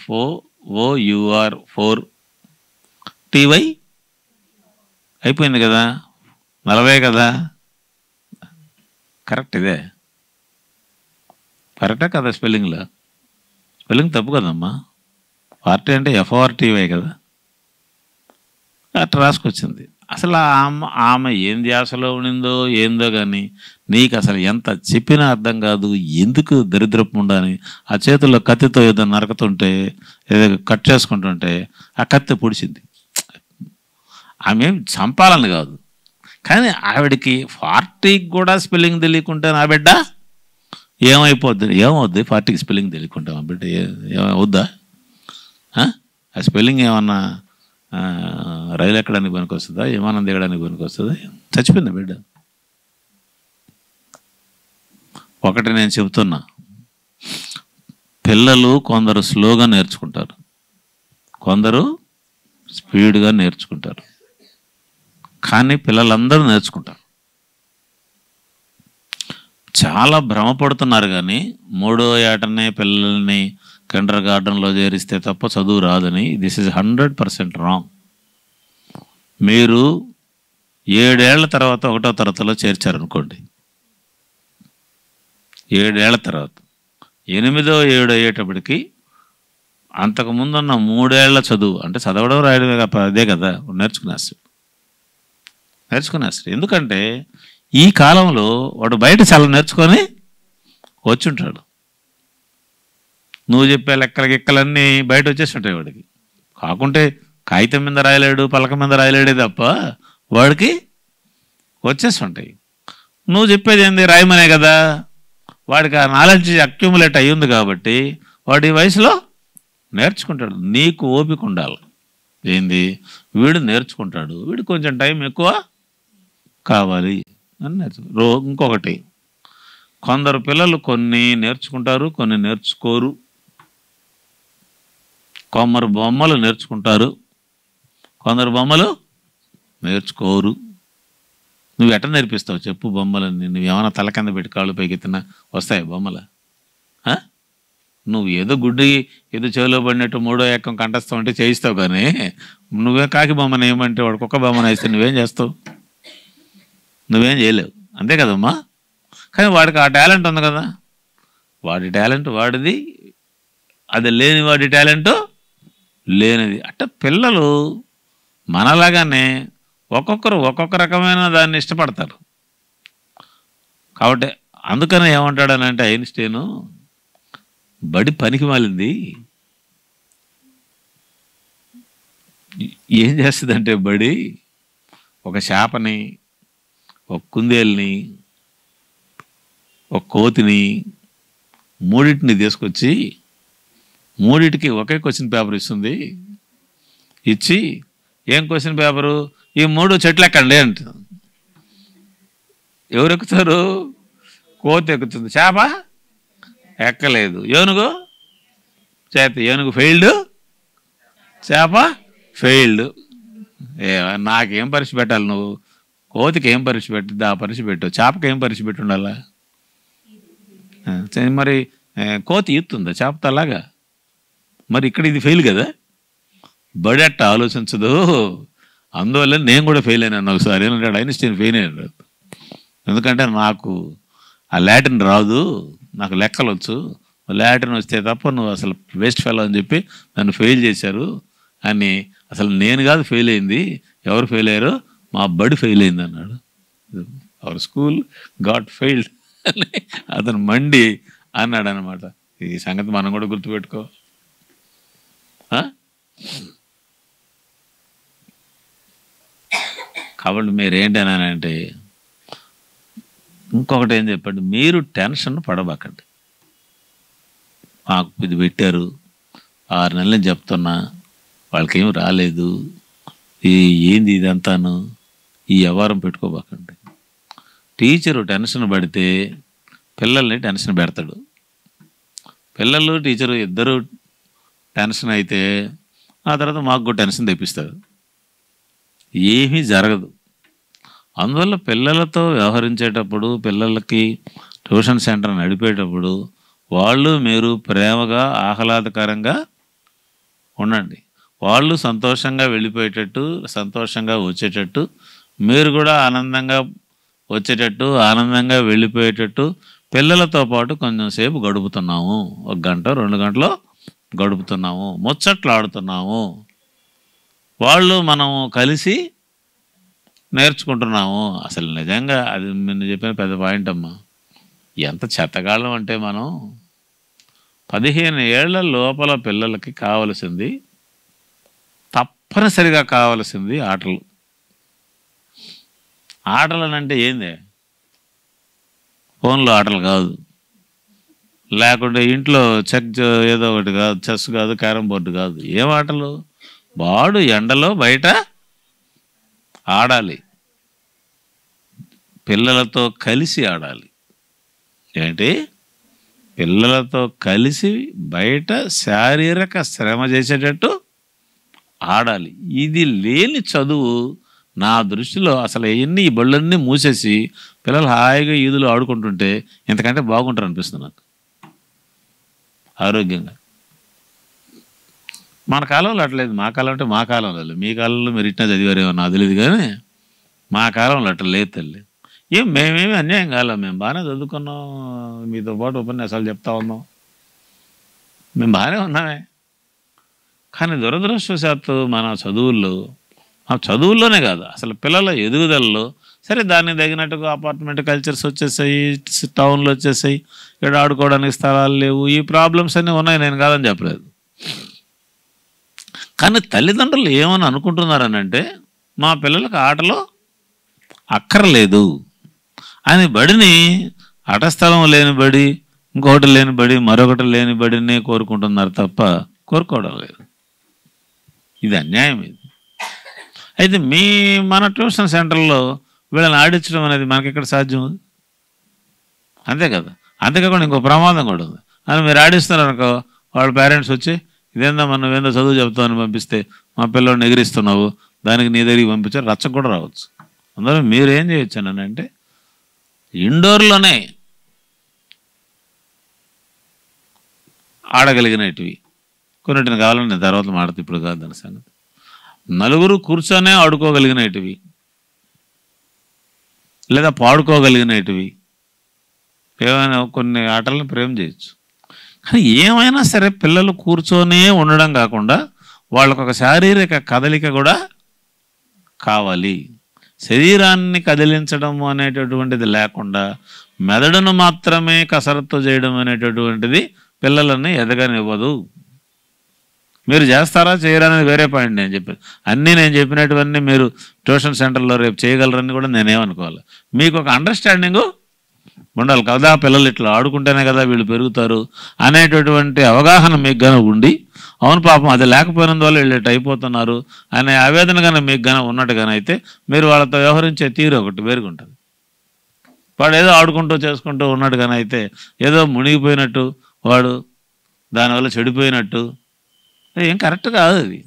FOOUR 4 TY అయిపోయింది కదా, 40 కదా. కరెక్ట్, ఇదే కరెక్టే కదా? స్పెల్లింగ్ తప్పు కదమ్మా. 40 అంటే FORTY కదా. అట్లా రాసుకొచ్చింది. అసలు ఆమె ఏం ధ్యాసలో ఉండిందో ఏందో కానీ నీకు అసలు ఎంత చెప్పినా అర్థం కాదు. ఎందుకు దరిద్రపు ఉండాలని ఆ చేతుల్లో కత్తితో ఏదో నరకుతుంటే, ఏదో కట్ చేసుకుంటుంటే ఆ కత్తి పొడిచింది. ఆమె చంపాలని కాదు, కానీ ఆవిడకి 40కి కూడా స్పెల్లింగ్ తెలియకుంటే నా బిడ్డ ఏమవుద్ది? 40కి స్పెల్లింగ్ తెలియకుంటే మా బిడ్డ ఏమవుద్దా? ఆ స్పెల్లింగ్ ఏమన్నా రైలు ఎక్కడానికి పనికి వస్తుందా? విమానం దిగడానికి పనికి వస్తుందా? చచ్చిపోయింది బిడ్డ. ఒకటి నేను చెబుతున్నా, పిల్లలు కొందరు స్లోగా నేర్చుకుంటారు, కొందరు స్పీడ్గా నేర్చుకుంటారు. కానీ పిల్లలందరూ నేర్చుకుంటారు. చాలా భ్రమపడుతున్నారు. కానీ 3వ ఏటనే పిల్లల్ని కిండర్ గార్డెన్లో చేరిస్తే తప్ప చదువు రాదని. This is 100% wrong. మీరు 7 ఏళ్ల తర్వాత 1వ తరగతిలో చేర్చారనుకోండి, 7 ఏళ్ల తర్వాత 8వ 7 అయ్యేటప్పటికి అంతకుముందున్న 3 ఏళ్ల చదువు, అంటే చదవడం రాయడమే అదే కదా, నేర్చుకునేస్తాడు. ఎందుకంటే ఈ కాలంలో వాడు బయట చాలా నేర్చుకొని వచ్చుంటాడు. నువ్వు చెప్పే లెక్కలన్నీ బయట వచ్చేస్తుంటాయి వాడికి. కాకుంటే కాగితం మీద రాయలేడు, పలక మీద రాయలేడే తప్ప వాడికి వచ్చేస్తుంటాయి. నువ్వు చెప్పేది ఏంది, రాయమనే కదా. వాడికి ఆ నాలెడ్జ్ అక్యుములేట్ అయ్యింది కాబట్టి వాడి వయసులో నేర్చుకుంటాడు. నీకు ఓపిక ఉండాలి. ఏంది, వీడు నేర్చుకుంటాడు, వీడు కొంచెం టైం ఎక్కువ కావాలి అని ఇంకొకటి, కొందరు పిల్లలు కొన్ని నేర్చుకుంటారు, కొన్ని నేర్చుకోరు. కొందరు బొమ్మలు నేర్చుకుంటారు, కొందరు బొమ్మలు నేర్చుకోరు. నువ్వు ఎట్ట నేర్పిస్తావు చెప్పు బొమ్మలని? నువ్వేమైనా తల కింద పెట్టి కాళ్ళు పైకెత్తినా వస్తాయి బొమ్మలు? నువ్వు ఏదో గుడ్డి ఏదో చెవిలో పడినట్టు మూడో ఏకం కంఠస్థం అంటే చేయిస్తావు, కానీ నువ్వే కాకి బొమ్మను ఏమంటే వాడు కుక్క బొమ్మను వేస్తే నువ్వేం చేస్తావు? నువ్వేం చేయలేవు, అంతే కదమ్మా. కానీ వాడికి ఆ టాలెంట్ ఉంది కదా, వాడి టాలెంట్ వాడిది, అది లేని వాడి టాలెంట్ లేనిది. అట్ట పిల్లలు మనలాగానే ఒక్కొక్కరు ఒక్కొక్క రకమైన దాన్ని ఇష్టపడతారు. కాబట్టి అందుకనే ఏమంటాడనంటే ఐన్స్టీను, బడి పనికి మాలింది. ఏం చేస్తుందంటే బడి ఒక చేపని, ఒక కుందేల్ని, ఒక కోతిని, మూడింటిని తీసుకొచ్చి మూడింటికి ఒకే క్వశ్చన్ పేపర్ ఇస్తుంది. ఇచ్చి ఏం క్వశ్చన్ పేపరు, ఈ 3 చెట్లు ఎక్కండి అంటుంది. ఎవరు ఎక్కుతారు? కోతి ఎక్కుతుంది, చేప ఎక్కలేదు, ఏనుగు ఏనుగు ఫెయిల్డ్, చేప ఫెయిల్డ్. నాకేం పరీక్ష పెట్టాలి నువ్వు? కోతికి ఏం పరీక్ష పెట్టిద్ది? ఆ పరీక్ష పెట్టు. చేపకి ఏం పరీక్ష పెట్టి ఉండాలా? మరి కోతి ఈత్తుందా చేపతో అలాగా? మరి ఇక్కడ ఇది ఫెయిల్ కదా. బడి అట్ట ఆలోచించదు. అందువల్ల నేను కూడా ఫెయిల్ అయినాను ఒకసారి. ఏంటంటే ఐన్స్టీన్ ఫెయిల్ అయినాడు. ఎందుకంటే నాకు ఆ లాటిన్ రాదు, నాకు లెక్కలు వచ్చు, లాటిన్ వస్తే తప్ప నువ్వు అసలు వేస్ట్ ఫెలో అని చెప్పి నన్ను ఫెయిల్ చేశారు అని. అసలు నేను కాదు ఫెయిల్ అయింది, ఎవరు ఫెయిల్ అయ్యారో మా బడి ఫెయిల్ అయింది అన్నాడు. అవర్ స్కూల్ గాట్ ఫెయిల్డ్ అని అతను మండి అన్నాడు అనమాట. ఈ సంగతి మనం కూడా గుర్తుపెట్టుకో. కాబట్టి మీరేంటనంటే ఇంకొకటి ఏం చెప్పండి, మీరు టెన్షన్ పడబాకండి. మాకు ఇది పెట్టారు 6 నెలలు చెప్తున్నా, వాళ్ళకేం రాలేదు, ఏంది ఇదంతాను, ఈ వ్యవహారం పెట్టుకోబాకండి. టీచరు టెన్షన్ పడితే పిల్లల్ని టెన్షన్ పెడతాడు. పిల్లలు టీచరు ఇద్దరు టెన్షన్ అయితే ఆ తర్వాత మాకు కూడా టెన్షన్ తెప్పిస్తారు. ఏమీ జరగదు. అందువల్ల పిల్లలతో వ్యవహరించేటప్పుడు, పిల్లలకి ట్యూషన్ సెంటర్ నడిపేటప్పుడు వాళ్ళు మీరు ప్రేమగా ఆహ్లాదకరంగా ఉండండి. వాళ్ళు సంతోషంగా వెళ్ళిపోయేటట్టు, సంతోషంగా వచ్చేటట్టు, మీరు కూడా ఆనందంగా వచ్చేటట్టు, ఆనందంగా వెళ్ళిపోయేటట్టు పిల్లలతో పాటు కొంచెం సేపు గడుపుతున్నాము. 1 గంట 2 గంటలు గడుపుతున్నాము, ముచ్చట్లు ఆడుతున్నాము, వాళ్ళు మనము కలిసి నేర్చుకుంటున్నాము. అసలు నిజంగా అది నేను చెప్పిన పెద్ద పాయింట్ అమ్మా. ఎంత చెత్తగాళ్ళం అంటే మనం 15 ఏళ్ల లోపల పిల్లలకి కావలసింది, తప్పనిసరిగా కావలసింది ఆటలు. ఆటలనంటే ఏంది? ఫోన్లో ఆటలు కాదు, లేకుంటే ఇంట్లో ఏదో ఒకటి కాదు, చెస్ కాదు, క్యారమ్ బోర్డు కాదు. ఏం ఆటలు? వాడు ఎండలో బయట ఆడాలి, పిల్లలతో కలిసి ఆడాలి. ఏంటి? పిల్లలతో కలిసి బయట శారీరక శ్రమ చేసేటట్టు ఆడాలి. ఇది లేని చదువు నా దృష్టిలో అసలు ఎన్ని ఈ బళ్ళన్నీ మూసేసి పిల్లలు హాయిగా ఈదులు ఆడుకుంటుంటే ఇంతకంటే బాగుంటారు అనిపిస్తుంది నాకు, ఆరోగ్యంగా. మన కాలంలో అట్లేదు. మా కాలం అంటే మా కాలంలో లేదు, మీ కాలంలో మీరు ఇట్లా చదివారేమో నాకు తెలియదు, కానీ మా కాలంలో అట్లా లేదు తల్లి. మేమేమి అన్యాయం కాలేం, మేము బాగానే చదువుకున్నాం, మీతో పాటు ఉపన్యాసాలు చెప్తా ఉన్నాం, మేము బాగానే ఉన్నామే. కానీ దురదృష్టవశాత్తు మన చదువుల్లోనే కాదు, అసలు పిల్లల ఎదుగుదలలో సరే దానికి తగినట్టుగా అపార్ట్మెంట్ కల్చర్స్ వచ్చేసాయి, టౌన్లు వచ్చేసాయి, ఇక్కడ ఆడుకోవడానికి స్థలాలు లేవు, ఈ ప్రాబ్లమ్స్ అన్నీ ఉన్నాయి, నేను కాదని చెప్పలేదు. కానీ తల్లిదండ్రులు ఏమని అనుకుంటున్నారనంటే మా పిల్లలకు ఆటలో అక్కర్లేదు అని బడిని ఆట స్థలం లేని బడి, ఇంకొకటి లేని బడి, మరొకటి లేని బడిని కోరుకుంటున్నారు తప్ప కోరుకోవడం లేదు. ఇది అన్యాయం. ఇది అయితే మన ట్యూషన్ సెంటర్లో వీళ్ళని ఆడించడం అనేది మనకి ఇక్కడ సాధ్యం, అంతే కదా. అంతేకాకుండా ఇంకో ప్రమాదం కూడా ఉంది. అని మీరు ఆడిస్తున్నారనుకో, వాళ్ళ పేరెంట్స్ వచ్చి ఇదేందా నువ్వేందో చదువు చెప్తామని పంపిస్తే మా పిల్లల్ని ఎగిరిస్తున్నావు, దానికి నీ దగ్గరికి పంపించారు, రచ్చ కూడా రావచ్చు. అందులో మీరు ఏం చేయొచ్చు అని అంటే ఇండోర్లోనే ఆడగలిగినటివి కొన్నిటిని కావాలని నేను తర్వాత మాట్లాడుతూ, ఇప్పుడు కాదు దాని సంగతి. నలుగురు కూర్చొనే ఆడుకోగలిగినటివి లేదా పాడుకోగలిగినటివి ఏమైనా కొన్ని ఆటలను ప్రేమ చేయొచ్చు. కానీ ఏమైనా సరే పిల్లలు కూర్చొనే ఉండడం కాకుండా వాళ్ళకు ఒక శారీరక కదలిక కూడా కావాలి. శరీరాన్ని కదిలించడం అనేటటువంటిది లేకుండా మెదడును మాత్రమే కసరత్తు చేయడం అనేటటువంటిది పిల్లలని ఎదగనివ్వదు. మీరు చేస్తారా చేయరా అనేది వేరే పాయింట్. నేను చెప్పాను అన్నీ, నేను చెప్పినటువన్నీ మీరు ట్యూషన్ సెంటర్లో రేపు చేయగలరని కూడా నేనేమనుకోవాలి. మీకు ఒక అండర్స్టాండింగు ఉండాలి కదా, పిల్లలు ఇట్లా ఆడుకుంటేనే కదా వీళ్ళు పెరుగుతారు అనేటటువంటి అవగాహన మీకు గన ఉండి, అవును పాపం అది లేకపోయినందువల్ల వీళ్ళు ఇట్లా అయిపోతున్నారు అనే ఆవేదన కనుక మీకు గన ఉన్నట్టుగానే అయితే మీరు వాళ్ళతో వ్యవహరించే తీరు ఒకటి వేరుగుంటుంది. వాడు ఏదో ఆడుకుంటూ చేసుకుంటూ ఉన్నట్టుగానే అయితే ఏదో మునిగిపోయినట్టు, వాడు దానివల్ల చెడిపోయినట్టు, ఏం కరెక్ట్ కాదు అది.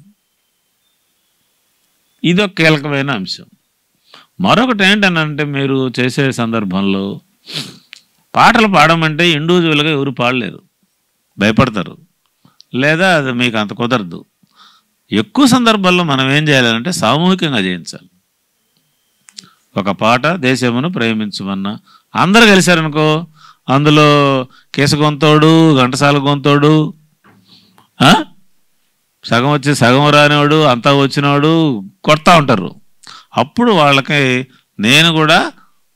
ఇదొక కీలకమైన అంశం. మరొకటి ఏంటనంటే మీరు చేసే సందర్భంలో పాటలు పాడమంటే ఇండివిజువల్గా ఎవరు పాడలేరు, భయపడతారు, లేదా అది మీకు అంత కుదరదు. ఎక్కువ సందర్భాల్లో మనం ఏం చేయాలంటే సామూహికంగా చేయించాలి. ఒక పాట దేశమును ప్రేమించమన్నా అందరు కలిశారనుకో, అందులో కేసు గొంతోడు, ఘంటసాల గొంతోడు, సగం వచ్చి సగం రానివాడు, అంతా వచ్చినవాడు కొడతా ఉంటారు. అప్పుడు వాళ్ళకి నేను కూడా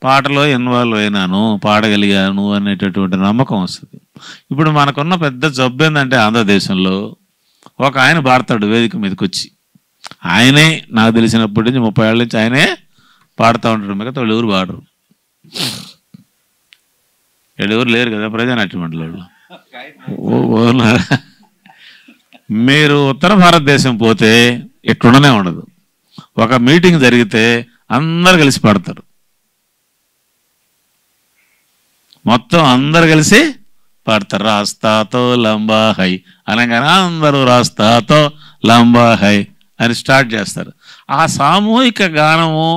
పాటలో ఇన్వాల్వ్ అయినాను, పాడగలిగాను అనేటటువంటి నమ్మకం వస్తుంది. ఇప్పుడు మనకున్న పెద్ద జబ్బు ఏంటంటే ఆంధ్రదేశంలో ఒక ఆయన పాడతాడు వేదిక మీదకి వచ్చి, ఆయనే నాకు తెలిసినప్పటి నుంచి 30 ఏళ్ళ నుంచి ఆయనే పాడుతూ ఉంటాడు, మిగతా వాళ్ళు ఎవరు పాడరు. ఎవరు లేరు కదా ప్రజానాట్య మండలిలో. మీరు ఉత్తర భారతదేశం పోతే ఎట్లుండనే ఉండదు. ఒక మీటింగ్ జరిగితే అందరు కలిసి పాడతారు, మొత్తం అందరు కలిసి పాడతారు. రాస్తాతో లంబా హై అనగానే అందరూ రాస్తాతో లంబా హై అని స్టార్ట్ చేస్తారు. ఆ సామూహిక గానము,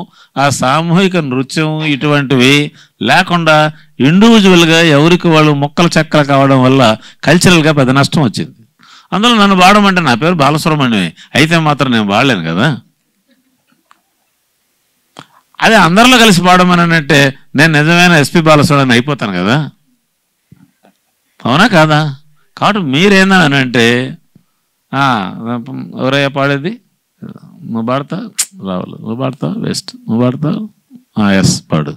ఆ సామూహిక నృత్యం ఇటువంటివి లేకుండా ఇండివిజువల్గా ఎవరికి వాళ్ళు మొక్కల చెక్కలు కావడం వల్ల కల్చరల్గా పెద్ద నష్టం వచ్చింది. అందులో నన్ను పాడమంటే నా పేరు బాలసుబ్రహ్మణ్యమే, అయితే మాత్రం నేను పాడలేను కదా. అదే అందరిలో కలిసి పాడమనంటే నేను నిజమైన ఎస్పి బాలసుబ్రహ్మణ్యం అయిపోతాను కదా, అవునా కాదా? కాబట్టి మీరేందని అంటే ఎవరయ్యా పాడేది, నువ్వు పాడతావు రావులు, నువ్వు పాడతావు వేస్ట్, నువ్వు పాడతావు ఎస్ పాడు.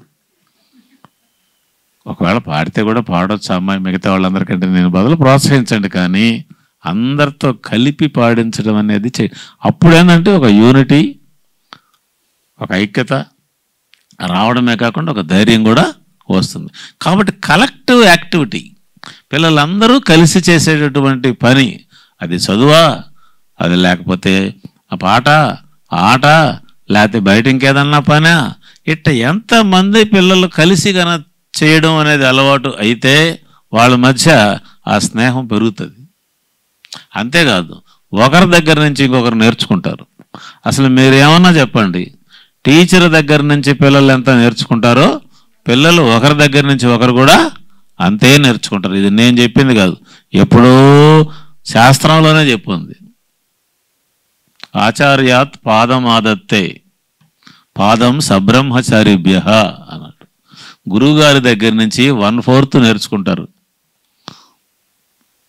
ఒకవేళ పాడితే కూడా పాడవచ్చు అమ్మాయి మిగతా వాళ్ళందరికంటే నేను బదులు ప్రోత్సహించండి, కానీ అందరితో కలిపి పాడించడం అనేది అప్పుడేంటంటే ఒక యూనిటీ, ఒక ఐక్యత రావడమే కాకుండా ఒక ధైర్యం కూడా వస్తుంది. కాబట్టి కలెక్టివ్ యాక్టివిటీ, పిల్లలందరూ కలిసి చేసేటటువంటి పని, అది చదువా, అది లేకపోతే ఆ పాట ఆట, లేకపోతే బయట ఇంకేదన్నా పనా, ఇట్ట ఎంతమంది పిల్లలు కలిసి కన చేయడం అనేది అలవాటు అయితే వాళ్ళ మధ్య ఆ స్నేహం పెరుగుతుంది. అంతేకాదు ఒకరి దగ్గర నుంచి ఇంకొకరు నేర్చుకుంటారు. అసలు మీరు ఏమన్నా చెప్పండి, టీచర్ దగ్గర నుంచి పిల్లలు ఎంత నేర్చుకుంటారో పిల్లలు ఒకరి దగ్గర నుంచి ఒకరు కూడా అంతే నేర్చుకుంటారు. ఇది నేను చెప్పింది కాదు, ఎప్పుడో శాస్త్రంలోనే చెప్పింది. ఆచార్యాత్ పాదమాదత్తే పాదం సబ్రహ్మచారిభ్య అన్నట్టు. గురువుగారి దగ్గర నుంచి 1/4 నేర్చుకుంటారు,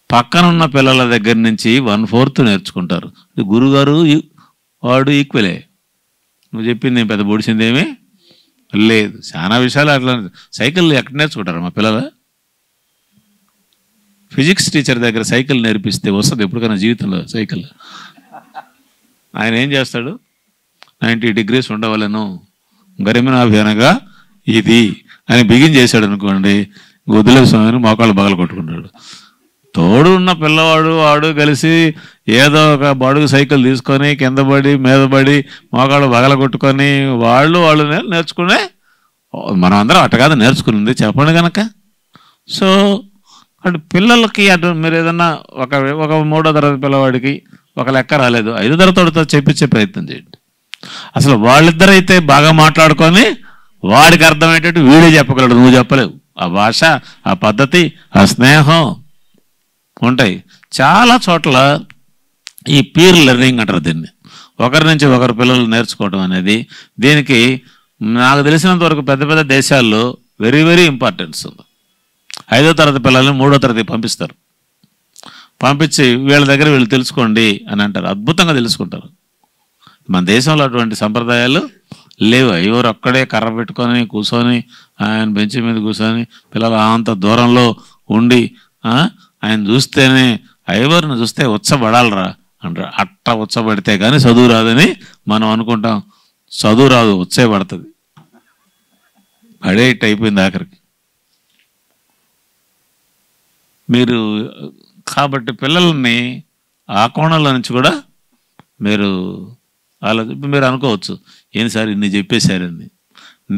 పక్కనున్న పిల్లల దగ్గర నుంచి 1/4 నేర్చుకుంటారు. గురువుగారు వాడు ఈక్వలే, నువ్వు చెప్పింది ఏం పెద్ద పొడిచిందేమి లేదు. చాలా విషయాలు అట్లా. సైకిల్ ఎక్కడ నేర్చుకుంటారు మా పిల్లలు? ఫిజిక్స్ టీచర్ దగ్గర సైకిల్ నేర్పిస్తే వస్తుంది ఎప్పటికైనా జీవితంలో సైకిల్. ఆయన ఏం చేస్తాడు, 90 degrees ఉండవలను గరిమినాభినగా ఇది అని బిగిన్ చేశాడు అనుకోండి, వదిలేసామని మోకాళ్ళు బగలు కొట్టుకుంటాడు. తోడు ఉన్న పిల్లవాడు వాడు కలిసి ఏదో ఒక బడుగు సైకిల్ తీసుకొని కింద పడి మీద పడి మోకాళ్ళు బగల కొట్టుకొని వాళ్ళు నేర్చుకునే. మనం అందరం అట్ట కాదు నేర్చుకునింది, చెప్పండి కనుక. సో అటు పిల్లలకి అటు మీరు ఏదన్నా ఒక 3వ తరగతి పిల్లవాడికి ఒక లెక్క రాలేదు, 5వ తరగతితో చెప్పించే ప్రయత్నం చేయండి. అసలు వాళ్ళిద్దరైతే బాగా మాట్లాడుకొని వాడికి అర్థమయ్యేటట్టు వీడే చెప్పగలడు, నువ్వు చెప్పలేవు. ఆ భాష, ఆ పద్ధతి, ఆ స్నేహం ఉంటాయి. చాలా చోట్ల ఈ పీర్ లెర్నింగ్ అంటారు దీన్ని, ఒకరి నుంచి ఒకరు పిల్లలు నేర్చుకోవడం అనేది. దీనికి నాకు తెలిసినంత వరకు పెద్ద పెద్ద దేశాల్లో వెరీ వెరీ ఇంపార్టెన్స్ ఉంది. 5వ తరగతి పిల్లల్ని 3వ తరగతి పంపిస్తారు. పంపించి వీళ్ళ దగ్గర వీళ్ళు తెలుసుకోండి అని అంటారు. అద్భుతంగా తెలుసుకుంటారు. మన దేశంలో అటువంటి సంప్రదాయాలు లేవు. ఎవరు అక్కడే కర్ర పెట్టుకొని కూర్చొని ఆయన బెంచ్ మీద కూర్చొని పిల్లలు అంత దూరంలో ఉండి ఆయన చూస్తేనే ఎవరిని చూస్తే ఉచ్చబడాలరా అంటారు. అట్ట ఉచ్చబడితే కానీ చదువు రాదని మనం అనుకుంటాం. చదువు రాదు, ఉచ్చే పడుతుంది. అడే ఇట్ అయిపోయింది ఆఖరికి. మీరు కాబట్టి పిల్లల్ని ఆ కోణంలో నుంచి కూడా మీరు మీరు అనుకోవచ్చు, ఏంటి సార్ ఇన్ని చెప్పేశారండి.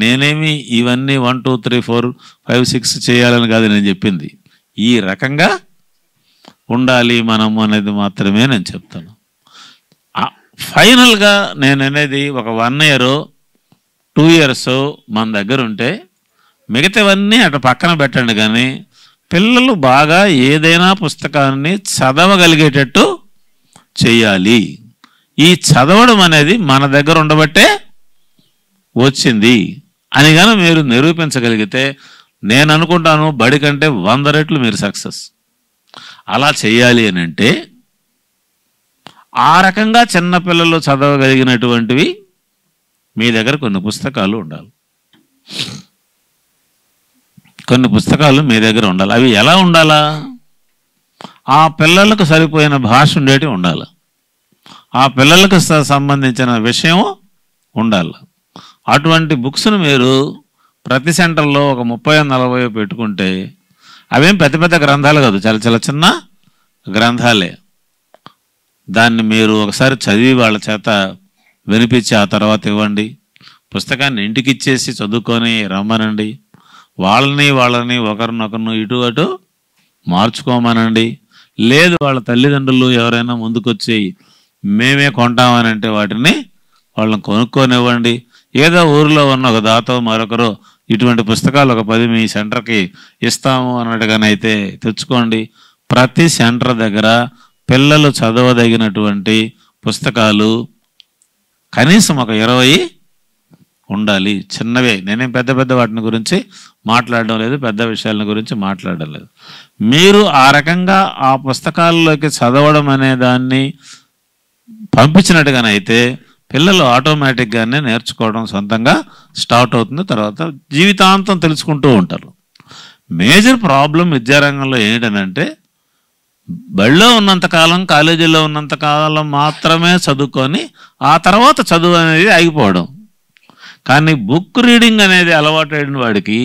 నేనేమి ఇవన్నీ 1 2 3 4 5 6 చేయాలని కాదు నేను చెప్పింది. ఈ రకంగా ఉండాలి మనము అనేది మాత్రమే నేను చెప్తాను. ఫైనల్గా నేను అనేది ఒక 1 year 2 years మన దగ్గర ఉంటే మిగతావన్నీ అటు పక్కన పెట్టండి. కానీ పిల్లలు బాగా ఏదైనా పుస్తకాన్ని చదవగలిగేటట్టు చెయ్యాలి. ఈ చదవడం అనేది మన దగ్గర ఉండబట్టే వచ్చింది అని కానీ మీరు నిరూపించగలిగితే నేను అనుకుంటాను బడి కంటే 100 రెట్లు మీరు సక్సెస్. అలా చెయ్యాలి అని అంటే ఆ రకంగా చిన్నపిల్లలు చదవగలిగినటువంటివి మీ దగ్గర కొన్ని పుస్తకాలు ఉండాలి. కొన్ని పుస్తకాలు మీ దగ్గర ఉండాలి. అవి ఎలా ఉండాలా? ఆ పిల్లలకు సరిపోయిన భాష ఉండేటివి ఉండాలి. ఆ పిల్లలకు సంబంధించిన విషయం ఉండాలి. అటువంటి బుక్స్ను మీరు ప్రతి సెంటర్లో ఒక 30-40 పెట్టుకుంటే అవేం పెద్ద పెద్ద గ్రంథాలు కాదు, చాలా చాలా చిన్న గ్రంథాలే. దాన్ని మీరు ఒకసారి చదివి వాళ్ళ చేత వినిపించి ఆ తర్వాత ఇవ్వండి. పుస్తకాన్ని ఇంటికి ఇచ్చేసి చదువుకొని రమ్మనండి. వాళ్ళని ఒకరినొకరు ఇటు అటు మార్చుకోమనండి. లేదు వాళ్ళ తల్లిదండ్రులు ఎవరైనా ముందుకొచ్చి మేమే కొంటామని అంటే వాటిని వాళ్ళని కొనుక్కొనివ్వండి. ఏదో ఊరిలో ఉన్న ఒక దాతో మరొకరు ఇటువంటి పుస్తకాలు ఒక 10 మీ సెంటర్కి ఇస్తాము అన్నట్టుగానైతే తెచ్చుకోండి. ప్రతి సెంటర్ దగ్గర పిల్లలు చదవదగినటువంటి పుస్తకాలు కనీసం ఒక 20 ఉండాలి. చిన్నవే. నేనేం పెద్ద పెద్ద వాటిని గురించి మాట్లాడడం లేదు, పెద్ద విషయాల గురించి మాట్లాడడం లేదు. మీరు ఆ రకంగా ఆ పుస్తకాల్లోకి చదవడం అనే దాన్ని పంపించినట్టుగానైతే పిల్లలు ఆటోమేటిక్గానే నేర్చుకోవడం సొంతంగా స్టార్ట్ అవుతుంది. తర్వాత జీవితాంతం తెలుసుకుంటూ ఉంటారు. మేజర్ ప్రాబ్లం విద్యారంగంలో ఏంటనంటే బడిలో ఉన్నంతకాలం, కాలేజీలో ఉన్నంతకాలం మాత్రమే చదువుకొని ఆ తర్వాత చదువు అనేది ఆగిపోవడం. కానీ బుక్ రీడింగ్ అనేది అలవాటు అయిన వాడికి,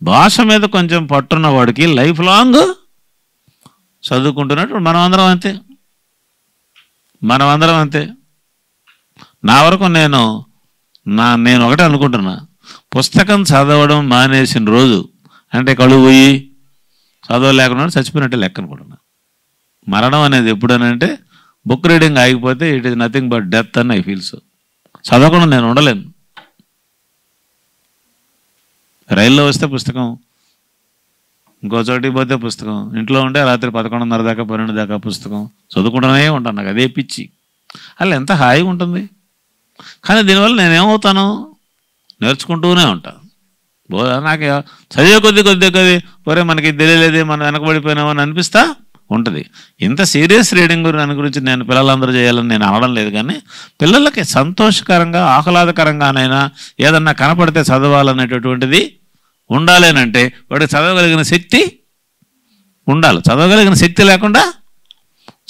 భాష మీద కొంచెం పట్టున్న వాడికి లైఫ్ లాంగ్ చదువుకుంటున్నట్టు మనమందరం అంతే. నా వరకు నేను ఒకటే అనుకుంటున్నా, పుస్తకం చదవడం మానేసిన రోజు అంటే కళ్ళు పోయి చదవలేకుండా చచ్చిపోయినట్టే లెక్క అనుకుంటున్నా. మరణం అనేది ఎప్పుడనంటే బుక్ రీడింగ్ ఆగిపోతే it is nothing but death అని ఐ ఫీల్ సో. చదవకుండా నేను ఉండలేను. రైల్లో వస్తే పుస్తకం, ఇంకో చోటికి పోతే పుస్తకం, ఇంట్లో ఉంటే రాత్రి 11:30 దాకా 12 దాకా పుస్తకం చదువుకుంటూనే ఉంటాను. నాకు అదే పిచ్చి. అలా ఎంత హాయిగా ఉంటుంది. కానీ దీనివల్ల నేనేమవుతాను, నేర్చుకుంటూనే ఉంటాను. నాకు చదివే కొద్ది ఒరే మనకి తెలియలేదే, మనం వెనకబడిపోయినామని అనిపిస్తా ఉంటుంది. ఇంత సీరియస్ రీడింగ్ దాని గురించి నేను పిల్లలందరూ చేయాలని నేను అనడం లేదు, కానీ పిల్లలకి సంతోషకరంగా ఆహ్లాదకరంగానైనా ఏదన్నా కనపడితే చదవాలనేటటువంటిది ఉండాలి అని అంటే వాడికి చదవగలిగిన శక్తి ఉండాలి. చదవగలిగిన శక్తి లేకుండా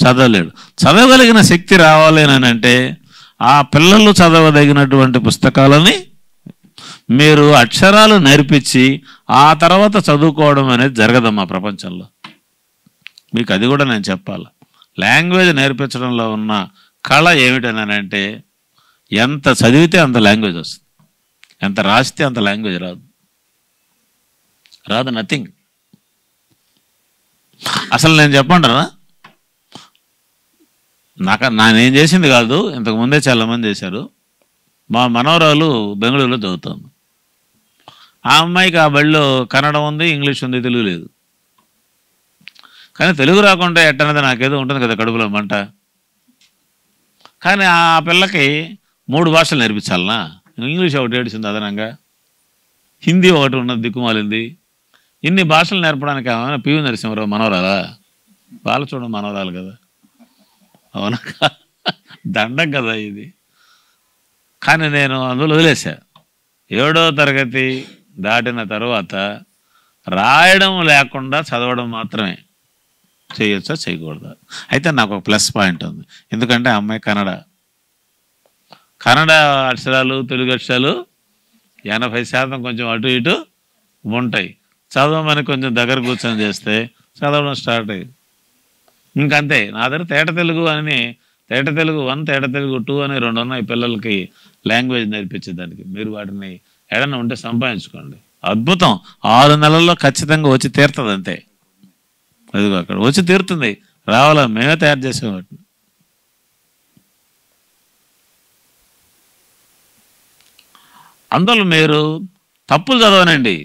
చదవలేడు. చదవగలిగిన శక్తి రావాలి అని అంటే ఆ పిల్లలు చదవదగినటువంటి పుస్తకాలని మీరు అక్షరాలు నేర్పించి ఆ తర్వాత చదువుకోవడం అనేది జరగదమ్మా ప్రపంచంలో. మీకు అది కూడా నేను చెప్పాలి. లాంగ్వేజ్ నేర్పించడంలో ఉన్న కళ ఏమిటనంటే ఎంత చదివితే అంత లాంగ్వేజ్ వస్తుంది, ఎంత రాస్తే అంత లాంగ్వేజ్ రాదు. నథింగ్. అసలు నేను చెప్పంటారా, నేనేం చేసింది కాదు, ఇంతకుముందే చాలామంది చేశారు. మా మనవరాలు బెంగళూరులో చదువుతుంది. ఆ అమ్మాయికి ఆ బడిలో కన్నడ ఉంది, ఇంగ్లీష్ ఉంది, తెలుగు లేదు. కానీ తెలుగు రాకుండా ఎట్టనేది నాకేదో ఉంటుంది కదా కడుపులో మంట. కానీ ఆ పిల్లకి 3 భాషలు నేర్పించాలనా? ఇంగ్లీష్ ఒకటి ఏడిచింది అదనంగా, హిందీ ఒకటి ఉన్నది దిక్కుమాలింది. ఇన్ని భాషలు నేర్పడానికి ఏమైనా పివి నరసింహరావు మనవరాలా? బాలచూడ మనవరాలు కదా, అవునా? దండం కదా ఇది. కానీ నేను అందులో వదిలేసా. 7వ తరగతి దాటిన తర్వాత రాయడం లేకుండా చదవడం మాత్రమే చేయొచ్చా చేయకూడదా? అయితే నాకు ఒక ప్లస్ పాయింట్ ఉంది. ఎందుకంటే ఆ అమ్మాయి కన్నడ అక్షరాలు తెలుగు అక్షరాలు 80% కొంచెం అటు ఇటు ఉంటాయి. చదవమని కొంచెం దగ్గర కూర్చొని చేస్తే చదవడం స్టార్ట్ అయ్యింది. ఇంకంతే. నా దగ్గర తేట తెలుగు 1, తేట తెలుగు 2 అని 2 ఉన్నాయి పిల్లలకి లాంగ్వేజ్ నేర్పించేదానికి. మీరు వాటిని ఏదైనా ఉంటే సంపాదించుకోండి. అద్భుతం. 6 నెలల్లో ఖచ్చితంగా వచ్చి తీరుతుంది. అంతే, అదిగో అక్కడ వచ్చి తీరుతుంది. రావాలా, మేమే తయారు చేసాం వాటిని. అందులో మీరు తప్పులు చదవనండి,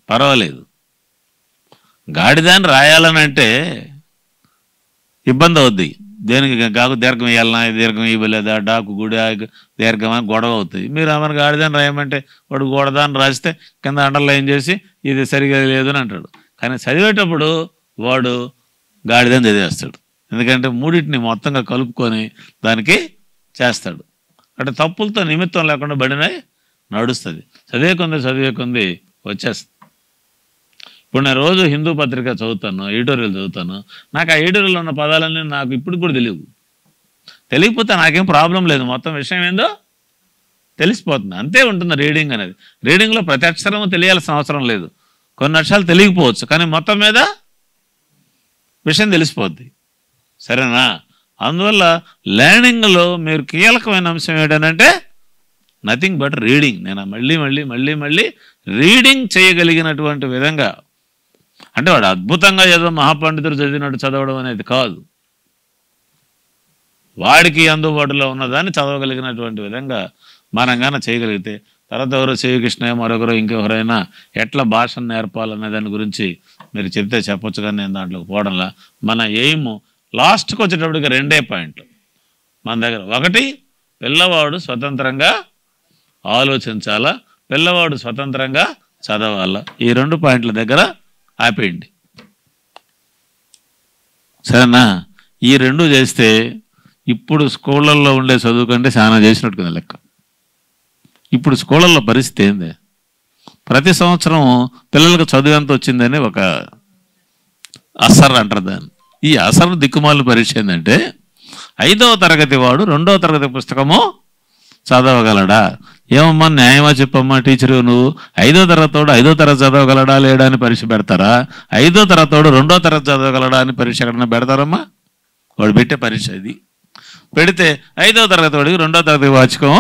పర్వాలేదు. గాడిదాన్ని రాయాలని అంటే ఇబ్బంది అవుద్ది. దేనికి గాకు దీర్ఘం వేయాలన్నా, దీర్ఘం ఇవ్వలేదా, డాకు గుడి దీర్ఘం అని గొడవ అవుతుంది. మీరు ఏమైనా గాడిదాన్ని రాయమంటే వాడు గోడదాన్ని రాస్తే కింద అండర్లైన్ చేసి ఇది సరిగా లేదు అని అంటాడు. కానీ చదివేటప్పుడు వాడు గాడిదని చదివేస్తాడు. ఎందుకంటే మూడింటిని మొత్తంగా కలుపుకొని దానికి చేస్తాడు. అంటే తప్పులతో నిమిత్తం లేకుండా బడిన నడుస్తుంది. చదివే కొంది వచ్చేస్తుంది. ఇప్పుడు నేను రోజు హిందూ పత్రిక చదువుతాను, ఎడిటోరియల్ చదువుతాను. నాకు ఆ ఎడిటోరియల్ ఉన్న పదాలన్నీ నాకు ఇప్పుడు కూడా తెలియకపోతే నాకేం ప్రాబ్లం లేదు. మొత్తం విషయం ఏందో తెలిసిపోతుంది. అంతే ఉంటుంది రీడింగ్ అనేది. రీడింగ్లో ప్రతి అక్షరము తెలియాల్సిన అవసరం లేదు. కొన్ని అక్షరాలు తెలియకపోవచ్చు, కానీ మొత్తం మీద విషయం తెలిసిపోద్ది. సరేనా? అందువల్ల లెర్నింగ్లో మీరు కీలకమైన అంశం ఏంటంటే నథింగ్ బట్ రీడింగ్. నేను మళ్ళీ రీడింగ్ చేయగలిగినటువంటి విధంగా, అంటే వాడు అద్భుతంగా ఏదో మహాపండితుడు చదివినట్టు చదవడం అనేది కాదు. వాడికి అందుబాటులో ఉన్నదాన్ని చదవగలిగినటువంటి విధంగా మనం కానీ చేయగలిగితే, తర్వాత ఎవరో శ్రీకృష్ణ మరొకరు ఇంకెవరైనా ఎట్లా భాషను నేర్పాలనే దాని గురించి మీరు చెప్తే చెప్పొచ్చు. కానీ నేను దాంట్లోకి పోవడంలా. మన ఎయిమ్ లాస్ట్కి వచ్చేటప్పటికి 2 పాయింట్లు మన దగ్గర. ఒకటి, పిల్లవాడు స్వతంత్రంగా ఆలోచించాలా, పిల్లవాడు స్వతంత్రంగా చదవాలా. ఈ 2 పాయింట్ల దగ్గర ఆపేయండి, సరేనా? ఈ 2 చేస్తే ఇప్పుడు స్కూళ్ళల్లో ఉండే చదువు కంటే చాలా చేసినట్టు కదా లెక్క. ఇప్పుడు స్కూళ్ళల్లో పరిస్థితి ఏంది? ప్రతి సంవత్సరం పిల్లలకు చదువు ఎంత వచ్చిందని ఒక అసర్ అంటారు దాన్ని. ఈ అసర్ దిక్కుమాలిన పరీక్ష ఏంటంటే 5వ తరగతి వాడు 2వ తరగతి పుస్తకము చదవగలడా? ఏమమ్మా న్యాయమా చెప్పమ్మా టీచరు, నువ్వు 5వ తరగతోడు 5వ తరగతి చదవగలడా లేడా అని పరీక్ష పెడతారా? 5వ తరగతోడు 2వ తరగతి చదవగలడా అని పరీక్ష ఎక్కడన్నా పెడతారమ్మా? వాడు పెట్టే పరీక్ష ఇది. పెడితే 5వ తరగతి వాడికి 2వ తరగతి వాచకం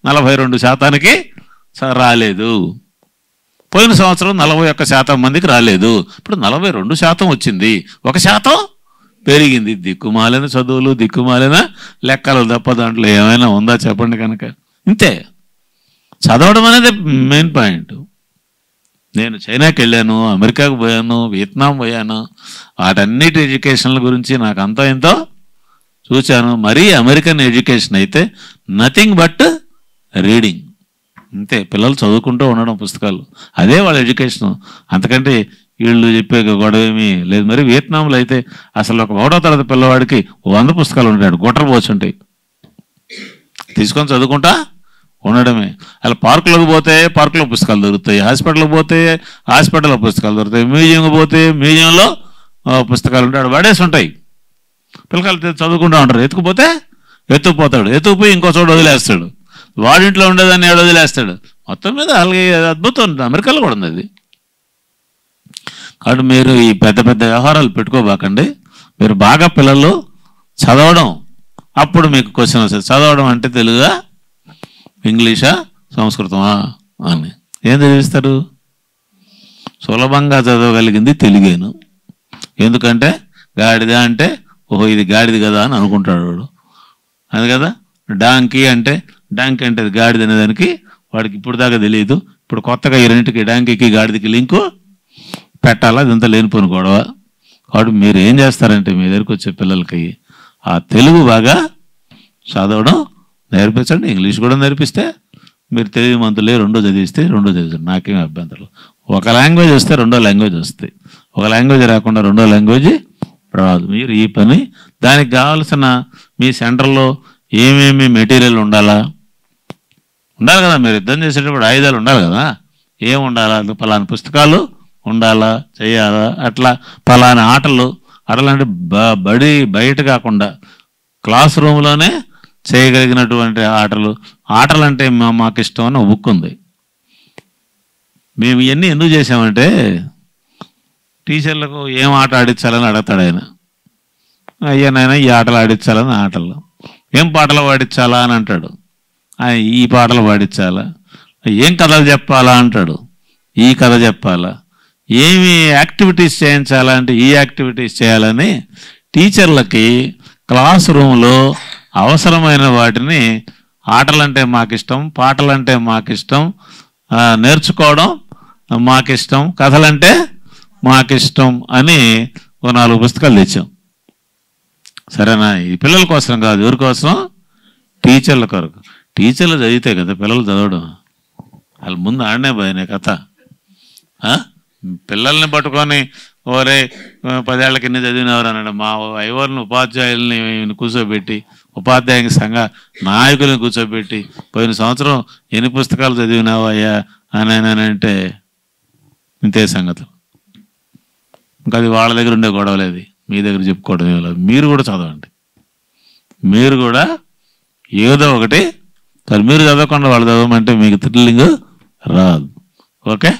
42% రాలేదు. పోయిన సంవత్సరం 41% మందికి రాలేదు. ఇప్పుడు 42% వచ్చింది, 1% పెరిగింది. దిక్కుమాలిన చదువులు, దిక్కుమాలిన లెక్కలు తప్ప దాంట్లో ఏమైనా ఉందా చెప్పండి? కనుక ఇంతే. చదవడం అనేది మెయిన్ పాయింట్. నేను చైనాకి వెళ్ళాను, అమెరికాకు పోయాను, వియత్నాం పోయాను. వాటన్నిటి ఎడ్యుకేషన్ల గురించి నాకు అంతో ఎంతో చూశాను. మరీ అమెరికన్ ఎడ్యుకేషన్ అయితే నథింగ్ బట్ రీడింగ్. అంతే, పిల్లలు చదువుకుంటూ ఉండడం పుస్తకాలు, అదే వాళ్ళ ఎడ్యుకేషన్. అంతకంటే వీళ్ళు చెప్పే గొడవ ఏమీ లేదు. మరి వియత్నాంలో అయితే అసలు ఒక 1వ తరగతి పిల్లవాడికి 100 పుస్తకాలు ఉంటాడు, గుట్టలు పోచుంటాయి, తీసుకొని చదువుకుంటా ఉండడమే. అలా పార్కులకు పోతే పార్కులో పుస్తకాలు దొరుకుతాయి, హాస్పిటల్కి పోతే హాస్పిటల్లో పుస్తకాలు దొరుకుతాయి, మ్యూజియంకి పోతే మ్యూజియంలో పుస్తకాలు ఉంటాయి, పడేసి ఉంటాయి. పిల్లకాయలు చదువుకుంటూ ఉంటారు. ఎత్తుకుపోతే ఎత్తుకుపోతాడు, ఎత్తుకుపోయి ఇంకో చోట వదిలేస్తాడు, వాడింట్లో ఉండేదాన్ని ఏడు వదిలేస్తాడు. మొత్తం మీద అలాగే అద్భుతం ఉంటుంది. అమెరికాలో కూడా ఉంది అది. కాబట్టి మీరు ఈ పెద్ద పెద్ద వ్యవహారాలు పెట్టుకోబాకండి. మీరు బాగా పిల్లలు చదవడం, అప్పుడు మీకు క్వశ్చన్ వస్తుంది, చదవడం అంటే తెలుగా ఇంగ్లీషా సంస్కృతమా అని. ఏం చదివిస్తారు? సులభంగా చదవగలిగింది తెలుగేను. ఎందుకంటే గాడిద అంటే ఓహో ఇది గాడిది కదా అని అనుకుంటాడు వాడు, అది కదా. డాంకీ అంటే అది గాడిద అనేదానికి వాడికి ఇప్పుడు దాకా తెలియదు. ఇప్పుడు కొత్తగా ఈ రెండింటికి, డాంకీకి గాడిదకి లింకు పెట్టాలా, ఇదంతా లేనిపోని గొడవ. కాబట్టి మీరు ఏం చేస్తారంటే మీ దగ్గరికి వచ్చే పిల్లలకి ఆ తెలుగు బాగా చదవడం నేర్పించండి. ఇంగ్లీష్ కూడా నేర్పిస్తే మీరు తెలుగు మంతులే, రెండో చదివిస్తే రెండో చదివిస్తారు, నాకేం అభ్యంతరం. ఒక లాంగ్వేజ్ వస్తే రెండో లాంగ్వేజ్ వస్తాయి, ఒక లాంగ్వేజ్ రాకుండా రెండో లాంగ్వేజ్ రాదు. మీరు ఈ పని, దానికి కావాల్సిన మీ సెంటర్లో ఏమేమి మెటీరియల్ ఉండాలి కదా. మీరు యుద్ధం చేసేటప్పుడు ఆయుధాలు ఉండాలి కదా. ఏం ఉండాలా? పలానా పుస్తకాలు ఉండాలా, చేయాలా, అట్లా పలానా ఆటలు అంటే బయట కాకుండా క్లాస్ రూమ్లోనే చేయగలిగినటువంటి ఆటలు అంటే మాకు ఇష్టం అని బుక్ ఉంది. మేము ఇవన్నీ ఎందుకు చేసామంటే టీచర్లకు ఏం ఆట ఆడించాలని అడుగుతాడు ఆయన. అయ్యానైనా ఈ ఆటలు ఆడించాలని, ఆటలు ఏం పాటలు పాడించాలా అని అంటాడు. ఈ పాటలు పాడించాలా, ఏం కథలు చెప్పాలా అంటాడు, ఈ కథ చెప్పాలా, ఏమి యాక్టివిటీస్ చేయించాలా అంటే ఈ యాక్టివిటీస్ చేయాలని టీచర్లకి క్లాస్ రూమ్లో అవసరమైన వాటిని, ఆటలంటే మాకిష్టం, పాటలంటే మాకిష్టం, నేర్చుకోవడం మాకిష్టం, కథలంటే మాకిష్టం అని 4 పుస్తకాలు తెచ్చాం. సరేనా? ఈ పిల్లల కోసం కాదు, ఎవరి కోసం? టీచర్ల కొరకు. టీచర్లు చదివితే కదా పిల్లలు చదవడం. వాళ్ళ ముందు ఆడనే పోయినాయి కథ. పిల్లల్ని పట్టుకొని ఓరే 10 ఏళ్ల కింద చదివినవారు అన్నాడు. మా ఐవర్ని ఉపాధ్యాయుల్ని కూర్చోబెట్టి, ఉపాధ్యాయ సంఘ నాయకులను కూర్చోబెట్టి, పోయిన సంవత్సరం ఎన్ని పుస్తకాలు చదివినావు అయ్యా అని అంటే ఇంతే సంగతి. ఇంకా అది వాళ్ళ దగ్గర ఉండే గొడవలేదు, మీ దగ్గర చెప్పుకోవడం లేదు. మీరు కూడా చదవండి, మీరు కూడా ఏదో ఒకటి. మీరు చదవకుండా వాళ్ళు చదవమంటే మీకు థ్రిల్లింగ్ రాదు. ఓకే.